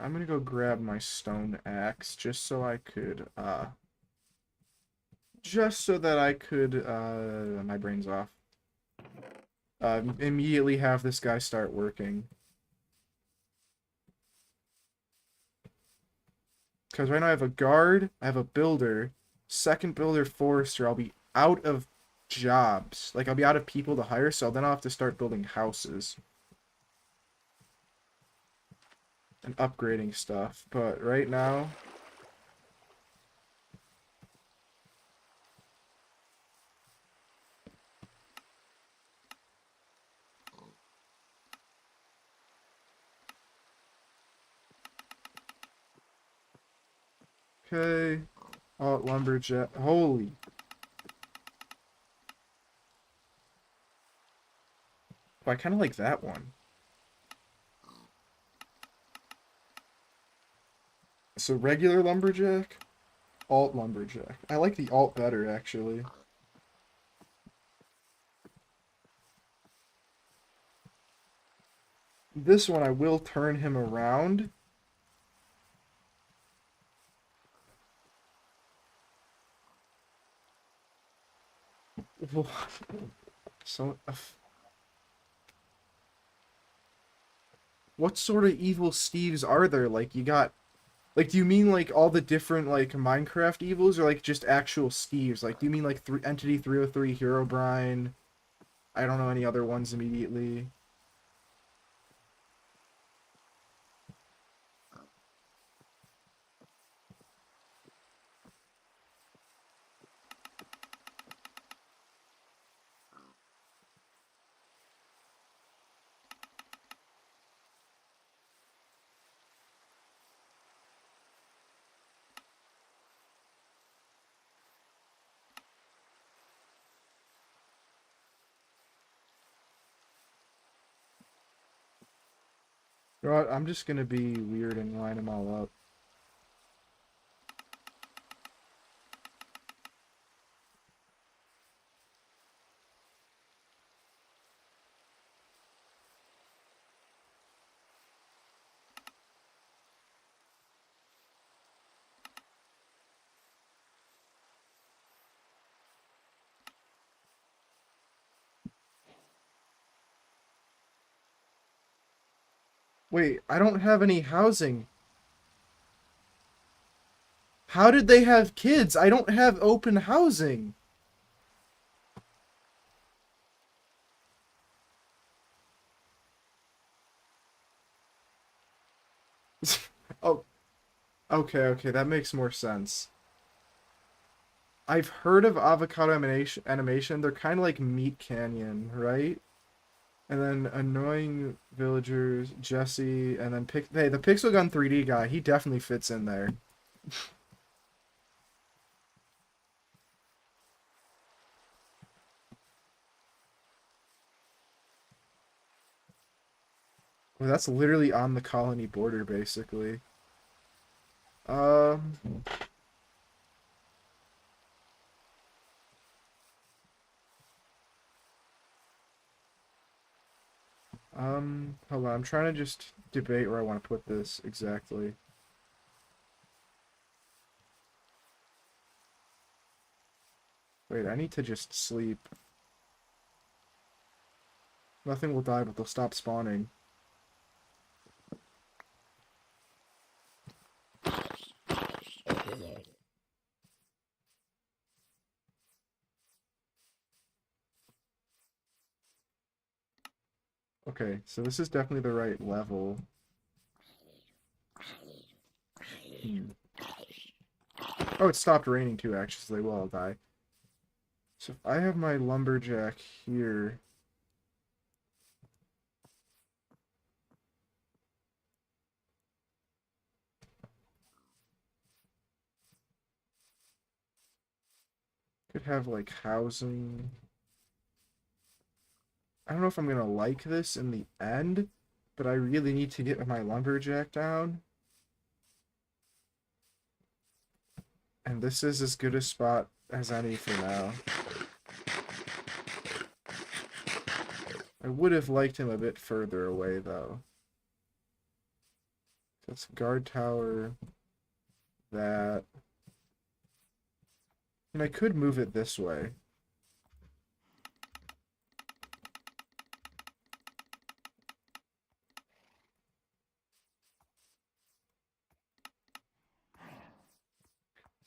I'm gonna go grab my stone axe just so I could just so that I could my brain's off. Immediately have this guy start working. Because right now I have a guard, I have a builder, second builder, forester. I'll be out of jobs. Like, I'll be out of people to hire, so then I'll have to start building houses. And upgrading stuff. But right now... Okay. Alt lumberjack. Holy. Oh, I kind of like that one. So regular lumberjack, alt lumberjack. I like the alt better, actually. This one, I will turn him around. So, what sort of evil Steves are there? Like, you got, like, do you mean, like, all the different, like, Minecraft evils, or, like, just actual Steves? Like, do you mean, like, Entity 303, Herobrine? I don't know any other ones immediately. You know what? I'm just gonna be weird and line them all up. Wait, I don't have any housing. How did they have kids? I don't have open housing. Oh, okay, that makes more sense. I've heard of avocado animation. They're kind of like Meat Canyon, right? And then annoying villagers, Jesse, and then hey, the Pixel Gun 3D guy. He definitely fits in there. Well, that's literally on the colony border, basically. Um, hold on. I'm trying to just debate where I want to put this exactly. Wait, I need to just sleep. Nothing will die, but they'll stop spawning. Okay, so this is definitely the right level. Hmm. Oh, it stopped raining too, actually, so they will all die. So if I have my lumberjack here... Could have, like, housing... I don't know if I'm gonna like this in the end, but I really need to get my lumberjack down. And this is as good a spot as any for now. I would have liked him a bit further away, though. That's guard tower, that... And I could move it this way.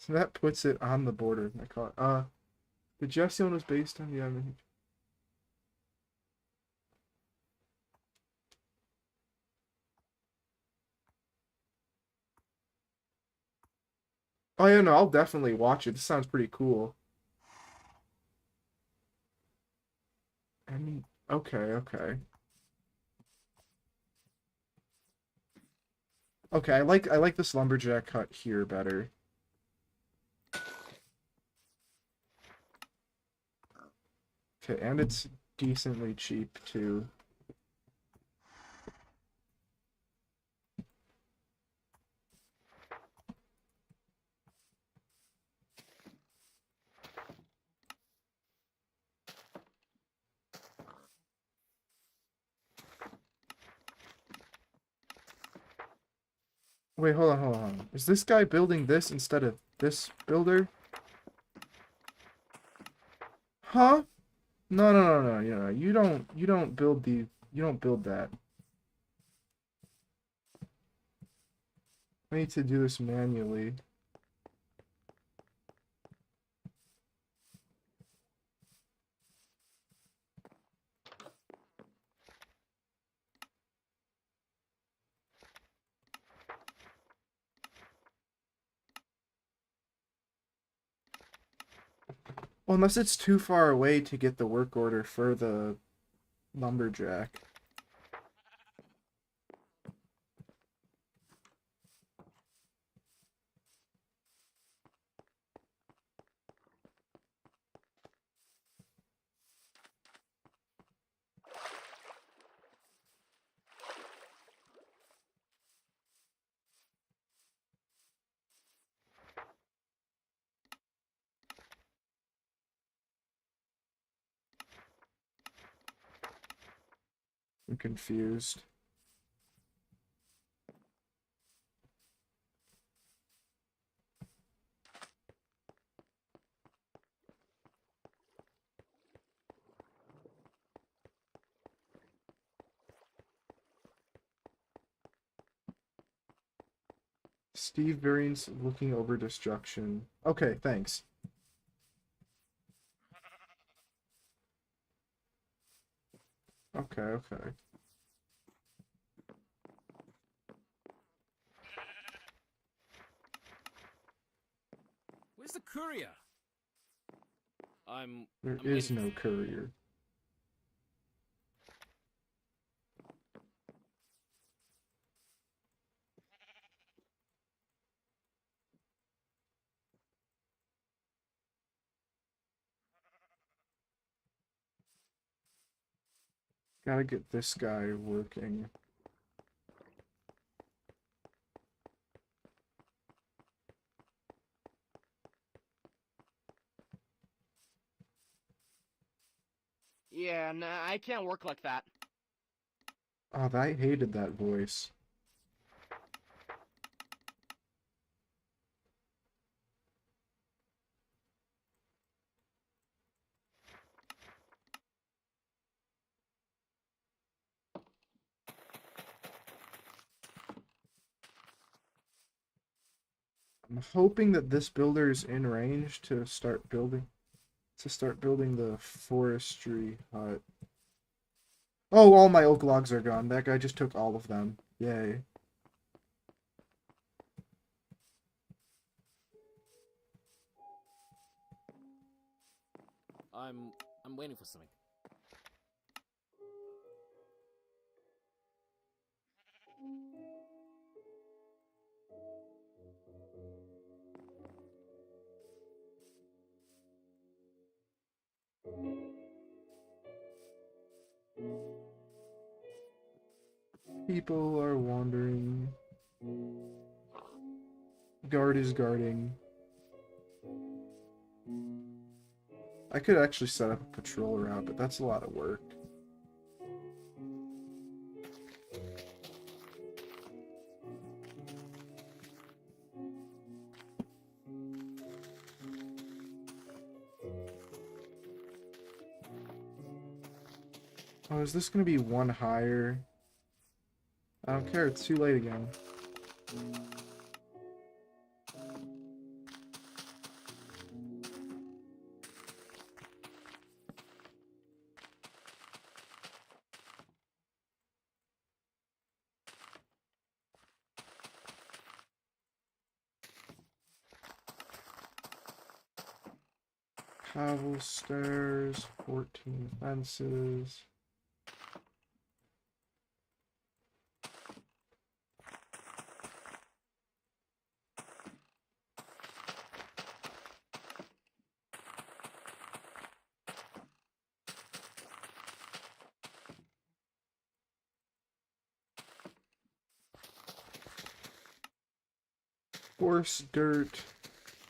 So that puts it on the border of my car. The Jesse one was based on the... Oh yeah, no, I'll definitely watch it. This sounds pretty cool. And okay. Okay, I like this lumberjack cut here better. Okay, and it's decently cheap too. Wait, hold on. Is this guy building this instead of this builder? Huh? No. You don't build you don't build that. I need to do this manually. Well, unless it's too far away to get the work order for the lumberjack. I'm confused. Steve Variance looking over destruction. Okay, thanks. Okay. Where's the courier? There I'm is waiting. no courier. Gotta get this guy working. Yeah, nah, I can't work like that. Oh, I hated that voice. I'm hoping that this builder is in range to start building the forestry hut. Oh, all my oak logs are gone. That guy just took all of them. Yay. I'm waiting for something. People are wandering. Guard is guarding. I could actually set up a patrol route, but that's a lot of work. Oh, is this gonna be one higher? I don't care, it's too late again. Cobble stairs, 14 fences. Coarse dirt.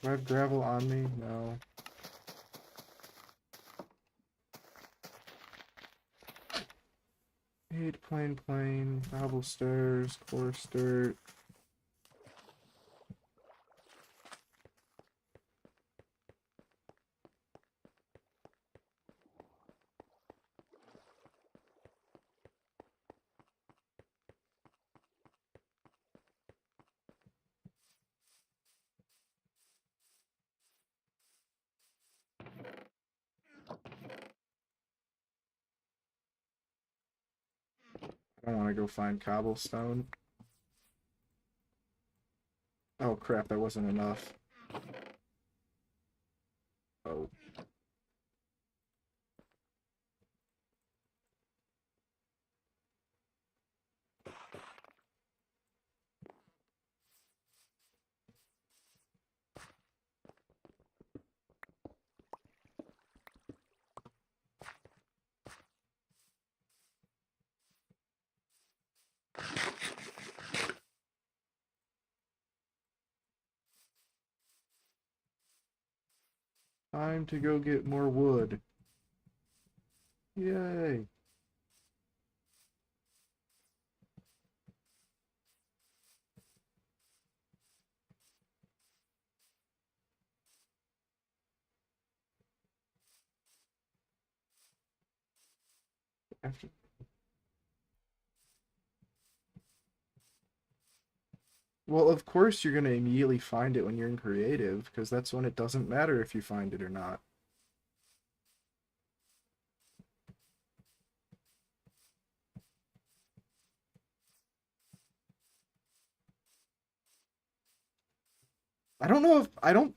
Do I have gravel on me? No. Plain, cobble stairs, coarse dirt. I don't want to go find cobblestone. Oh crap, that wasn't enough. Oh. Time to go get more wood. Yay. After Well, of course you're going to immediately find it when you're in creative, because that's when it doesn't matter if you find it or not. I don't know if I don't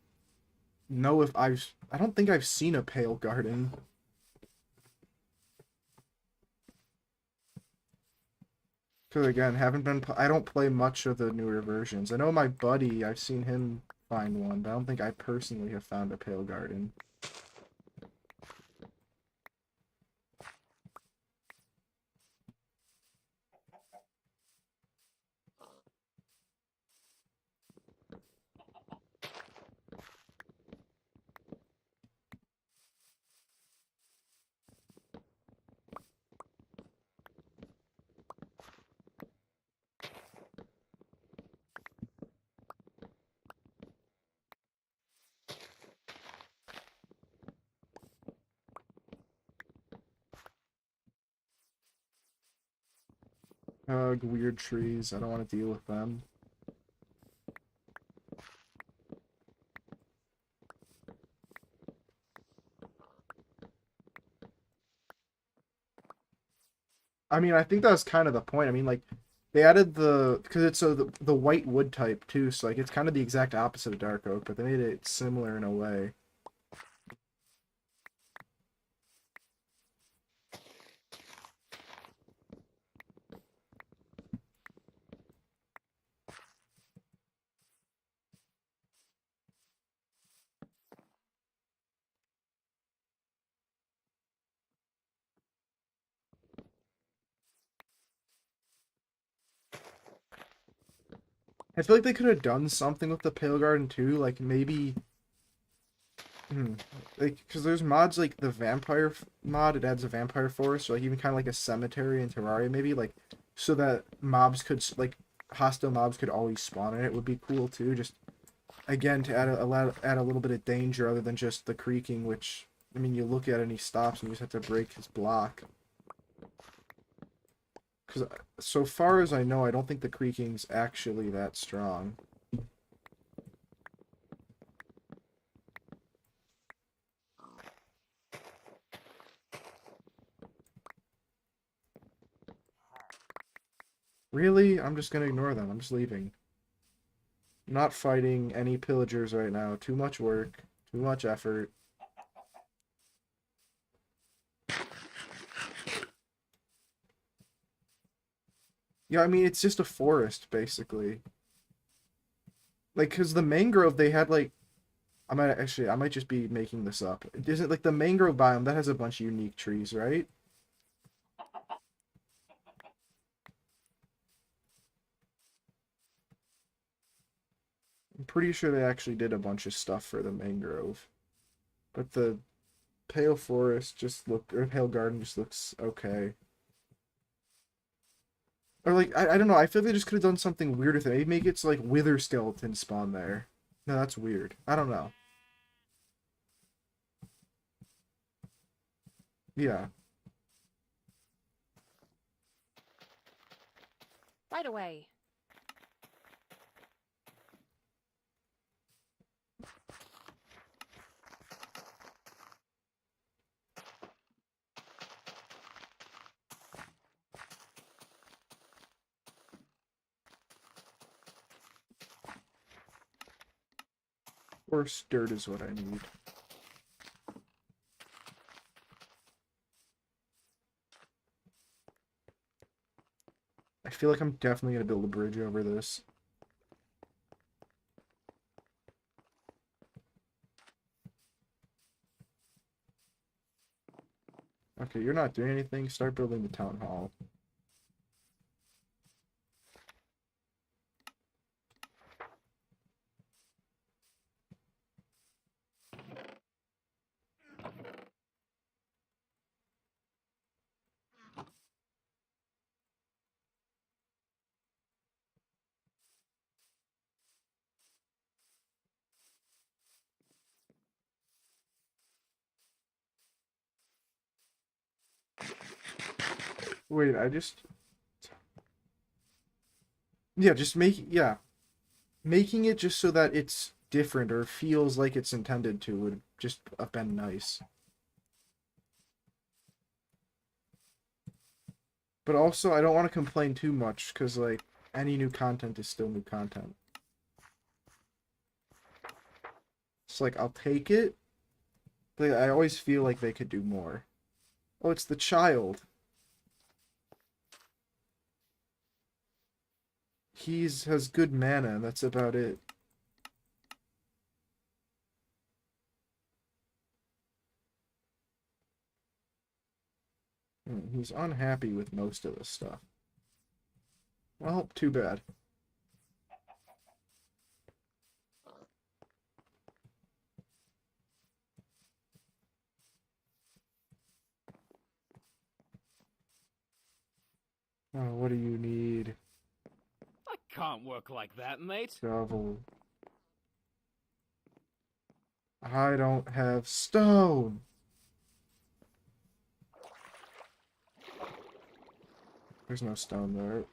think I've seen a pale garden. Because again, I don't play much of the newer versions. I know my buddy, I've seen him find one, but I don't think I personally have found a pale garden. Ugh, weird trees. I don't want to deal with them. I mean, I think that was kind of the point. I mean, like, they added because it's the white wood type too, so like it's kind of the exact opposite of dark oak, but they made it similar in a way. I feel like they could have done something with the Pale Garden too, like maybe, hmm, like because there's mods like the vampire mod, it adds a vampire forest, or like even kind of like a cemetery in Terraria, maybe like so that mobs could like hostile mobs could always spawn in it would be cool too. Just again to add a little bit of danger other than just the creaking, which I mean you look at it and he stops and you just have to break his block. Because so far as I know, I don't think the creaking's actually that strong. Really? I'm just gonna ignore them. I'm just leaving. I'm not fighting any pillagers right now. Too much work. Too much effort. Yeah, I mean, it's just a forest, basically. Like, because the mangrove, they had, like... I might just be making this up. Isn't, like, the mangrove biome, that has a bunch of unique trees, right? pretty sure they actually did a bunch of stuff for the mangrove. But the Pale Forest just or Pale Garden just looks okay. Or like, I don't know, I feel they just could have done something weird with it. Maybe make it so like wither skeletons spawn there. No, that's weird. I don't know. Yeah. Right away. Coarse dirt is what I need. I feel like I'm definitely gonna build a bridge over this. Okay, you're not doing anything. Start building the town hall. Wait, yeah, making it just so that it's different or feels like it's intended to would just have been nice. But also, I don't want to complain too much, because, like, any new content is still new content. It's like, I'll take it, but I always feel like they could do more. Oh, it's the child. Has good mana, and that's about it. He's unhappy with most of this stuff. Well, too bad. Oh, what do you need? I can't work like that, mate. Shovel. I don't have stone. There's no stone there.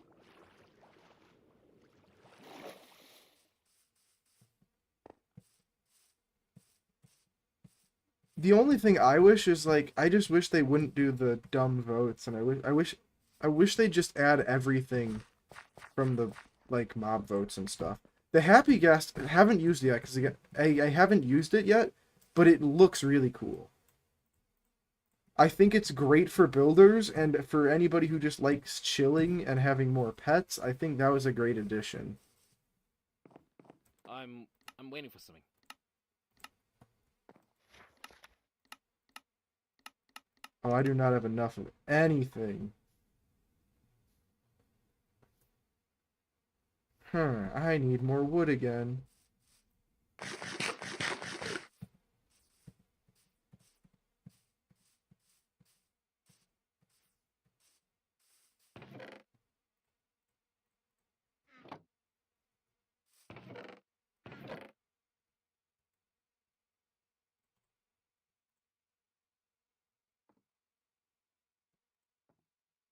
The only thing I wish is like I just wish they wouldn't do the dumb votes, and I wish they just add everything from the like mob votes and stuff. The happy guest haven't used it yet because I haven't used it yet, but it looks really cool. I think it's great for builders and for anybody who just likes chilling and having more pets. I think that was a great addition. I'm waiting for something. Oh, I do not have enough of anything. I need more wood again.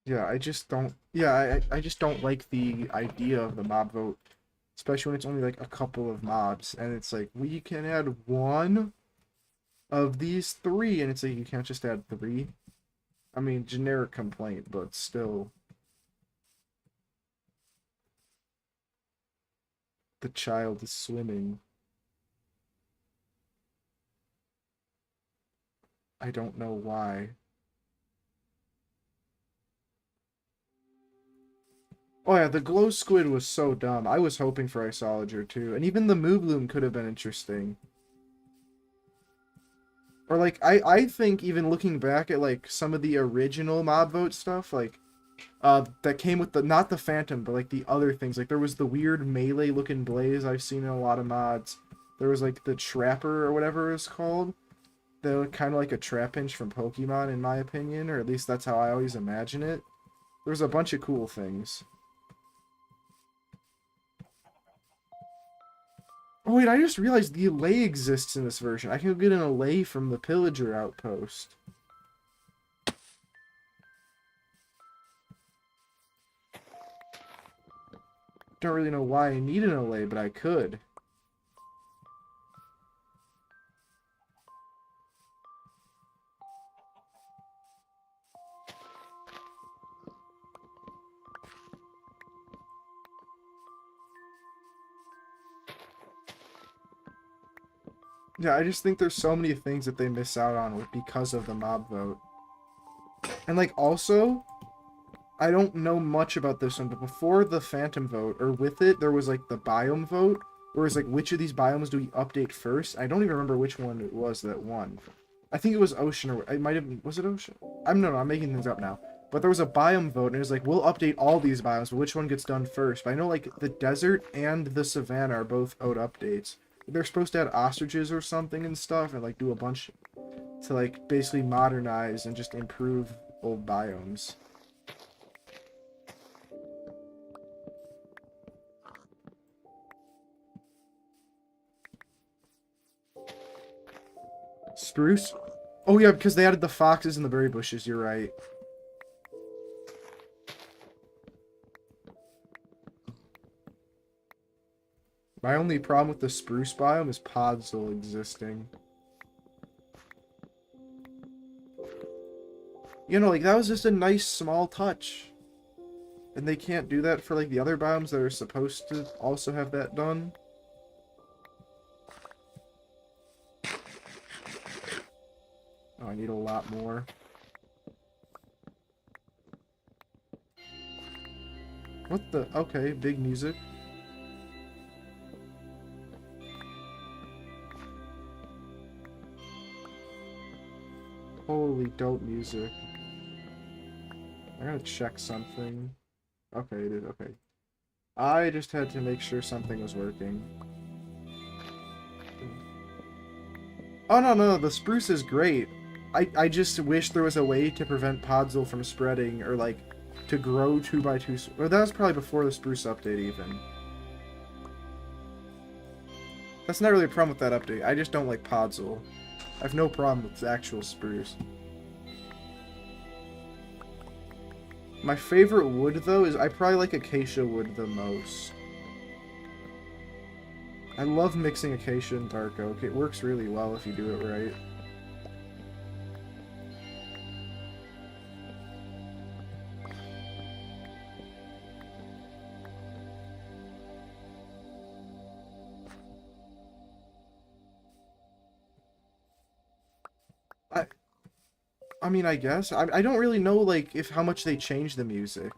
Yeah, I just don't. Yeah, I just don't like the idea of the mob vote, especially when it's only like a couple of mobs, and it's like we can add one of these three, and it's like you can't just add three. I mean, generic complaint, but still, the child is swimming. I don't know why. Oh yeah, the glow squid was so dumb. I was hoping for Isolager too, and even the Moobloom could have been interesting. Or like I think even looking back at like some of the original mob vote stuff, like that came with the not the Phantom, but like the other things. Like there was the weird melee looking blaze I've seen in a lot of mods. There was like the Trapper or whatever it's called. They're kind of like a Trapinch from Pokemon, in my opinion, or at least that's how I always imagine it. There's a bunch of cool things. Oh wait, I just realized the Allay exists in this version. I can go get an Allay from the Pillager outpost. Don't really know why I need an Allay, but I could. Yeah, I just think there's so many things that they miss out on because of the mob vote. And like also, I don't know much about this one, but before the Phantom vote, or with it, there was like the biome vote, where it's like, which of these biomes do we update first? I don't even remember which one it was that won. I think it was Ocean, or it might have been, was it Ocean? No, I'm making things up now. But there was a biome vote, and it was like, we'll update all these biomes, but which one gets done first? But I know like the desert and the savannah are both owed updates. They're supposed to add ostriches or something and stuff, and like do a bunch to like basically modernize and just improve old biomes. Spruce? Oh yeah, because they added the foxes and the berry bushes, you're right. My only problem with the spruce biome is Podzol existing. You know, like, that was just a nice small touch. And they can't do that for, like, the other biomes that are supposed to also have that done. Oh, I need a lot more. What the? Okay, big music. Holy dope music. I gotta check something. Okay, it is. Okay. I just had to make sure something was working. Oh, no, the spruce is great. I just wish there was a way to prevent Podzol from spreading, or, like, to grow 2x2. Well, that was probably before the spruce update, even. That's not really a problem with that update. I just don't like Podzol. I have no problem with the actual spruce. My favorite wood, though, is I probably like acacia wood the most. I love mixing acacia and dark oak. It works really well if you do it right. I mean, I guess. I don't really know, like, if how much they changed the music.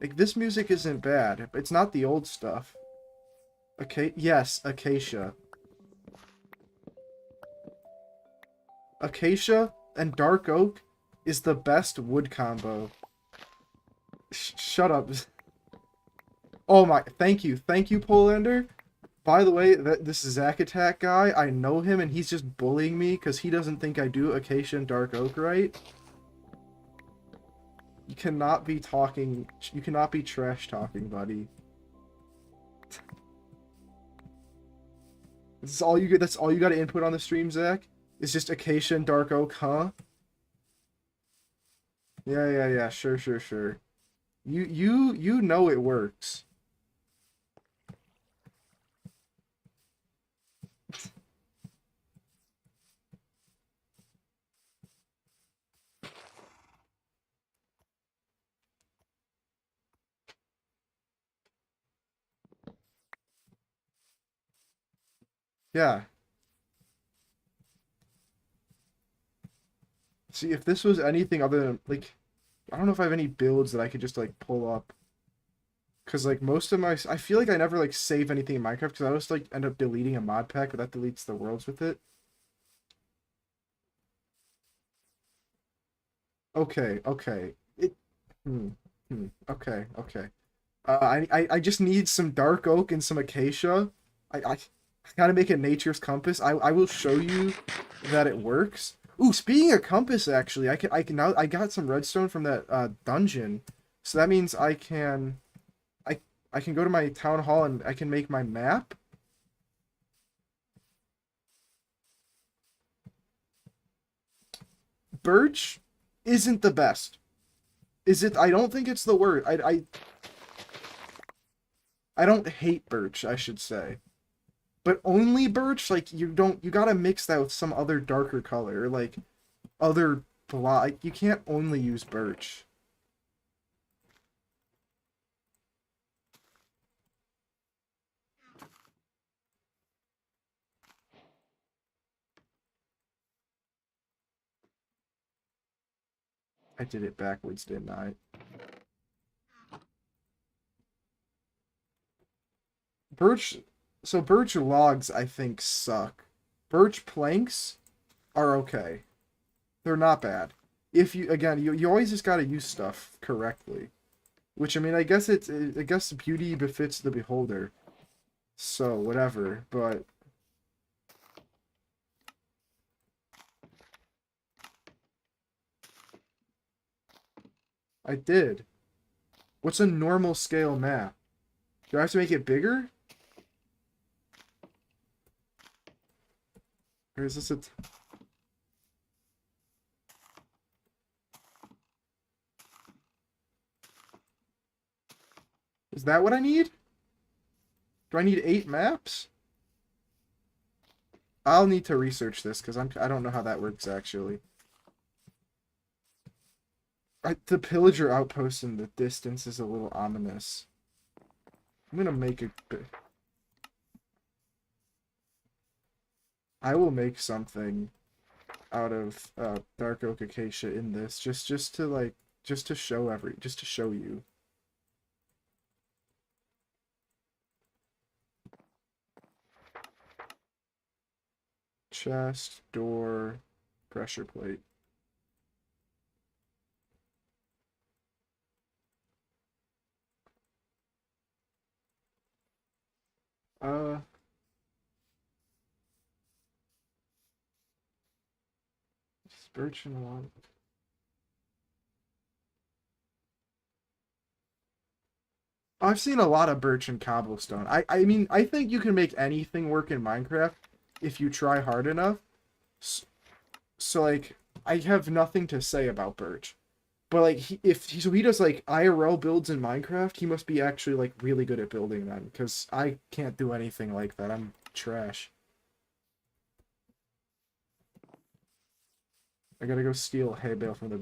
Like, this music isn't bad. It's not the old stuff. Okay, yes, acacia. Acacia and dark oak is the best wood combo. Shut up. Oh my, thank you, Polander. By the way, this Zack Attack guy, I know him and he's just bullying me because he doesn't think I do acacia and dark oak right. You cannot be trash talking, buddy. That's all you got to input on the stream, Zach? Is just acacia and dark oak, huh? Yeah, sure. You know it works. Yeah. See, if this was anything other than, like, I don't know if I have any builds that I could just, like, pull up. Because, like, most of my... I feel like I never, like, save anything in Minecraft because I always, like, end up deleting a mod pack, but that deletes the worlds with it. Okay. Hmm. Hmm. Okay. Okay. I just need some dark oak and some acacia. I gotta make a nature's compass. I will show you that it works. Ooh, speaking of compass, actually, I can now I got some redstone from that dungeon, so that means I I can go to my town hall and I can make my map. Birch isn't the best. Is it? I don't think it's the word. I don't hate birch, I should say. But only birch, like you gotta mix that with some other darker color, like other like, you can't only use birch. I did it backwards, didn't I? Birch, so birch logs I think suck. Birch planks are okay. They're not bad. If you again, you always just gotta use stuff correctly. Which I mean, I guess beauty befits the beholder. So whatever, but I did. What's a normal scale map? Do I have to make it bigger? Or is this a... Is that what I need? Do I need 8 maps? I'll need to research this because I don't know how that works actually. The pillager outpost in the distance is a little ominous. I'm gonna make a... I will make something out of dark oak acacia in this just to like just to show you. Chest, door, pressure plate. Uh, birch and one. I've seen a lot of birch and cobblestone. I mean, I think you can make anything work in Minecraft if you try hard enough. So like, I have nothing to say about birch. But like, so he does like IRL builds in Minecraft, he must be actually like really good at building them because I can't do anything like that. I'm trash. I gotta go steal hay bale from the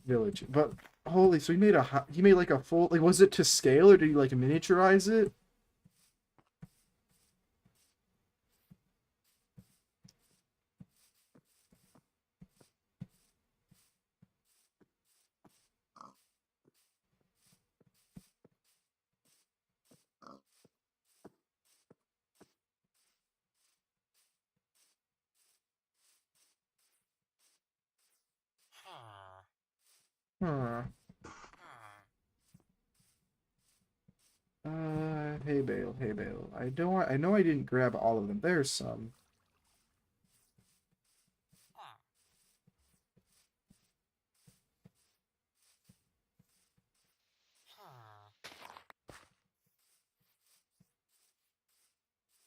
village. But holy, so he made like a full, like, was it to scale or did he like miniaturize it? Huh. Hay bale. I know I didn't grab all of them. There's some.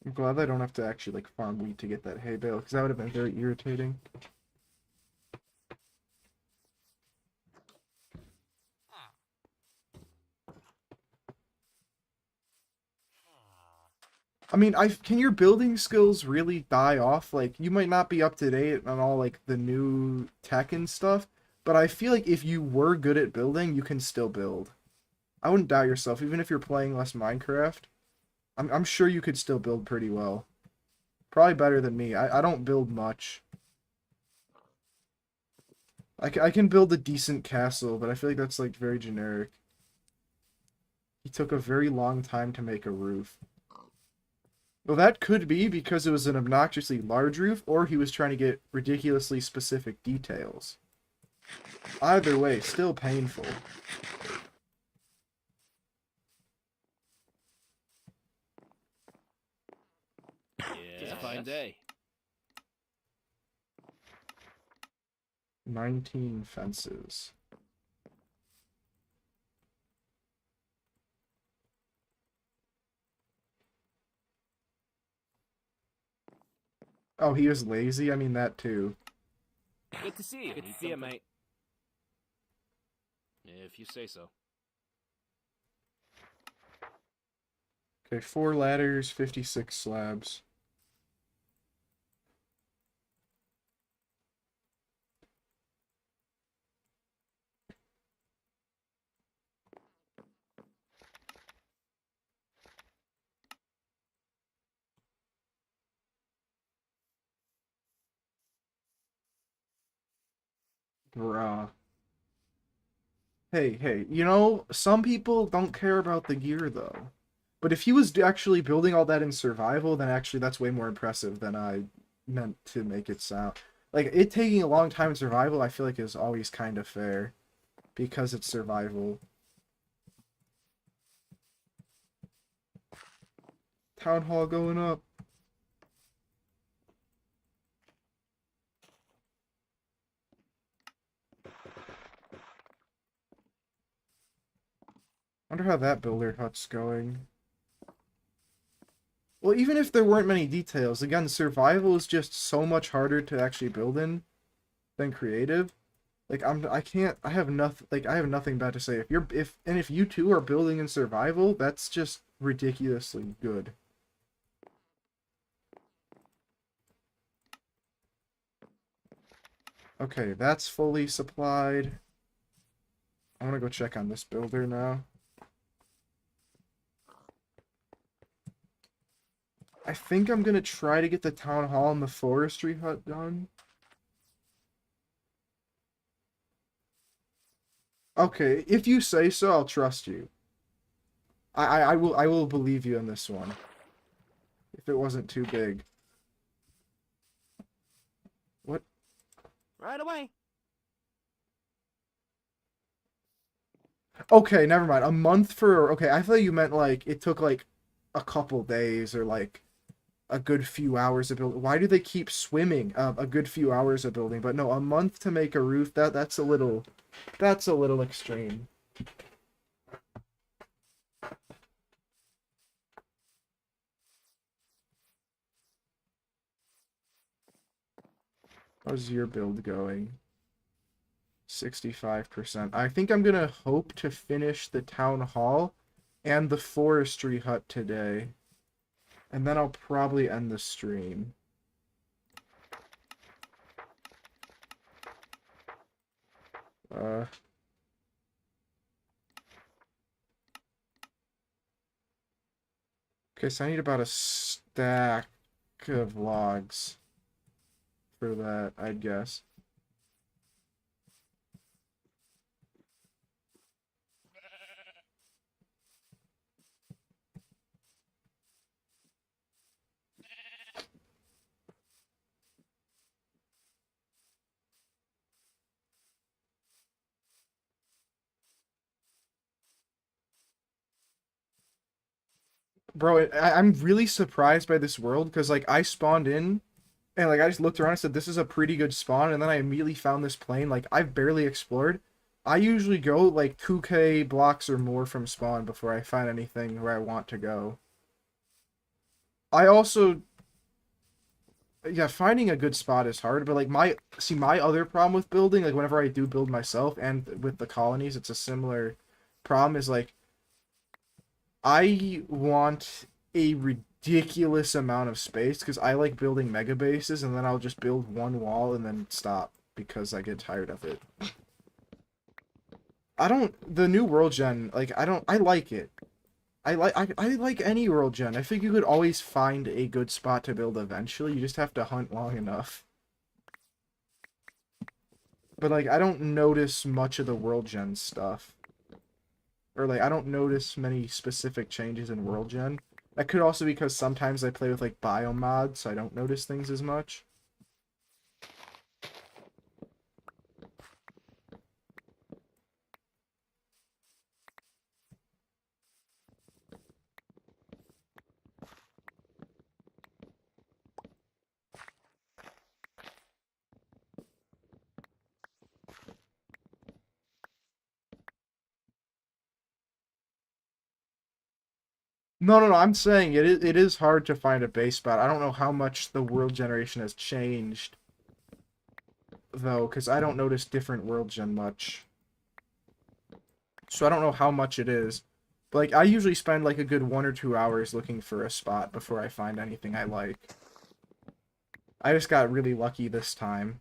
I'm glad I don't have to actually like farm wheat to get that hay bale because that would have been very irritating. I mean, I can your building skills really die off? Like, you might not be up to date on all like the new tech and stuff, but I feel like if you were good at building, you can still build. I wouldn't doubt yourself, even if you're playing less Minecraft. I'm sure you could still build pretty well. Probably better than me. I don't build much. I can build a decent castle, but I feel like that's like very generic. He took a very long time to make a roof. Well, that could be because it was an obnoxiously large roof, or he was trying to get ridiculously specific details. Either way, still painful. It's a fine day. 19 fences. Oh, he was lazy? I mean, that too. Good to see you. Good to see you, mate. If you say so. Okay, 4 ladders, 56 slabs. Bruh. Hey, you know, some people don't care about the gear, though. But if he was actually building all that in survival, then actually that's way more impressive than I meant to make it sound. Like, it taking a long time in survival, I feel like is always kind of fair. Because it's survival. Town hall going up. Wonder how that builder hut's going. Well, even if there weren't many details, again, survival is just so much harder to actually build in than creative. Like I have nothing bad to say. If you two are building in survival, that's just ridiculously good. Okay, that's fully supplied. I'm gonna go check on this builder now. I think I'm gonna try to get the town hall and the forestry hut done. Okay, if you say so, I'll trust you. I will believe you in this one. If it wasn't too big. What? Right away. Okay, never mind. A month for okay, I thought you meant like it took like a couple days or like a good few hours of building. Why do they keep swimming a good few hours of building? But no, a month to make a roof, that's a little extreme. How's your build going? 65%. I think I'm gonna hope to finish the town hall and the forestry hut today. And then I'll probably end the stream. Uh, okay, so I need about a stack of logs for that, I'd guess. Bro, I'm really surprised by this world because like I spawned in and like I just looked around and said this is a pretty good spawn and then I immediately found this plane like I've barely explored. I usually go like 2k blocks or more from spawn before I find anything where I want to go. I also yeah, finding a good spot is hard, but like my other problem with building like whenever I do build myself and with the colonies it's a similar problem is like I want a ridiculous amount of space because I like building mega bases and then I'll just build one wall and then stop because I get tired of it. I don't the new world gen like I like it. I like any world gen. I think you could always find a good spot to build eventually. You just have to hunt long enough. But like I don't notice much of the world gen stuff. Or like I don't notice many specific changes in world gen. That could also be because sometimes I play with like biomods, so I don't notice things as much. No. I'm saying it is hard to find a base spot. I don't know how much the world generation has changed, though, because I don't notice different world gen much. So I don't know how much it is. But, like, I usually spend, like, a good 1 or 2 hours looking for a spot before I find anything I like. I just got really lucky this time.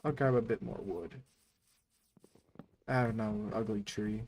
I'll grab a bit more wood. I don't know, ugly tree.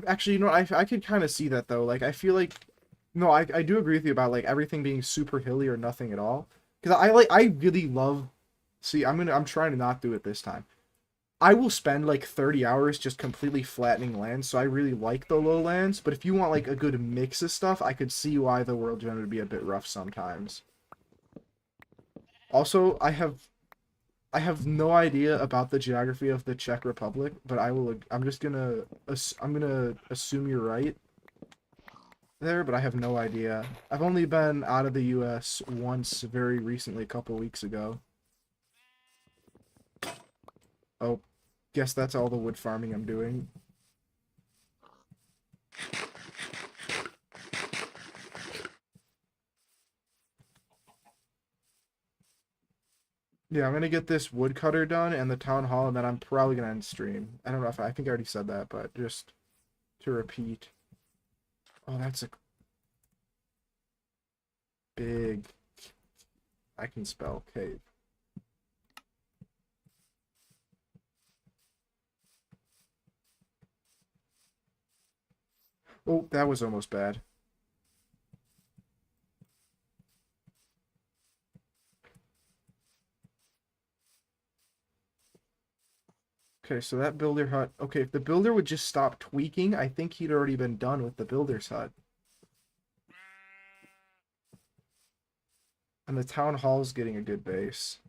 Actually, you know, I could kind of see that though. Like, I feel like, no, I do agree with you about like everything being super hilly or nothing at all. Because I really love. See, I'm trying to not do it this time. I will spend like 30 hours just completely flattening land, so I really like the lowlands. But if you want like a good mix of stuff, I could see why the world gen would be a bit rough sometimes. Also, I have no idea about the geography of the Czech Republic, but I'm just gonna I'm gonna assume you're right there, but I have no idea. I've only been out of the US once very recently, a couple weeks ago. Oh, guess that's all the wood farming I'm doing. Yeah, I'm gonna get this woodcutter done and the town hall, and then I'm probably gonna end stream. I don't know if I think I already said that, but just to repeat. Oh, that's a big. I can spell cave. Oh, that was almost bad. Okay, so that builder hut. Okay, if the builder would just stop tweaking, I think he'd already been done with the builder's hut. And the town hall's getting a good base.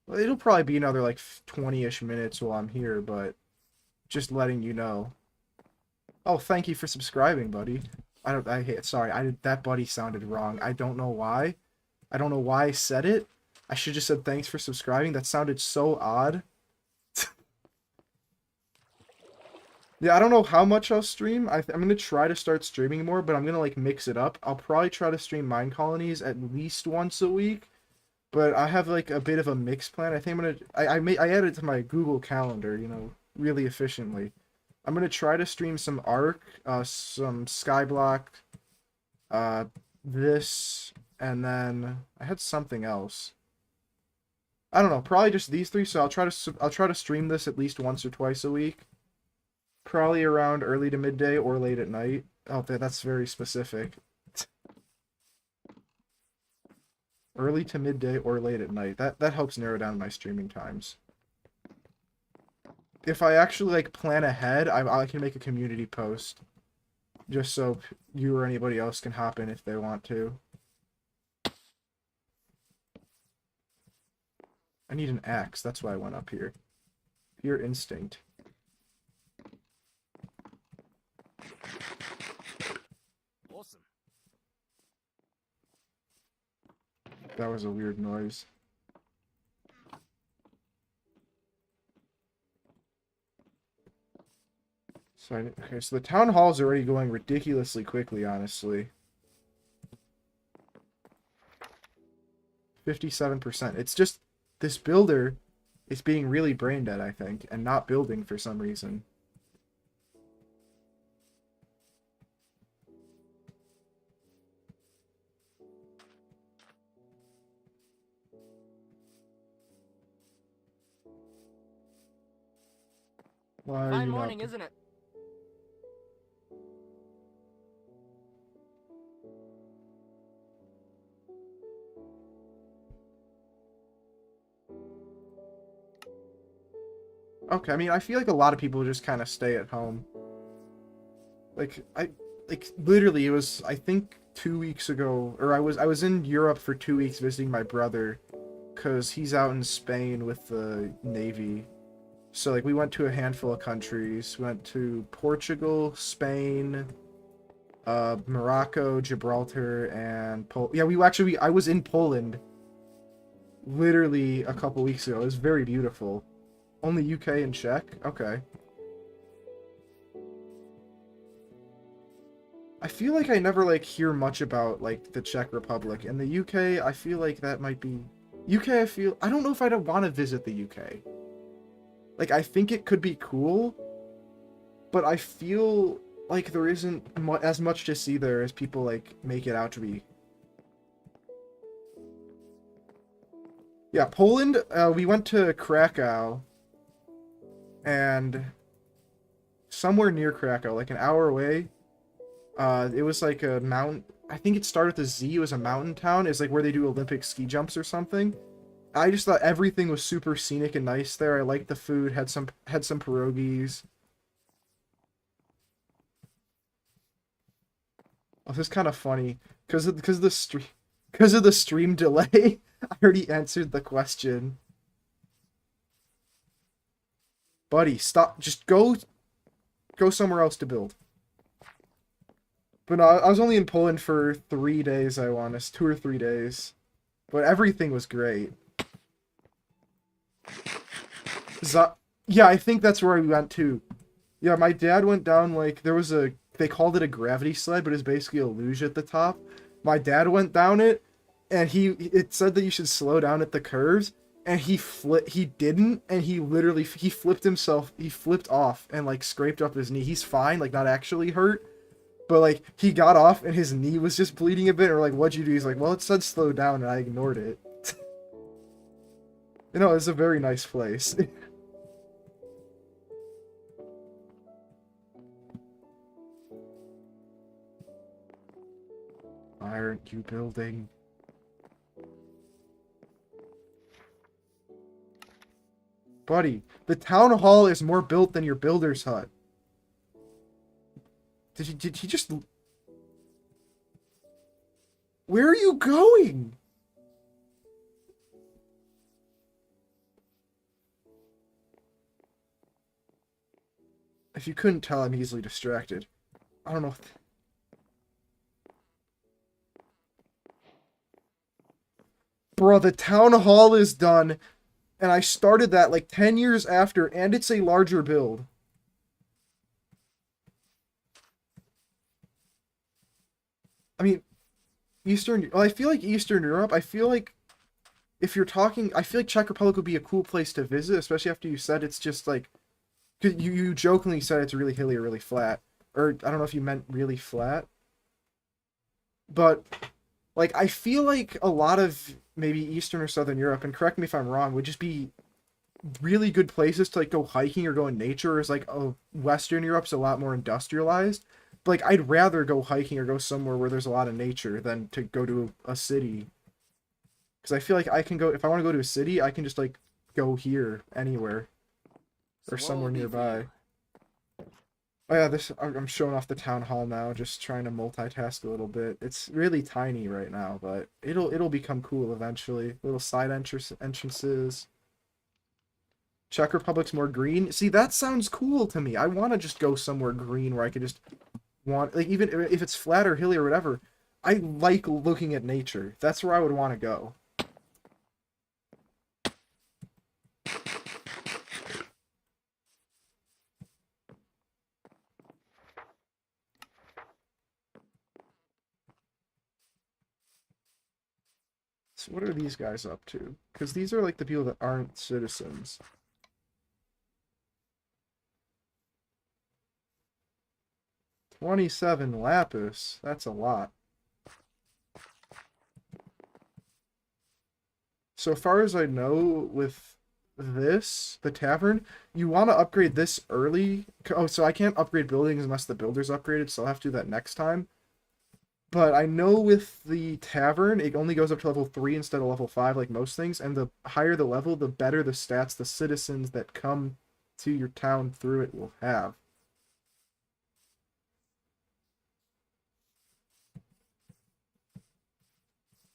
Well, it'll probably be another like 20-ish minutes while I'm here, but just letting you know. Oh, thank you for subscribing, buddy. I hate sorry, that buddy sounded wrong. I don't know why. I don't know why I said it. I should just said thanks for subscribing. That sounded so odd. Yeah, I don't know how much I'll stream. I'm gonna try to start streaming more, but I'm gonna like mix it up. I'll probably try to stream Minecolonies at least once a week, but I have like a bit of a mix plan. I think I'm gonna I added it to my Google Calendar, you know, really efficiently. I'm gonna try to stream some Ark, some Skyblock, uh, this, and then I had something else. I don't know, probably just these three. So I'll try to stream this at least once or twice a week. Probably around early to midday or late at night. Oh, that's very specific. Early to midday or late at night. That helps narrow down my streaming times. If I actually like plan ahead, I can make a community post just so you or anybody else can hop in if they want to. I need an axe. That's why I went up here. Pure instinct. Awesome. That was a weird noise. So okay, so the town hall is already going ridiculously quickly, honestly. 57%. It's just this builder is being really brain dead, I think, and not building for some reason. Why are Fine you morning, not? isn't it? Okay, I mean, I feel like a lot of people just kind of stay at home. Like literally, it was I think 2 weeks ago, or I was in Europe for 2 weeks visiting my brother, cause he's out in Spain with the Navy. So like we went to a handful of countries. We went to Portugal, Spain, Morocco, Gibraltar, and yeah, I was in Poland literally a couple weeks ago. It was very beautiful. Only UK and Czech? Okay. I feel like I never like hear much about like the Czech Republic. And the UK, I feel like that might be UK, I don't know if I'd want to visit the UK. Like I think it could be cool, but I feel like there isn't as much to see there as people like make it out to be. Yeah, Poland, we went to Krakow and somewhere near Krakow, like an hour away. It was like a mountain. I think it started with a Z. It was a mountain town. It's like where they do Olympic ski jumps or something. I just thought everything was super scenic and nice there. I liked the food. Had some pierogies. Oh, this is kind of funny because of the stream delay. I already answered the question, buddy. Stop. Just go somewhere else to build. But no, I was only in Poland for 3 days. I want us 2 or 3 days, but everything was great. Yeah, I think that's where we went to. Yeah, my dad went down like they called it a gravity sled, but it's basically a luge at the top. My dad went down it, and it said that you should slow down at the curves, and he didn't, and he flipped off and like scraped up his knee. He's fine, like not actually hurt, but like he got off and his knee was just bleeding a bit. Or like, what'd you do? He's like, well, it said slow down, and I ignored it. You know, it's a very nice place. Why aren't you building? Buddy, the town hall is more built than your builder's hut. Did he just... Where are you going? If you couldn't tell, I'm easily distracted. I don't know. Bro, the town hall is done, and I started that like 10 years after, and it's a larger build. I mean, well, I feel like Eastern Europe, I feel like if you're talking, I feel like Czech Republic would be a cool place to visit, especially after you said it's just like, 'cause you jokingly said it's really hilly or really flat. Or I don't know if you meant really flat. But like I feel like a lot of maybe Eastern or Southern Europe, and correct me if I'm wrong, would just be really good places to like go hiking or go in nature. Whereas like Western Europe's a lot more industrialized. But like I'd rather go hiking or go somewhere where there's a lot of nature than to go to a city. Because I feel like I can go if I want to go to a city, I can just like go here anywhere So or what will somewhere it be for nearby. you? Oh yeah, I'm showing off the town hall now, just trying to multitask a little bit. It's really tiny right now, but it'll become cool eventually. Little side entrances. Czech Republic's more green. See, that sounds cool to me. I want to just go somewhere green where I could just like even if it's flat or hilly or whatever. I like looking at nature. That's where I would want to go. So what are these guys up to? Because these are like the people that aren't citizens. 27 lapis. That's a lot. So far as I know, with this, the tavern, you want to upgrade this early. Oh, so I can't upgrade buildings unless the builder's upgraded, so I'll have to do that next time. But I know with the tavern, it only goes up to level 3 instead of level 5, like most things, and the higher the level, the better the stats the citizens that come to your town through it will have.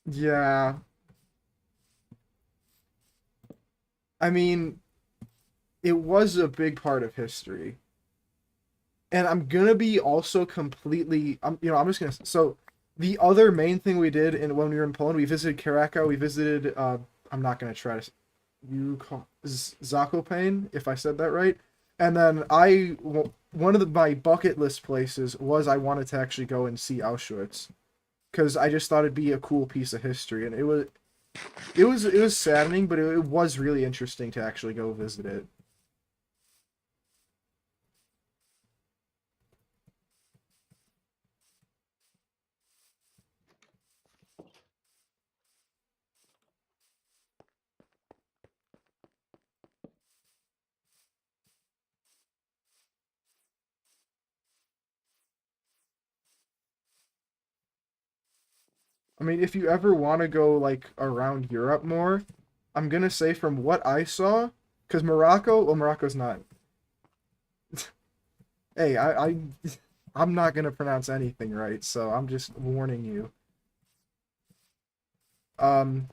Yeah, I mean, it was a big part of history. And I'm gonna be also completely I'm just gonna so the other main thing we did in when we were in Poland, we visited Krakow, we visited I'm not gonna try to you call Zakopane, if I said that right. And then one of my bucket list places was I wanted to actually go and see Auschwitz because I just thought it'd be a cool piece of history, and it was saddening, but it was really interesting to actually go visit it. I mean, if you ever want to go like around Europe more, I'm gonna say from what I saw, because Morocco's not. Hey, I'm not gonna pronounce anything right, so I'm just warning you. Um,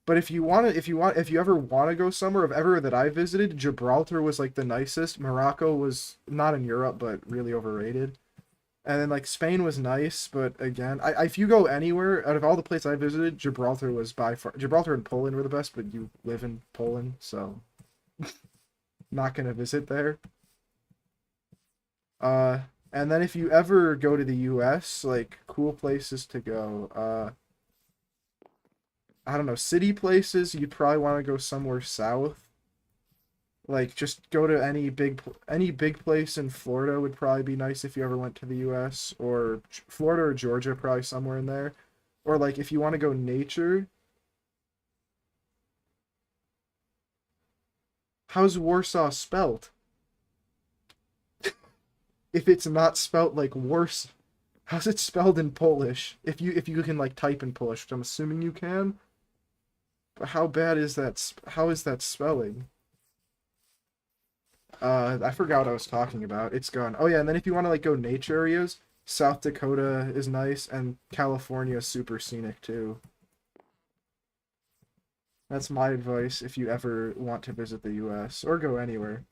but if you ever want to go somewhere, if ever that I visited, Gibraltar was like the nicest. Morocco was not in Europe, but really overrated. And then like Spain was nice, but again, if you go anywhere out of all the places I visited, Gibraltar was by far Gibraltar and Poland were the best, but you live in Poland, so not gonna visit there. Uh, and then if you ever go to the U.S., like cool places to go. I don't know, city places. You'd probably want to go somewhere south. Like just go to any big place in Florida would probably be nice if you ever went to the U.S. or Florida or Georgia, probably somewhere in there. Or like if you want to go nature, how's Warsaw spelt? If it's not spelt like worse, how's it spelled in Polish? If you can like type in Polish, which I'm assuming you can. But how bad is that? How is that spelling? I forgot what I was talking about. It's gone. Oh yeah, and then if you want to like go nature areas, South Dakota is nice, and California is super scenic too. That's my advice if you ever want to visit the U.S. or go anywhere.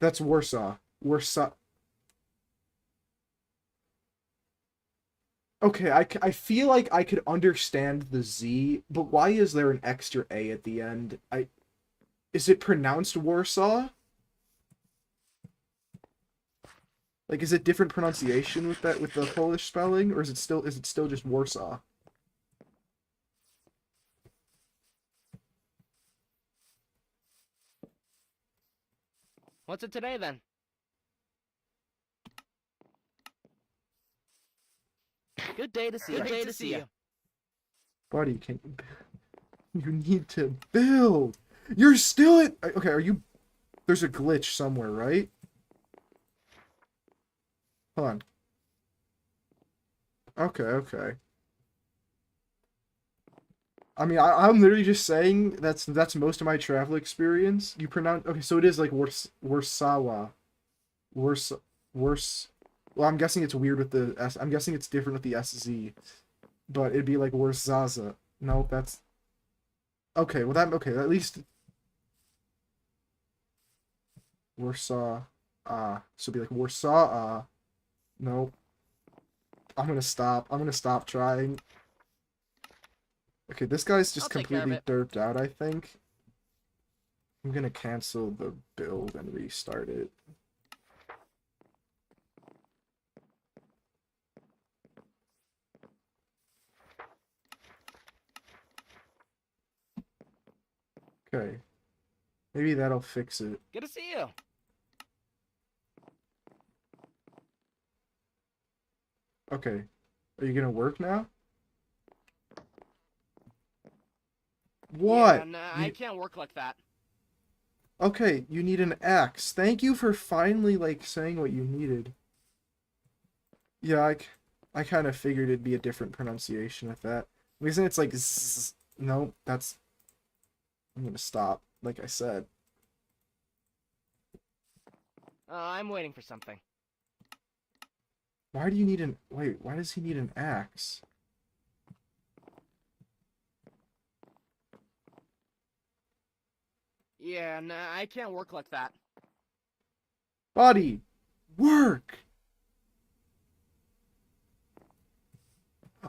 That's Warsaw. Warsaw. Okay, I feel like I could understand the Z, but why is there an extra A at the end? Is it pronounced Warsaw? Like, is it different pronunciation with that with the Polish spelling, or is it still just Warsaw? What's it today then? Good day to see you. Good day to see you. Buddy, can you need to build? You're still at okay. Are you? There's a glitch somewhere, right? Hold on. Okay, okay. I mean, I'm literally just saying that's most of my travel experience. You pronounce okay, so it is like Warsawa, Wars, Wars. Well, I'm guessing it's weird with the S. I'm guessing it's different with the SZ, but it'd be like Warsaza. No, that's okay. Well, that okay. At least Warsaw. So it'd be like Warsaw. Nope. I'm gonna stop. I'm gonna stop trying. Okay, this guy's just I'll take care of completely it. derped out, I think. I'm gonna cancel the build and restart it. Okay. Maybe that'll fix it. Good to see you. Okay. Are you gonna work now? What? Yeah, nah, I can't work like that. Okay, you need an X. Thank you for finally, like, saying what you needed. Yeah, I kind of figured it'd be a different pronunciation with that. Isn't it's like zzz? No, that's... I'm gonna stop, like I said. I'm waiting for something. Why do you need an... Wait, why does he need an axe? Yeah, nah, I can't work like that. Buddy! Work!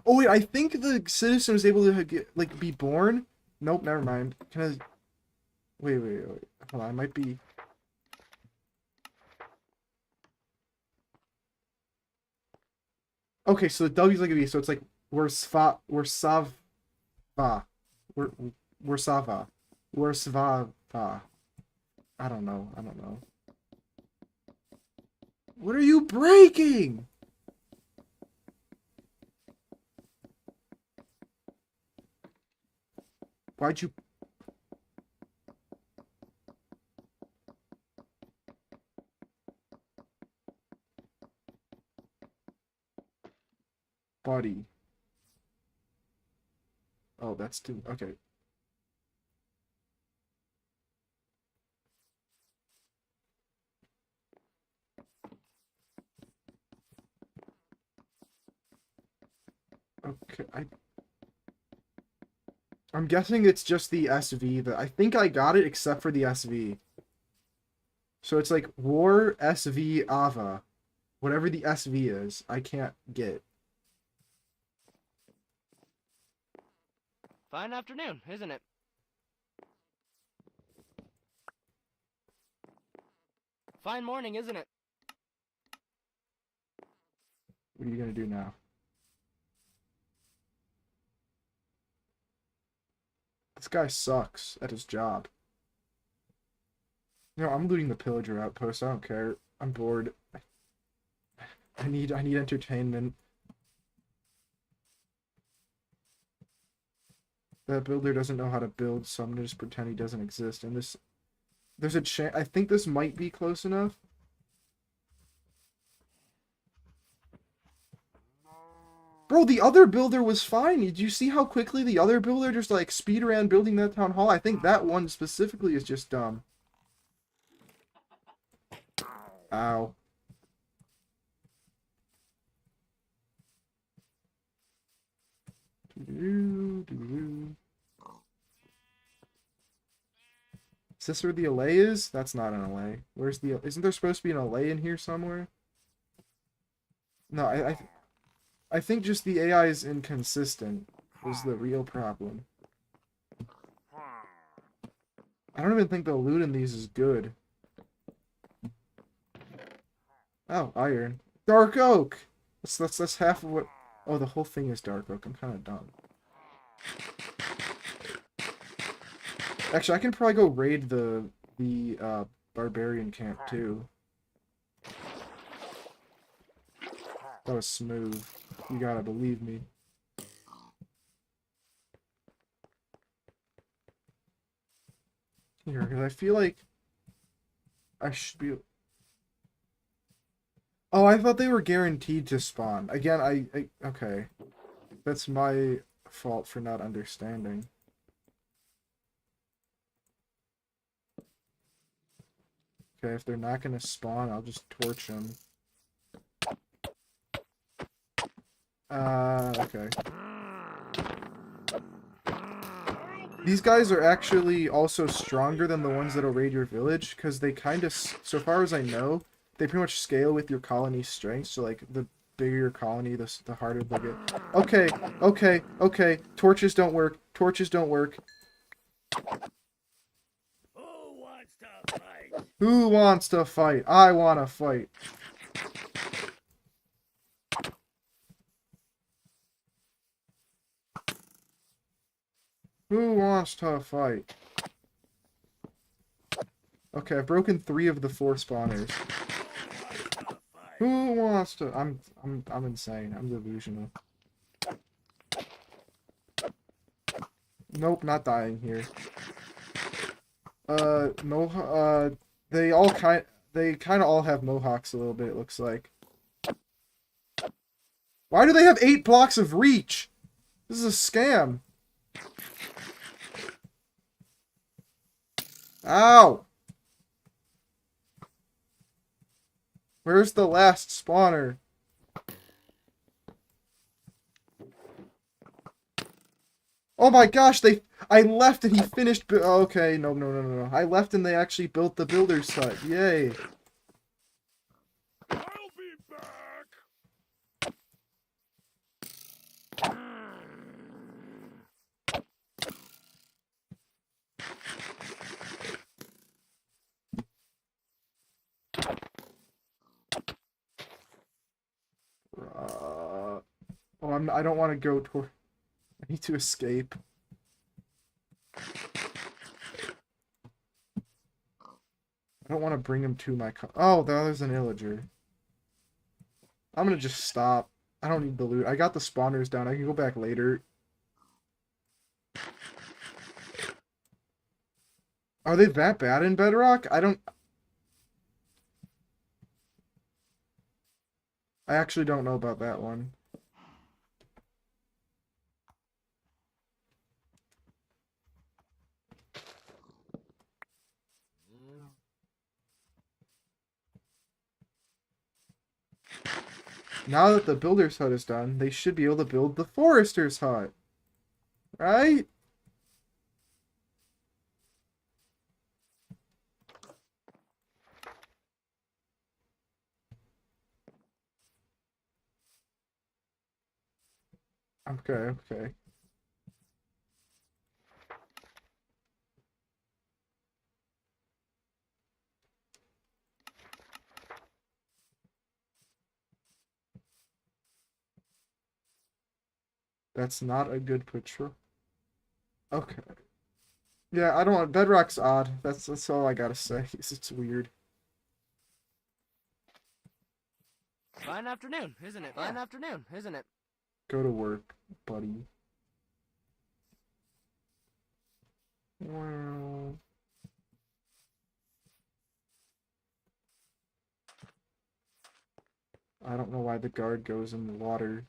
Oh wait, I think the citizen was able to get, like, be born? Nope, never mind. Can I... Wait. Hold on, I might be... Okay, so the W's like a V, so it's like Wersava. Wersava. Wersvava. I don't know. What are you breaking? Why'd you... Buddy. Oh, that's too... Okay. Okay, I'm guessing it's just the SV that... I think I got it except for the SV. So it's like War SV Ava. Whatever the SV is, I can't get. Fine afternoon, isn't it? Fine morning, isn't it? What are you gonna do now? This guy sucks at his job. You know, I'm looting the pillager outpost. I don't care. I'm bored. I need entertainment. That builder doesn't know how to build, so I'm gonna just pretend he doesn't exist. And there's a chance. I think this might be close enough. Bro, the other builder was fine. Did you see how quickly the other builder just like speed around building that town hall? I think that one specifically is just dumb. Ow. Is this where the allay is? That's not an allay. Where's the... Isn't there supposed to be an allay in here somewhere? No, I think just the AI is inconsistent is the real problem. I don't even think the loot in these is good. Oh, iron. Dark oak! That's half of what... Oh, the whole thing is dark oak. I'm kind of dumb. Actually, I can probably go raid the barbarian camp too. That was smooth. You gotta believe me. Here, because I feel like I should be... Oh, I thought they were guaranteed to spawn. Again, okay. That's my fault for not understanding. Okay, if they're not gonna spawn, I'll just torch them. Okay. These guys are actually also stronger than the ones that'll raid your village, because they kind of, so far as I know, they pretty much scale with your colony's strength, so like, the bigger your colony, the harder they get. Okay. Torches don't work. Torches don't work. Who wants to fight? I want to fight. Who wants to fight? Okay, I've broken 3 of the 4 spawners. Who wants to? I'm insane. I'm delusional. Nope, not dying here. They all they kind of all have mohawks a little bit, it looks like. Why do they have 8 blocks of reach? This is a scam. Ow! Where's the last spawner? Oh my gosh, I left and he finished okay, no. I left and they actually built the builder's hut. Yay. I'll be back. I don't want to go toward. I need to escape. I don't want to bring him to my oh, there's an illager. I'm gonna just stop. I don't need the loot. I got the spawners down. I can go back later. Are they that bad in Bedrock? I actually don't know about that one. Now that the builder's hut is done, they should be able to build the forester's hut. Right? Okay. That's not a good patrol. Okay. Yeah, I don't want Bedrock's odd. That's all I gotta say. It's weird. Fine afternoon, isn't it? Fine afternoon, isn't it? Go to work, buddy. Well, I don't know why the guard goes in the water.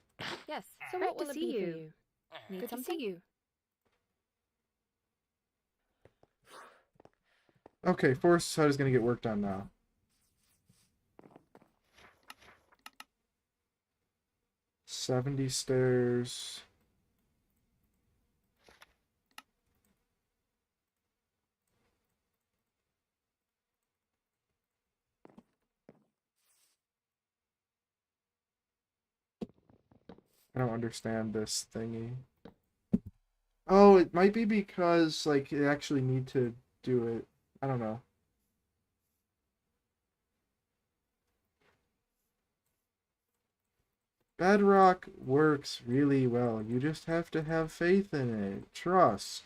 Yes. So Great what to will it see be for you. you? Need Good to something? see you. Okay, Forest Hut is gonna get worked on now. $70 stairs. I don't understand this thingy. Oh, it might be because, like, you actually need to do it. I don't know. Bedrock works really well. You just have to have faith in it. Trust.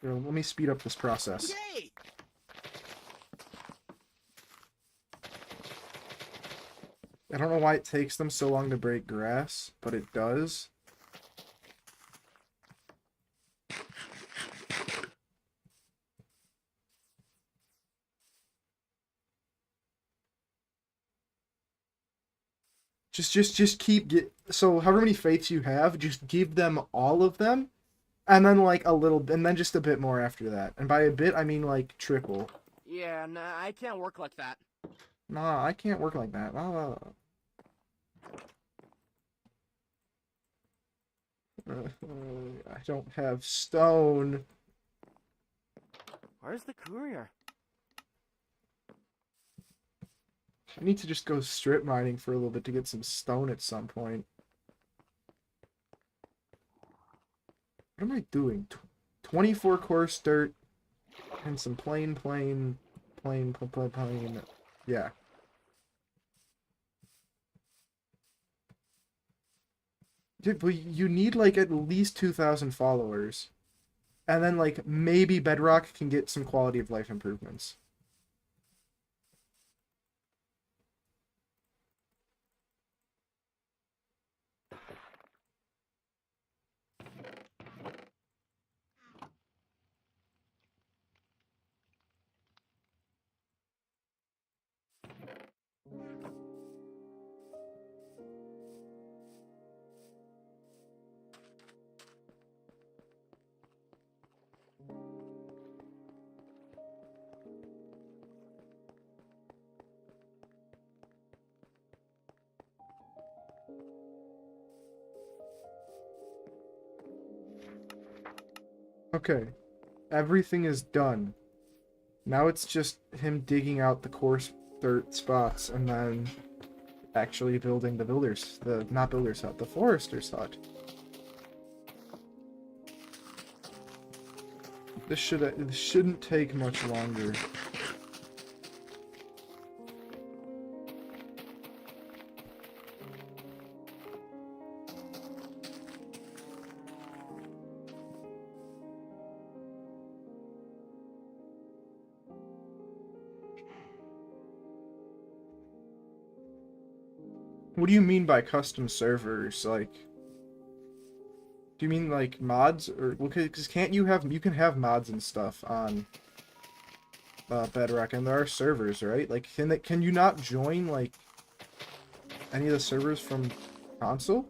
Here, let me speed up this process. Yay! I don't know why it takes them so long to break grass, but it does. Just so however many faiths you have, just give them all of them, and then like a little, and then just a bit more after that. And by a bit, I mean like triple. Yeah, nah, I can't work like that. Nah, I can't work like that. I don't have stone. Where's the courier? I need to just go strip mining for a little bit to get some stone at some point. What am I doing? 24 coarse dirt and some plain plane. Yeah. Dude, but you need like at least 2,000 followers. And then like maybe Bedrock can get some quality of life improvements. Okay. Everything is done. Now it's just him digging out the coarse dirt spots and then actually building the not builder's hut, the forester's hut. This shouldn't take much longer. What do you mean by custom servers? Like, do you mean like mods, or because you can have mods and stuff on Bedrock, and there are servers, right? Like, can you not join like any of the servers from console?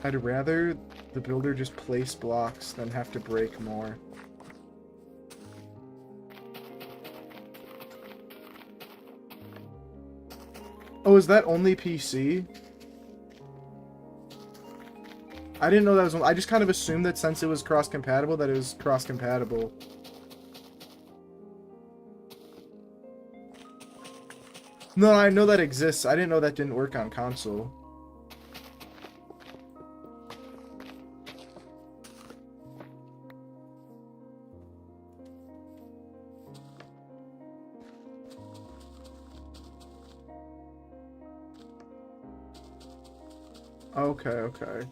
I'd rather the builder just place blocks than have to break more. Oh, is that only PC? I didn't know that was. I just kind of assumed that since it was cross-compatible, that it was cross-compatible. No, I know that exists. I didn't know that didn't work on console. Okay, okay.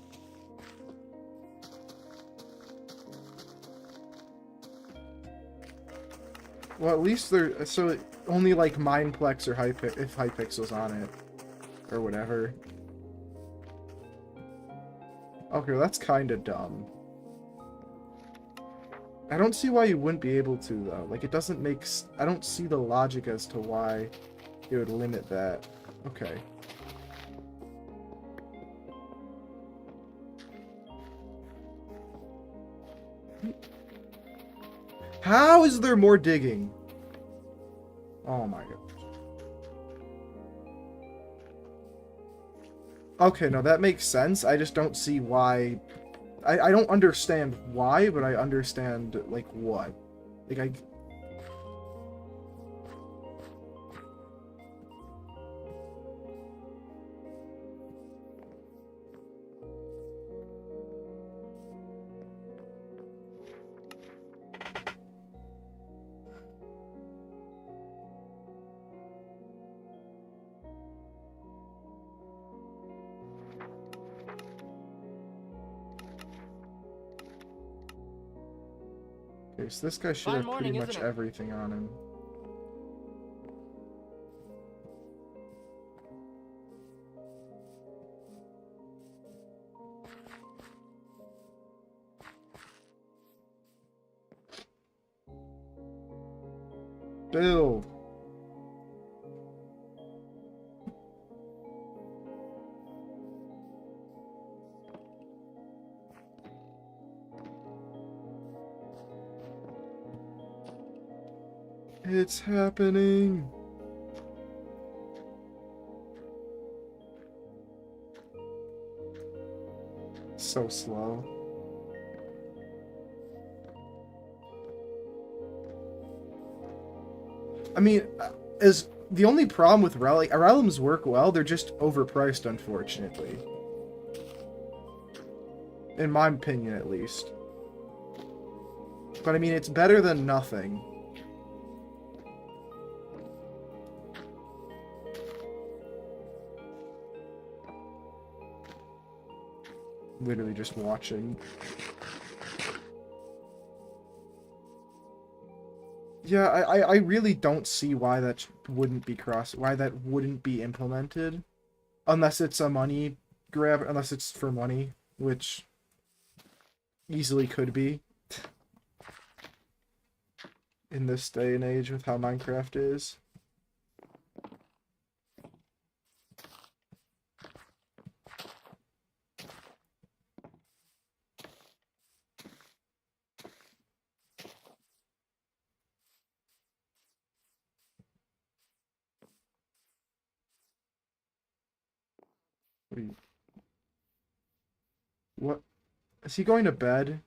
Well, at least there. So only like Mineplex or if Hypixel's on it, or whatever. Okay, well, that's kind of dumb. I don't see why you wouldn't be able to though. Like, it doesn't make. I don't see the logic as to why it would limit that. Okay. How is there more digging? Oh my god. Okay, no, that makes sense. I just don't see why. I don't understand why, but I understand, like, what. Like, I... Okay, so this guy should Fine have morning, pretty much isn't it? everything on him. Build! It's happening. So slow. I mean, as the only problem with realms work well, they're just overpriced, unfortunately. In my opinion, at least. But I mean, it's better than nothing. Literally just watching. Yeah, I really don't see why that wouldn't be why that wouldn't be implemented. Unless it's a money grab, unless it's for money, which easily could be. In this day and age with how Minecraft is. Wait. What? Is he going to bed?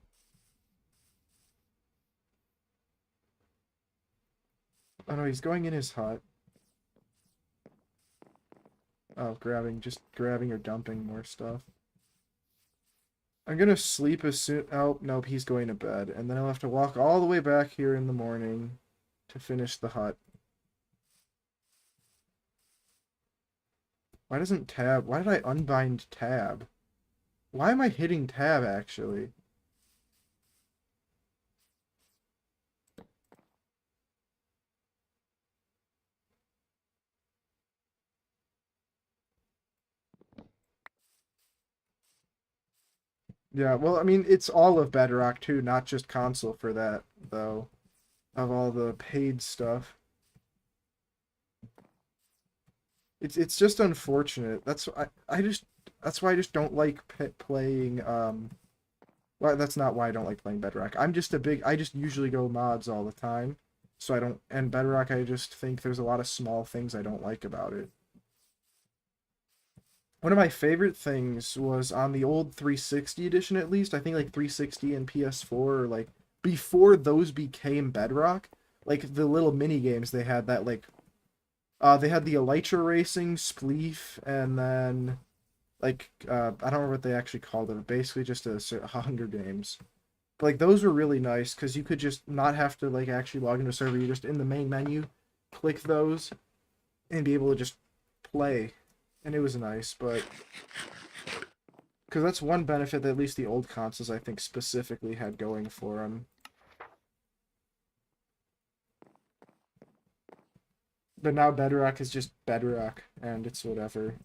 Oh no, he's going in his hut. Oh, just grabbing or dumping more stuff. I'm gonna sleep as soon... Oh, nope, he's going to bed. And then I'll have to walk all the way back here in the morning to finish the hut. Why doesn't tab... Why did I unbind tab? Why am I hitting tab, actually? Yeah, well, I mean, it's all of Bedrock, too, not just console for that, though. Of all the paid stuff. It's just unfortunate. That's why I just don't like playing, well, that's not why I don't like playing Bedrock. I just usually go mods all the time. So I don't, and Bedrock, I just think there's a lot of small things I don't like about it. One of my favorite things was on the old 360 edition, at least. I think like 360 and PS4, or like before those became Bedrock, like the little mini games they had that like they had the Elytra Racing, Spleef, and then like I don't remember what they actually called it. But basically, just a Hunger Games. But like those were really nice because you could just not have to like actually log into a server. You're just in the main menu, click those, and be able to just play. And it was nice, but because that's one benefit that at least the old consoles I think specifically had going for them. But now Bedrock is just Bedrock, and it's whatever.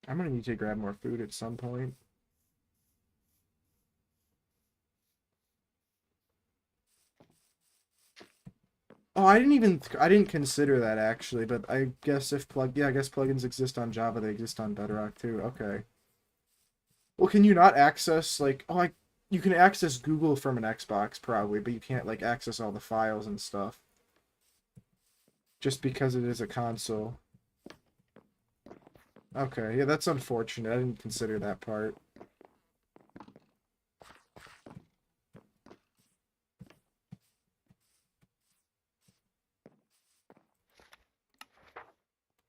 I'm gonna need to grab more food at some point. Oh, I didn't consider that actually, but I guess yeah, I guess plugins exist on Java, they exist on Bedrock too. Okay. Well, can you not access like you can access Google from an Xbox probably, but you can't like access all the files and stuff just because it is a console. Okay, yeah, that's unfortunate. I didn't consider that part.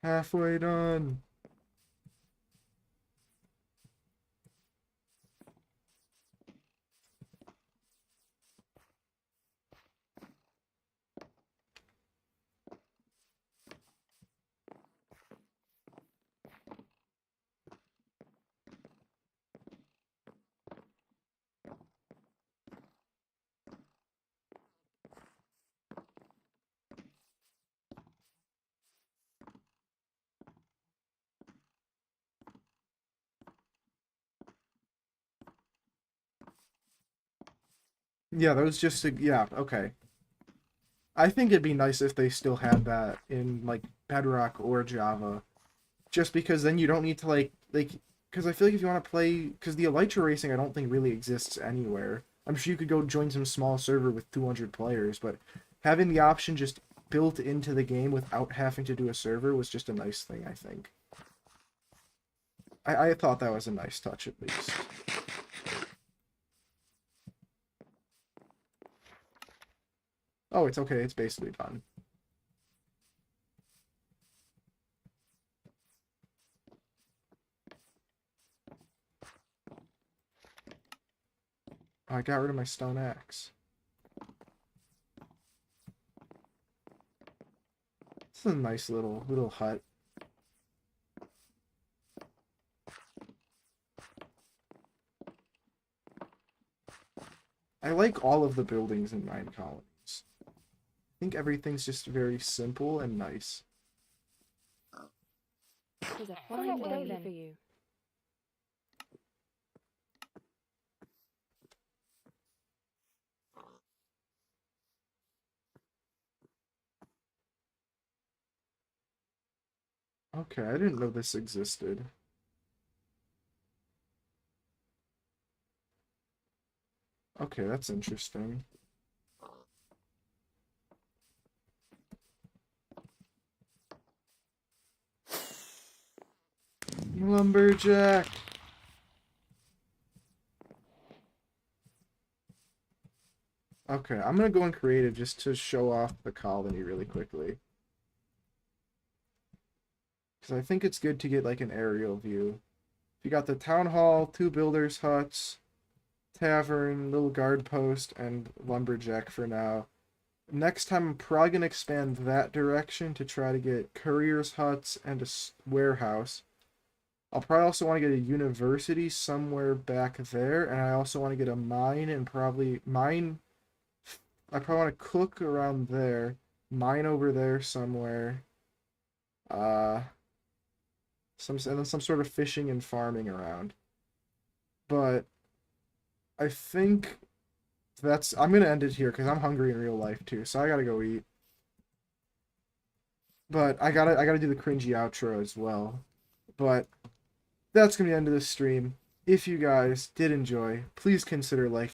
Halfway done. Yeah, those just yeah, okay. I think it'd be nice if they still had that in like Bedrock or Java. just because then you don't need to like because I feel like if you want to play because the Elytra racing I don't think really exists anywhere. I'm sure you could go join some small server with 200 players, but having the option just built into the game without having to do a server was just a nice thing, I think. I thought that was a nice touch at least. Oh, it's okay. It's basically done. Oh, I got rid of my stone axe. This is a nice little hut. I like all of the buildings in Minecolonies. I think everything's just very simple and nice. It is a fine day for you. Okay, I didn't know this existed. Okay, that's interesting. Lumberjack! Okay, I'm gonna go in creative just to show off the colony really quickly. Because I think it's good to get like an aerial view. You got the town hall, 2 builders' huts, tavern, little guard post, and lumberjack for now. Next time, I'm probably going to expand that direction to try to get couriers' huts and a warehouse. I'll probably also want to get a university somewhere back there, and I also want to get a mine and probably mine. I probably want to cook around there, mine over there somewhere. And then some sort of fishing and farming around. But I think I'm gonna end it here because I'm hungry in real life too, so I gotta go eat. But I gotta do the cringy outro as well. But that's gonna be the end of this stream. If you guys did enjoy, please consider liking